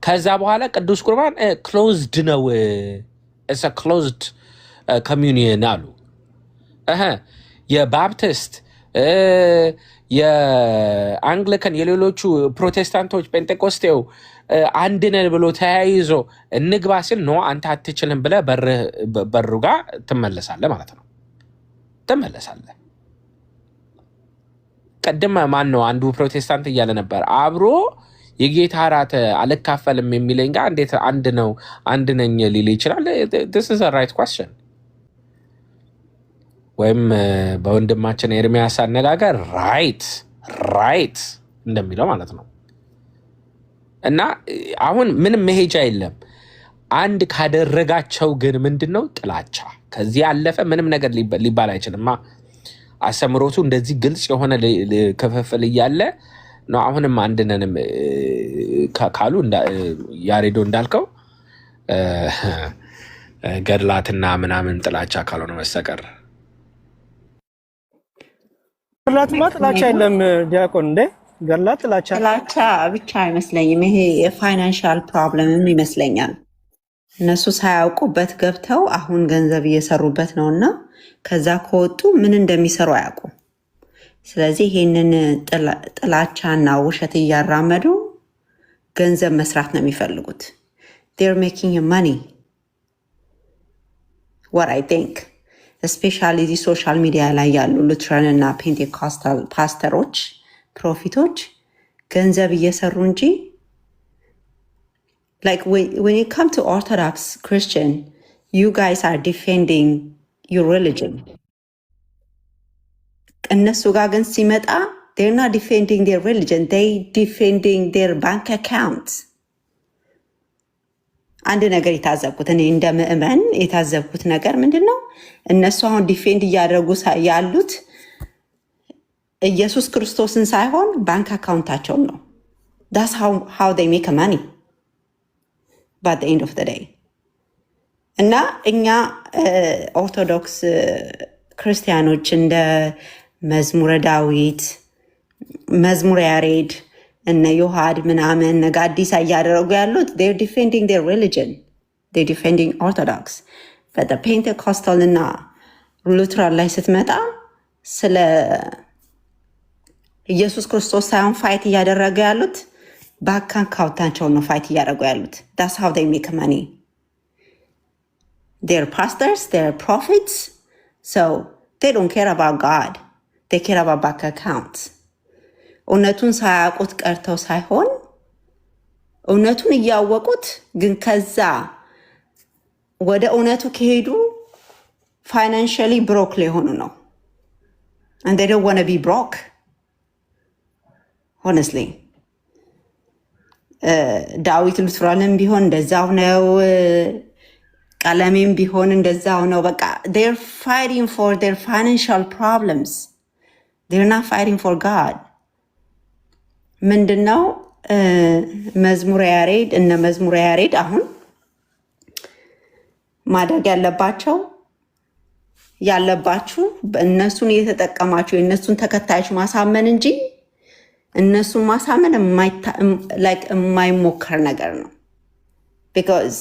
ከዛ በኋላ ቅዱስ ቁርባን closed ነው it's a closed communion አሉ። የባፕቲስት የአንግሊካን የሌሎቹ ፕሮቴስታንቶች ጴንጤቆስቴው አንድ ነን ብሎ ተያይዞ እንግባ ሲል ነው አንተ አትችልም ብለህ በሩ ጋር ትመለሳለህ ማለት ነው። ትመለሳለህ። ቀደም ማን ነው አንዱ ፕሮቴስታንት እያለ ነበር አብሮ የጌታ እራት አልካፈልም የሚለኝ ጋር እንዴት አንድ ነው አንድ ነኝ ሊል ይችላል? this is a right question። ወይም በወንድማችን ኤርሚያስ አነጋገር ራይት እንደሚለው ማለት ነው። እና አሁን ምንም መሄጃ የለም። አንድ ካደረጋቸው ግን ምንድነው ጥላቻ። ከዚህ ያለፈ ምንም ነገር ሊባል አይችልም። አስተምሮቱ እንደዚህ ግልጽ የሆነ ክፍፍል እያለ ነው። አሁንም አንድነንም ካሉ ያሬዶ እንዳልከው ገድላትና ምናምን ጥላቻ ካልሆነ መሰቀር ገድላትማ ጥላቻ የለም ዲያቆን እንዴ ገድላት ጥላቻ ብቻ አይመስለኝም። ይሄ የፋይናንሻል ፕሮብለምም ይመስለኛል። እነሱ ሳያውቁበት ገብተው አሁን ገንዘብ እየሰሩበት ነውና ከዛ ከወጡ ምን እንደሚሰሩ አያውቁም። ስለዚህ ይሄንን ጥላቻና ውሸት እያራመዱ ገንዘብ መስራት ነው የሚፈልጉት። they're making money what I think especially the social media ላይ ያሉ ሉትራን እና ፔንቴኮስታል ፓስተሮች ፕሮፊቶች ገንዘብ እየሰሩ እንጂ like when it comes to Orthodox Christian you guys are defending your religion እነሱ ጋር ግን ሲመጣ they're not defending their religion they defending their bank accounts። አንድ ነገር የታዘብኩት እኔ እንደ ምዕመን የታዘብኩት ነገር ምንድን ነው? እነሱ አሁን ዲፌንድ እያደረጉ ያሉት ኢየሱስ ክርስቶስን ሳይሆን ባንክ አካውንታቸውን ነው። that's how they make money by the end of the day። እና እኛ ኦርቶዶክስ ክርስቲያኖች እንደ መዝሙረ ዳዊት መዝሙረ ያሬድ እነ ዮሐድ ምናምን እነ ጋዲሳ እያደረጉ ያሉት they're defending their religion they're defending Orthodox but the Pentecostal እና ሉትራን ላይ ስትመጣ ስለ ኢየሱስ ክርስቶስ ሳይሆን ፋይት እያደረገ ያሉት ባንክ አካውንታቸውን ነው ፋይት እያደረጉ ያሉት። that's how they make money they're pastors they're prophets so they don't care about God they care about bank accounts። እውነቱን ሳያውቁት ቀርተው ሳይሆን እውነቱን እያወቁት ግን ከዛ ወደ እውነቱ ከሄዱ ፋይናንሻሊ ብሮክ ሊሆኑ ነው and they don't want to be broke honestly። ዳዊት ሉትራንም ቢሆን እንደዛው ነው፣ ቀለሜም ቢሆን እንደዛው ነው። በቃ they're fighting for their financial problems they're not fighting for God። ምንድነው መዝሙረ ያሬድ እነ መዝሙረ ያሬድ አሁን ማድረግ ያለባችሁ እነሱን እየተጠቀማችሁ የእነሱን ተከታዮች ማሳመን እንጂ እነሱን ማሳመን የማይሞከር ነገር ነው። ቢኮዝ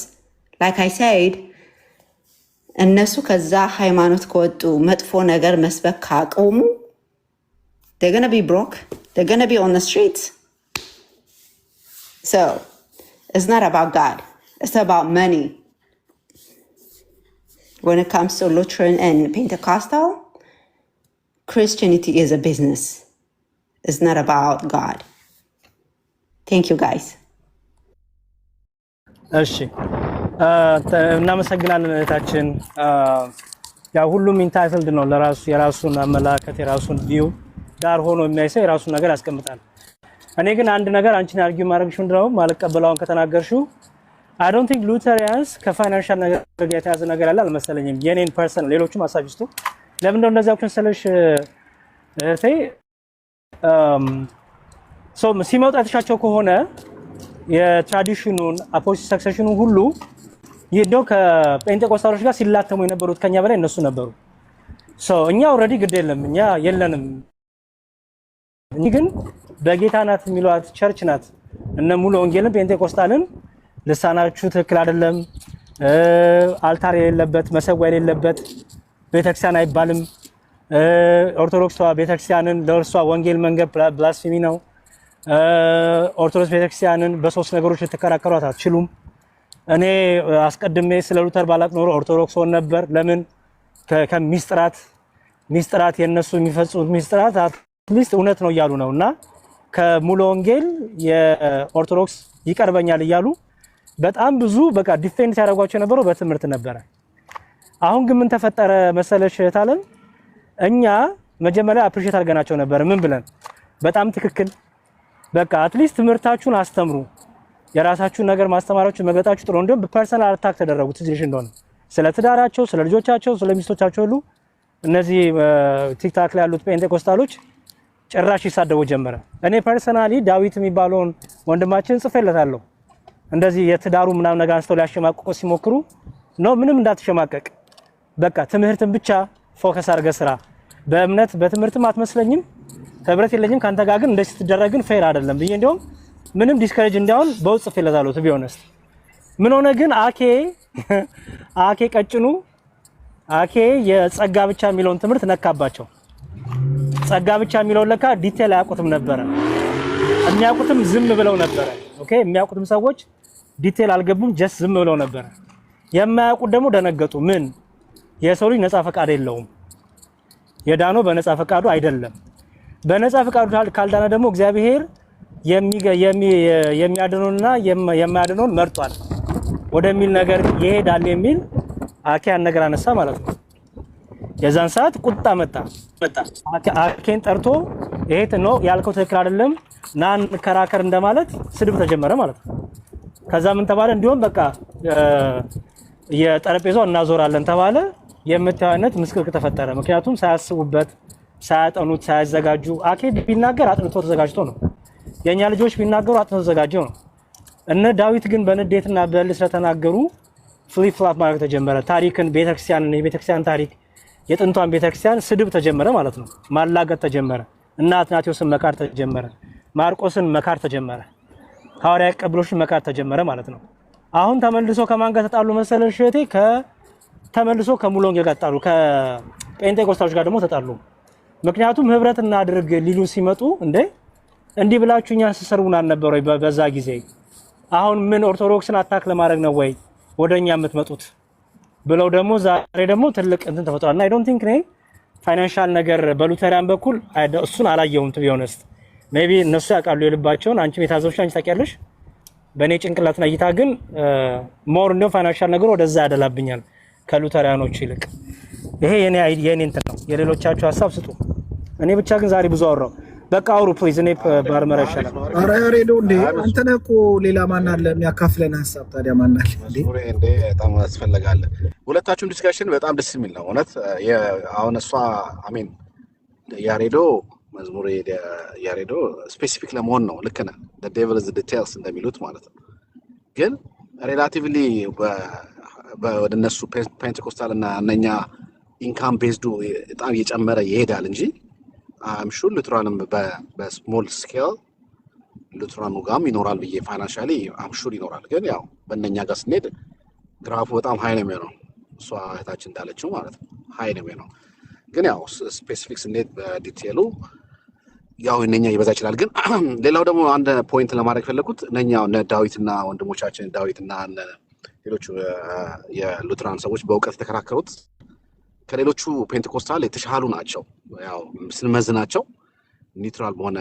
ላይክ አይ ሳይድ እነሱ ከዛ ሃይማኖት ከወጡ መጥፎ ነገር መስበክ ካቆሙ they're gonna be broke, they're gonna be on the streets. So it's not about God, it's about money. When it comes to Lutheran and Pentecostal, Christianity is a business. It's not about God. Thank you guys. እሺ እናመሰግናለን እህታችን። ያው ሁሉም ኢንታይትልድ ነው ለራሱ የራሱን አመለካከት የራሱን ቪው ዳር ሆኖ የሚያይሰው የራሱን ነገር ያስቀምጣል። እኔ ግን አንድ ነገር አንቺን አርጊው ማድረግሽ እንደው ማለቀበላውን ከተናገርሽው I don't think Lutherans ከፋይናንሻል ነገር ጋር የተያዘ ነገር አለ አልመሰለኝም። የኔን ፐርሰናል ሌሎችም አሳቢስቱ ለምን እንደው እንደዚያው ከሰለሽ እህቴ ሲመጣ ተሻቸው ከሆነ የትራዲሽኑን አፖስቶሊክ ሰክሰሽኑን ሁሉ ይሄው ከጴንጤቆስታሎች ጋር ሲላተሙ የነበሩት ከኛ በላይ እነሱ ነበሩ። እኛ ኦልሬዲ ግድ የለም እኛ የለንም። ግን በጌታ ናት የሚሏት ቸርች ናት እነ ሙሉ ወንጌልን ጴንጤቆስታልን ልሳናችሁ ትክክል አይደለም፣ አልታር የሌለበት መሰዊያ የሌለበት ቤተክርስቲያን አይባልም፣ ኦርቶዶክስ ቤተክርስቲያንን ለእርሷ ወንጌል መንገድ ብላስፌሚ ነው፣ ኦርቶዶክስ ቤተክርስቲያንን በሶስት ነገሮች ልትከራከሯት አትችሉም። እኔ አስቀድሜ ስለ ሉተር ባላቅ ኖሮ ኦርቶዶክስ ሆን ነበር። ለምን ሚስጥራት የነሱ የሚፈጽሙት ሚስጥራት አትሊስት እውነት ነው እያሉ ነውና ከሙሉ ወንጌል የኦርቶዶክስ ይቀርበኛል እያሉ በጣም ብዙ በቃ ዲፌንድ ያደርጓቸው የነበረው በትምህርት ነበረ። አሁን ግን ምን ተፈጠረ መሰለሽ ታለም እኛ መጀመሪያ አፕሪሺየት አድርገናቸው ነበር። ምን ብለን በጣም ትክክል በቃ አትሊስት ትምህርታችሁን አስተምሩ፣ የራሳችሁን ነገር ማስተማራችሁ መግለጣችሁ ጥሩ። እንደውም በፐርሰናል አታክ ተደረጉት ትዝልሽ እንደሆነ ስለ ትዳራቸው፣ ስለ ልጆቻቸው፣ ስለ ሚስቶቻቸው ሁሉ እነዚህ ቲክታክ ላይ ያሉት ጴንጤቆስታሎች ጭራሽ ይሳደቡ ጀመረ። እኔ ፐርሰናሊ ዳዊት የሚባለውን ወንድማችን ጽፌለታለሁ። እንደዚህ የትዳሩ ምናምን ነገር አንስተው ሊያሸማቅቁ ሲሞክሩ ነው ምንም እንዳትሸማቀቅ በቃ ትምህርትን ብቻ ፎከስ አድርገህ ስራ። በእምነት በትምህርትም አትመስለኝም፣ ህብረት የለኝም ካንተ ጋር ግን እንደዚህ ትደረግን ፌር አይደለም ብዬ እንደውም ምንም ዲስከሬጅ እንዳይሆን በውስጥ ጽፌለታለሁ። ቱ ቢ ኦነስት ምን ሆነ ግን አኬ ቀጭኑ አኬ የጸጋ ብቻ የሚለውን ትምህርት ነካባቸው። ጸጋ ብቻ የሚለውን ለካ ዲቴል አያውቁትም ነበረ። የሚያውቁትም ዝም ብለው ነበረ። ኦኬ የሚያውቁትም ሰዎች ዲቴል አልገቡም፣ ጀስት ዝም ብለው ነበረ። የማያውቁት ደግሞ ደነገጡ። ምን የሰው ልጅ ነፃ ፈቃድ የለውም፣ የዳነው በነፃ ፈቃዱ አይደለም። በነፃ ፈቃዱ ካልዳነ ደግሞ እግዚአብሔር የሚያድነውና የማያድነውን መርጧል ወደሚል ነገር ይሄዳል የሚል አኬን ነገር አነሳ ማለት ነው። የዛን ሰዓት ቁጣ መጣ። አኬን ጠርቶ ይሄ ነው ያልከው ትክክል አይደለም ናን ከራከር እንደማለት ስድብ ተጀመረ ማለት ነው። ከዛ ምን ተባለ? እንዲሁም በቃ የጠረጴዛው እናዞራለን ተባለ። የምታዩነት ምስክር ተፈጠረ። ምክንያቱም ሳያስቡበት ሳያጠኑት ሳያዘጋጁ አኬ ቢናገር አጥንቶ ተዘጋጅቶ ነው። የኛ ልጆች ቢናገሩ አጥንቶ ተዘጋጀው ነው። እነ ዳዊት ግን በንዴትና በልህ ስለተናገሩ ፍሊፕ ፍላፕ ማለት ተጀመረ። ታሪክን ቤተክርስቲያንን የቤተክርስቲያን ታሪክ የጥንቷን ቤተክርስቲያን ስድብ ተጀመረ ማለት ነው። ማላገጥ ተጀመረ። እና አትናቴዎስን መካር ተጀመረ። ማርቆስን መካር ተጀመረ። ሐዋርያ ቀብሎሽን መካር ተጀመረ ማለት ነው። አሁን ተመልሶ ከማን ጋር ተጣሉ መሰለሽ እህቴ? ተመልሶ ከሙሉ ወንጌል ጋር ተጣሉ። ከጴንጤቆስታሎች ጋር ደግሞ ተጣሉ። ምክንያቱም ህብረት እናድርግ ሊሉ ሲመጡ እንዲህ ብላችሁ እኛን ስትሰርቡን አልነበረ ወይ በዛ ጊዜ? አሁን ምን ኦርቶዶክስን አታክ ለማድረግ ነው ወይ ወደኛ የምትመጡት ብለው ደግሞ ዛሬ ደግሞ ትልቅ እንትን ተፈጥሯልና አይ ዶንት ቲንክ ፋይናንሻል ነገር በሉተሪያን በኩል እሱን አላየሁም። ቱ ቢ ኦነስት ሜቢ እነሱ ያውቃሉ የልባቸውን። አንቺ የታዘብሽ አንቺ ታውቂያለሽ። በእኔ ጭንቅላትና እይታ ግን ሞር እንደው ፋይናንሻል ነገር ወደዛ ያደላብኛል ከሉተሪያኖች ይልቅ። ይሄ የኔ እንትን ነው። የሌሎቻችሁ ሀሳብ ስጡ። እኔ ብቻ ግን ዛሬ ብዙ አወራሁ። በቃ አውሩ ፕሊዝ። እኔ ባርመራ ይሻላል። ኧረ ሬዶ እንዴ አንተ ነህ እኮ ሌላ ማን አለ የሚያካፍለን ሀሳብ? ታዲያ ማን አለ እንዴ? በጣም ያስፈልጋል። ሁለታችሁም ዲስካሽን በጣም ደስ የሚል ነው እውነት። አሁን እሷ አሜን ያሬዶ መዝሙር ያሬዶ ስፔሲፊክ ለመሆን ነው። ልክ ነህ። the devil is the details እንደሚሉት ማለት ነው። ግን ሪላቲቭሊ ወደ እነሱ ፔንቴኮስታል እና እነኛ ኢንካም ቤዝዱ በጣም እየጨመረ ይሄዳል እንጂ አም ሹር ሉትራንም በስሞል ስኬል ሉትራኑ ጋም ይኖራል ብዬ ፋይናንሻሊ አም ሹር ይኖራል። ግን ያው በእነኛ ጋር ስንሄድ ግራፉ በጣም ሃይ ነው የሚሆነው። እሷ እህታችን እንዳለችው ማለት ነው ሃይ ነው የሚሆነው። ግን ያው ስፔሲፊክ ስንሄድ በዲቴሉ ያው እነኛ ይበዛ ይችላል። ግን ሌላው ደግሞ አንድ ፖይንት ለማድረግ ፈለኩት እነኛ ዳዊትና ወንድሞቻችን ዳዊትና ሌሎቹ የሉትራን ሰዎች በእውቀት የተከራከሩት ከሌሎቹ ፔንቴኮስታል የተሻሉ ናቸው። ያው ስንመዝናቸው ኒውትራል በሆነ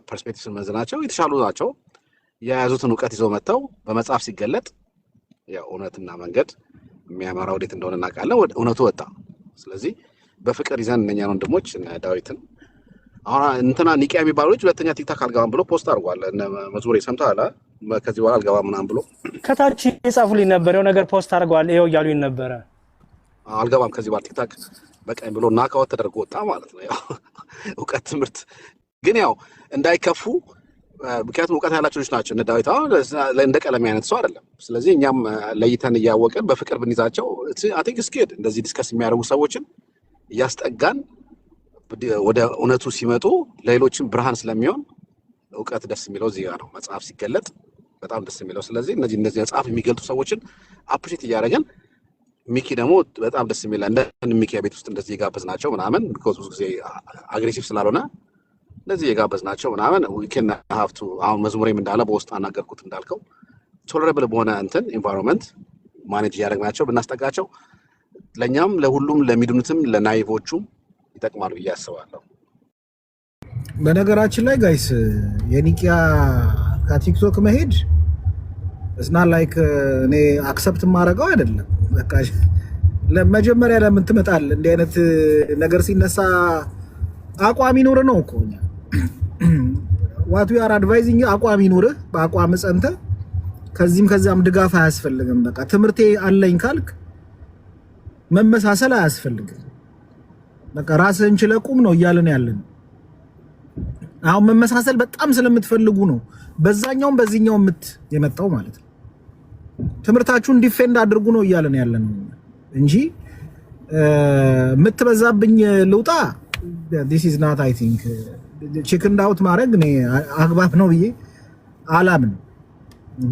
ፐርስፔክቲቭ ስንመዝናቸው የተሻሉ ናቸው። የያዙትን እውቀት ይዘው መጥተው በመጽሐፍ ሲገለጥ ያው እውነትና መንገድ የሚያመራ ወዴት እንደሆነ እናውቃለን። እውነቱ ወጣ። ስለዚህ በፍቅር ይዘን እነኛን ወንድሞች ዳዊትን አሁን እንትና ኒቂያ የሚባሉ ልጅ ሁለተኛ ቲክታክ አልገባም ብሎ ፖስት አድርጓል። መዝሙሬ ሰምተሃል? ከዚህ በኋላ አልገባም ምናምን ብሎ ከታች የጻፉልኝ ነበር። የሆነ ነገር ፖስት አድርጓል ይኸው እያሉኝ ነበረ። አልገባም ከዚህ በኋላ ቲክታክ በቃኝ ብሎ ናካወት ተደርጎ ወጣ ማለት ነው። ያው እውቀት ትምህርት ግን ያው እንዳይከፉ ምክንያቱም እውቀት ያላቸው ልጆች ናቸው። እነ ዳዊት እንደ ቀለሜ አይነት ሰው አይደለም። ስለዚህ እኛም ለይተን እያወቅን በፍቅር ብንይዛቸው አይ ቲንክ ስኬድ እንደዚህ ዲስከስ የሚያደርጉ ሰዎችን እያስጠጋን ወደ እውነቱ ሲመጡ ለሌሎችም ብርሃን ስለሚሆን እውቀት ደስ የሚለው እዚህ ጋር ነው። መጽሐፍ ሲገለጥ በጣም ደስ የሚለው። ስለዚህ እነዚህ መጽሐፍ የሚገልጡ ሰዎችን አፕሪሼት እያደረገን ሚኪ ደግሞ በጣም ደስ የሚል እንደ ሚኪ ቤት ውስጥ እንደዚህ የጋበዝናቸው ምናምን ቢኮዝ ብዙ ጊዜ አግሬሲቭ ስላልሆነ እንደዚህ የጋበዝናቸው ምናምን ዊኬን ሀፍቱ አሁን መዝሙሬም እንዳለ በውስጥ አናገርኩት እንዳልከው ቶለረብል በሆነ እንትን ኢንቫይሮንመንት ማኔጅ እያደረግናቸው ብናስጠጋቸው ለእኛም ለሁሉም ለሚድኑትም ለናይቮቹም ይጠቅማሉ ብዬ አስባለሁ። በነገራችን ላይ ጋይስ የኒቂያ ከቲክቶክ መሄድ እስና ላይክ እኔ አክሰፕት ማድረገው አይደለም። በቃ ለመጀመሪያ ለምን ትመጣለህ? እንዲህ አይነት ነገር ሲነሳ አቋም ይኖር ነው እኮ ዋት ዊ አር አድቫይዚንግ አቋም ይኖር። በአቋም ጸንተ ከዚህም ከዛም ድጋፍ አያስፈልግም። በቃ ትምህርቴ አለኝ ካልክ መመሳሰል አያስፈልግም። በቃ ራስህን ችለህ ቁም ነው እያልን ያለን። አሁን መመሳሰል በጣም ስለምትፈልጉ ነው በዛኛውም በዚህኛው የመጣው ማለት ነው። ትምህርታችሁን ዲፌንድ አድርጉ ነው እያልን ያለን እንጂ የምትበዛብኝ ልውጣ this is not I think chicken out ማድረግ እኔ አግባብ ነው ብዬ አላምንም።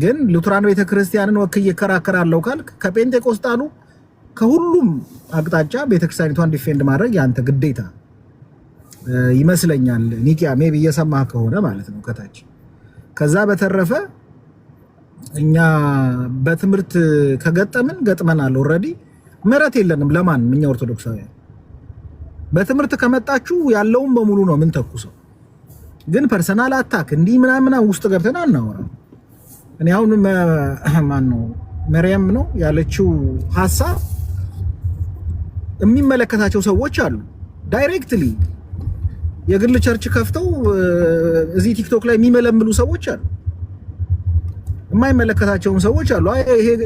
ግን ሉትራን ቤተክርስቲያንን ወክዬ እከራከራለሁ ካልክ ከጴንጤቆስጣሉ ከሁሉም አቅጣጫ ቤተክርስቲያኒቷን ዲፌንድ ማድረግ ያንተ ግዴታ ይመስለኛል። ኒቂያ ሜቢ እየሰማህ ከሆነ ማለት ነው ከታች። ከዛ በተረፈ እኛ በትምህርት ከገጠምን ገጥመናል። ኦልሬዲ ምህረት የለንም ለማንም። እኛ ኦርቶዶክሳውያን በትምህርት ከመጣችሁ ያለውን በሙሉ ነው ምን ተኩሰው። ግን ፐርሰናል አታክ እንዲህ ምናምን ውስጥ ገብተን አናወራም። እኔ አሁን ማን ነው መርያም ነው ያለችው ሐሳብ የሚመለከታቸው ሰዎች አሉ። ዳይሬክትሊ የግል ቸርች ከፍተው እዚህ ቲክቶክ ላይ የሚመለምሉ ሰዎች አሉ። የማይመለከታቸውም ሰዎች አሉ።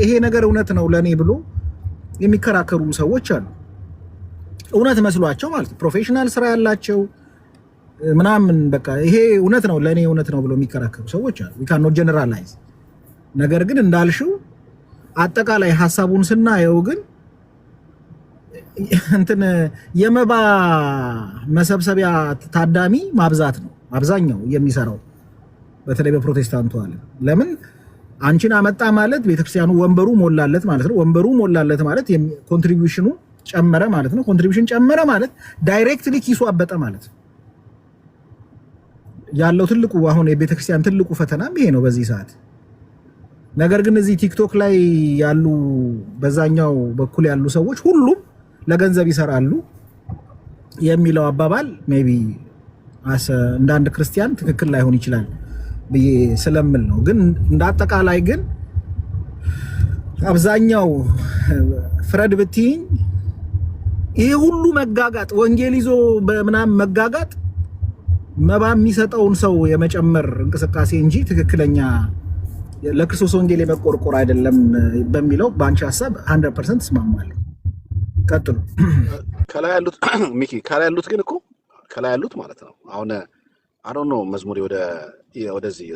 ይሄ ነገር እውነት ነው ለኔ ብሎ የሚከራከሩ ሰዎች አሉ። እውነት መስሏቸው ማለት ፕሮፌሽናል ስራ ያላቸው ምናምን በቃ ይሄ እውነት ነው ለኔ እውነት ነው ብሎ የሚከራከሩ ሰዎች አሉ። we cannot generalize። ነገር ግን እንዳልሽው አጠቃላይ ሐሳቡን ስናየው ግን እንትን የመባ መሰብሰቢያ ታዳሚ ማብዛት ነው አብዛኛው የሚሰራው በተለይ በፕሮቴስታንቱ አለ። ለምን አንቺን አመጣ ማለት ቤተክርስቲያኑ ወንበሩ ሞላለት ማለት ነው። ወንበሩ ሞላለት ማለት ኮንትሪቢዩሽኑ ጨመረ ማለት ነው። ኮንትሪቢዩሽን ጨመረ ማለት ዳይሬክትሊ ኪሱ አበጠ ማለት ነው። ያለው ትልቁ አሁን የቤተክርስቲያን ትልቁ ፈተናም ይሄ ነው በዚህ ሰዓት። ነገር ግን እዚህ ቲክቶክ ላይ ያሉ በዛኛው በኩል ያሉ ሰዎች ሁሉም ለገንዘብ ይሰራሉ የሚለው አባባል ሜቢ እንደ አንድ ክርስቲያን ትክክል ላይሆን ይችላል ብዬ ስለምል ነው። ግን እንደ አጠቃላይ ግን አብዛኛው ፍረድ ብትይኝ ይሄ ሁሉ መጋጋጥ ወንጌል ይዞ በምናም መጋጋጥ መባ የሚሰጠውን ሰው የመጨመር እንቅስቃሴ እንጂ ትክክለኛ ለክርስቶስ ወንጌል የመቆርቆር አይደለም በሚለው በአንቺ ሐሳብ 100% እስማማለሁ። ቀጥሉ። ከላይ ያሉት ሚኪ ከላይ ያሉት ግን እኮ ከላይ ያሉት ማለት ነው አሁን አይ ዶንት ኖ መዝሙሪ ወደዚህ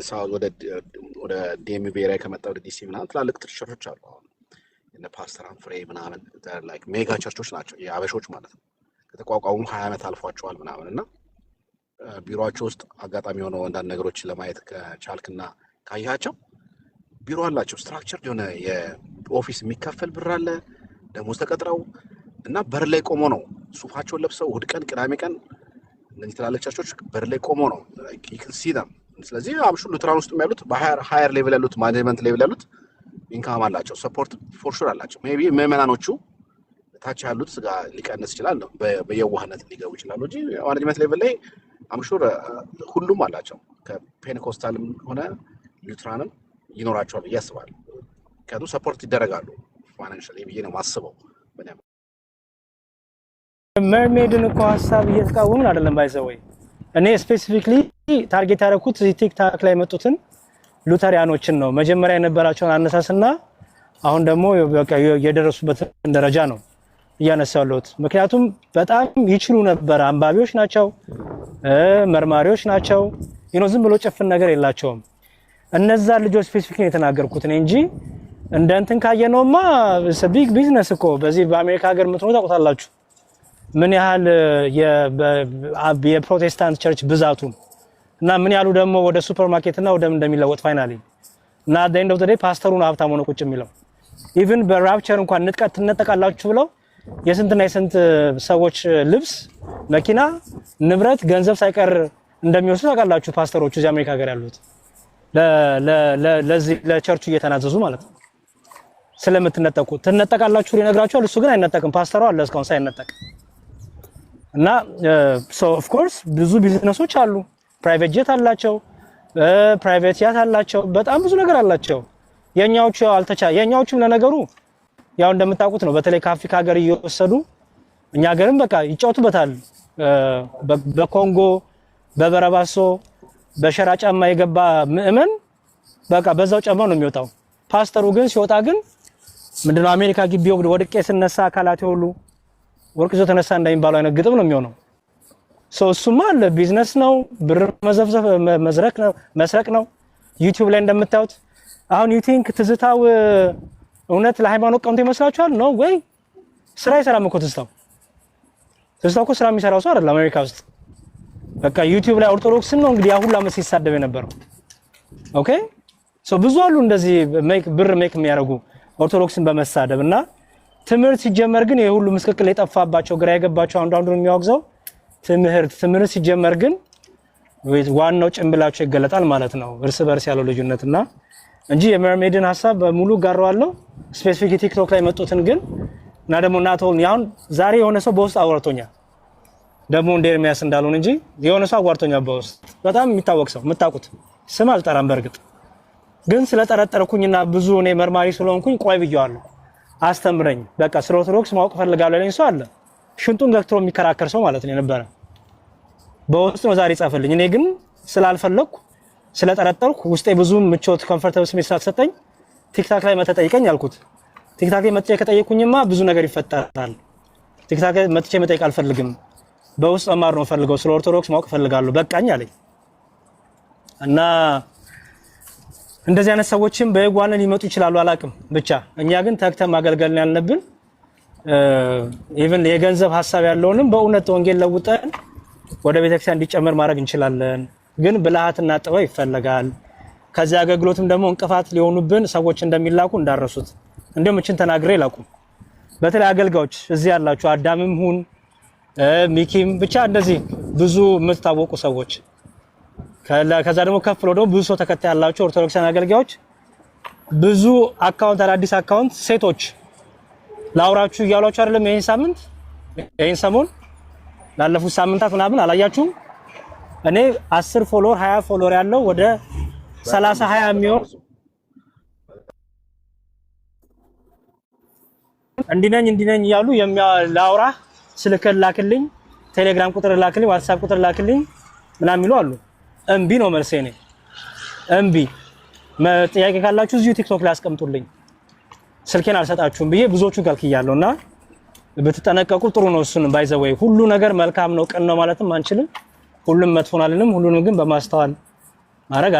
ወደ ዲኤምቪ ኤሪያ ከመጣ ወደ ዲሲ ምናምን ትላልቅ ቸርቾች አሉ። አሁን እነ ፓስተር አንፍሬ ምናምን ላይክ ሜጋ ቸርቾች ናቸው የአበሾች ማለት ነው። ከተቋቋሙ 20 ዓመት አልፏቸዋል ምናምን እና ቢሮአቸው ውስጥ አጋጣሚ ሆኖ አንዳንድ ነገሮችን ለማየት ከቻልክና ካያቸው ቢሮ አላቸው ስትራክቸር የሆነ የኦፊስ የሚከፈል ብር አለ ደሞዝ ተቀጥረው እና በር ላይ ቆሞ ነው ሱፋቸውን ለብሰው እሑድ ቀን ቅዳሜ ቀን እነዚህ ትላልቅ ቸርቾች በር ላይ ቆሞ ነው ይክል ሲዳም። ስለዚህ አብሹ ሉትራን ውስጥ ያሉት በሃየር ሌቭል ያሉት ማኔጅመንት ሌቭል ያሉት ኢንካም አላቸው ሰፖርት ፎር ሹር አላቸው። ሜቢ ምዕመናኖቹ ታች ያሉት ስጋ ሊቀንስ ይችላል ነው በየዋህነት ሊገቡ ይችላሉ እንጂ ማኔጅመንት ሌቭል ላይ አምሹር ሁሉም አላቸው። ከፔንቴኮስታልም ሆነ ሉትራንም ይኖራቸዋል ብዬ አስባለሁ። ከዱ ሰፖርት ይደረጋሉ ፋይናንሻሊ ብዬ ነው ማስበው። መርሜድን እኮ ሀሳብ እየተቃወምን አይደለም ባይዘወይ እኔ ስፔሲፊክሊ ታርጌት ያደረኩት ቲክታክ ላይ መጡትን ሉተሪያኖችን ነው። መጀመሪያ የነበራቸውን አነሳስና አሁን ደግሞ በቃ የደረሱበትን ደረጃ ነው እያነሳሁት። ምክንያቱም በጣም ይችሉ ነበር። አንባቢዎች ናቸው፣ መርማሪዎች ናቸው። ዝም ብሎ ጭፍን ነገር የላቸውም። እነዛ ልጆች ስፔሲፊክሊ የተናገርኩት እኔ እንጂ እንደ እንትን ካየነውማ ቢግ ቢዝነስ እኮ በዚህ በአሜሪካ ሀገር የምትኖሩ ታውቁታላችሁ ምን ያህል የፕሮቴስታንት ቸርች ብዛቱን እና ምን ያሉ ደግሞ ወደ ሱፐርማርኬት እና ወደ እንደሚለወጥ ፋይናሊ እና at the end of the day ፓስተሩን ሀብታም ሆኖ ቁጭ የሚለው ኢቭን በራፕቸር እንኳን ንጥቀት ትነጠቃላችሁ ብለው የስንትና የስንት ሰዎች ልብስ፣ መኪና፣ ንብረት፣ ገንዘብ ሳይቀር እንደሚወስዱ ታውቃላችሁ ፓስተሮቹ እዚህ አሜሪካ ሀገር ያሉት ለዚህ ለቸርቹ እየተናዘዙ ማለት ነው። ስለምትነጠቁ ትነጠቃላችሁ ሊነግራችኋል። እሱ ግን አይነጠቅም። ፓስተሩ አለ እስካሁን ሳይነጠቅ እና ሶ ኦፍ ኮርስ ብዙ ቢዝነሶች አሉ። ፕራይቬት ጄት አላቸው፣ ፕራይቬት ያት አላቸው፣ በጣም ብዙ ነገር አላቸው። የኛዎቹም ለነገሩ ያው እንደምታውቁት ነው። በተለይ ከአፍሪካ ሀገር እየወሰዱ እኛ ሀገርም በቃ ይጫወቱበታል። በኮንጎ በበረባሶ በሸራ ጫማ የገባ ምእመን በቃ በዛው ጫማ ነው የሚወጣው። ፓስተሩ ግን ሲወጣ ግን ምንድነው አሜሪካ ግቢ ወድቄ ስነሳ አካላቴ ሁሉ ወርቅ ይዞ ተነሳ እንደሚባለው አይነት ግጥም ነው የሚሆነው። እሱማ አለ ቢዝነስ ነው፣ ብር መዘፍዘፍ መስረቅ ነው። ዩቲዩብ ላይ እንደምታዩት አሁን ዩ ቲንክ ትዝታው እውነት ለሃይማኖት ቀንቶ ይመስላችኋል? ነው ወይ? ስራ ይሰራም እኮ ትዝታው እኮ ስራ የሚሰራው ሰው አይደለም አሜሪካ ውስጥ። በቃ ዩቲዩብ ላይ ኦርቶዶክስን ነው እንግዲህ አሁን ለምን ሲሳደብ የነበረው። ኦኬ ብዙ አሉ እንደዚህ ብር ሜክ የሚያደርጉ ኦርቶዶክስን በመሳደብ እና ትምህርት ሲጀመር ግን የሁሉ ምስቅልቅል የጠፋባቸው ግራ የገባቸው አንዱን የሚያወግዘው ትምህርት ሲጀመር ግን ዋናው ጭንብላቸው ይገለጣል ማለት ነው። እርስ በርስ ያለው ልዩነትና እንጂ የመርሜድን ሐሳብ በሙሉ ጋራዋለሁ። ስፔሲፊክ ቲክቶክ ላይ መጡትን ግን እና ደግሞ እናቶን ያውን ዛሬ የሆነ ሰው በውስጥ አወርቶኛል። ደግሞ እንደ ኤርሚያስ እንዳልሆነ እንጂ የሆነ ሰው አወርቶኛል በውስጥ በጣም የሚታወቅ ሰው የምታውቁት ስም አልጠራም። በእርግጥ ግን ስለጠረጠርኩኝና ብዙ እኔ መርማሪ ስለሆንኩኝ ቆይ ብየዋለሁ። አስተምረኝ በቃ ስለ ኦርቶዶክስ ማወቅ ፈልጋለሁ ያለኝ ሰው አለ። ሽንጡን ገክትሮ የሚከራከር ሰው ማለት ነው የነበረ በውስጥ ነው ዛሬ ጻፈልኝ። እኔ ግን ስላልፈለኩ ስለጠረጠርኩ ውስጤ ብዙ ምቾት ኮምፎርታብል ስሜት ስላልሰጠኝ ቲክታክ ላይ መተጠይቀኝ አልኩት። ቲክታክ ላይ መጥቼ ከጠየቁኝማ ብዙ ነገር ይፈጠራል። ቲክታክ ላይ መጥቼ መጠየቅ አልፈልግም። በውስጥ መማር ነው ፈልገው ስለ ኦርቶዶክስ ማወቅ ፈልጋለሁ በቃኝ አለኝ። እና እንደዚህ አይነት ሰዎችም በየጓነ ሊመጡ ይችላሉ አላቅም። ብቻ እኛ ግን ተግተን ማገልገል ያልነብን ኢቭን የገንዘብ ሐሳብ ያለውንም በእውነት ወንጌል ለውጠን ወደ ቤተክርስቲያን እንዲጨመር ማድረግ እንችላለን። ግን ብልሃትና ጥበብ ይፈልጋል። ከዚህ አገልግሎትም ደግሞ እንቅፋት ሊሆኑብን ሰዎች እንደሚላኩ እንዳረሱት እንደም እቺን ተናግሬ ላቁ። በተለይ አገልጋዮች እዚህ ያላችሁ አዳምም ሁን ሚኪም ብቻ እንደዚህ ብዙ የምትታወቁ ሰዎች ከዛ ደግሞ ከፍ ብሎ ደግሞ ብዙ ሰው ተከታይ ያላችሁ ኦርቶዶክሳን አገልጋዮች ብዙ አካውንት አዳዲስ አካውንት ሴቶች ላውራችሁ እያሏችሁ አይደለም? ይሄን ሰሞን ላለፉት ሳምንታት ምናምን አላያችሁም? እኔ 10 ፎሎወር 20 ፎሎወር ያለው ወደ 30 20 የሚሆን እንዲነኝ እያሉ ላውራ ስልክ ላክልኝ፣ ቴሌግራም ቁጥር ላክልኝ፣ ዋትስአፕ ቁጥር ላክልኝ ምናምን የሚሉ አሉ። እምቢ ነው መልሴ። እኔ እምቢ። ጥያቄ ካላችሁ እዚሁ ቲክቶክ ላይ አስቀምጡልኝ፣ ስልኬን አልሰጣችሁም ብዬ ብዙዎቹን ከልክያለሁና ብትጠነቀቁ ጥሩ ነው። እሱን ባይዘወይ ሁሉ ነገር መልካም ነው ቅን ነው ማለትም አንችልም። ሁሉም መጥፎ አልልም። ሁሉንም ግን በማስተዋል ማድረግ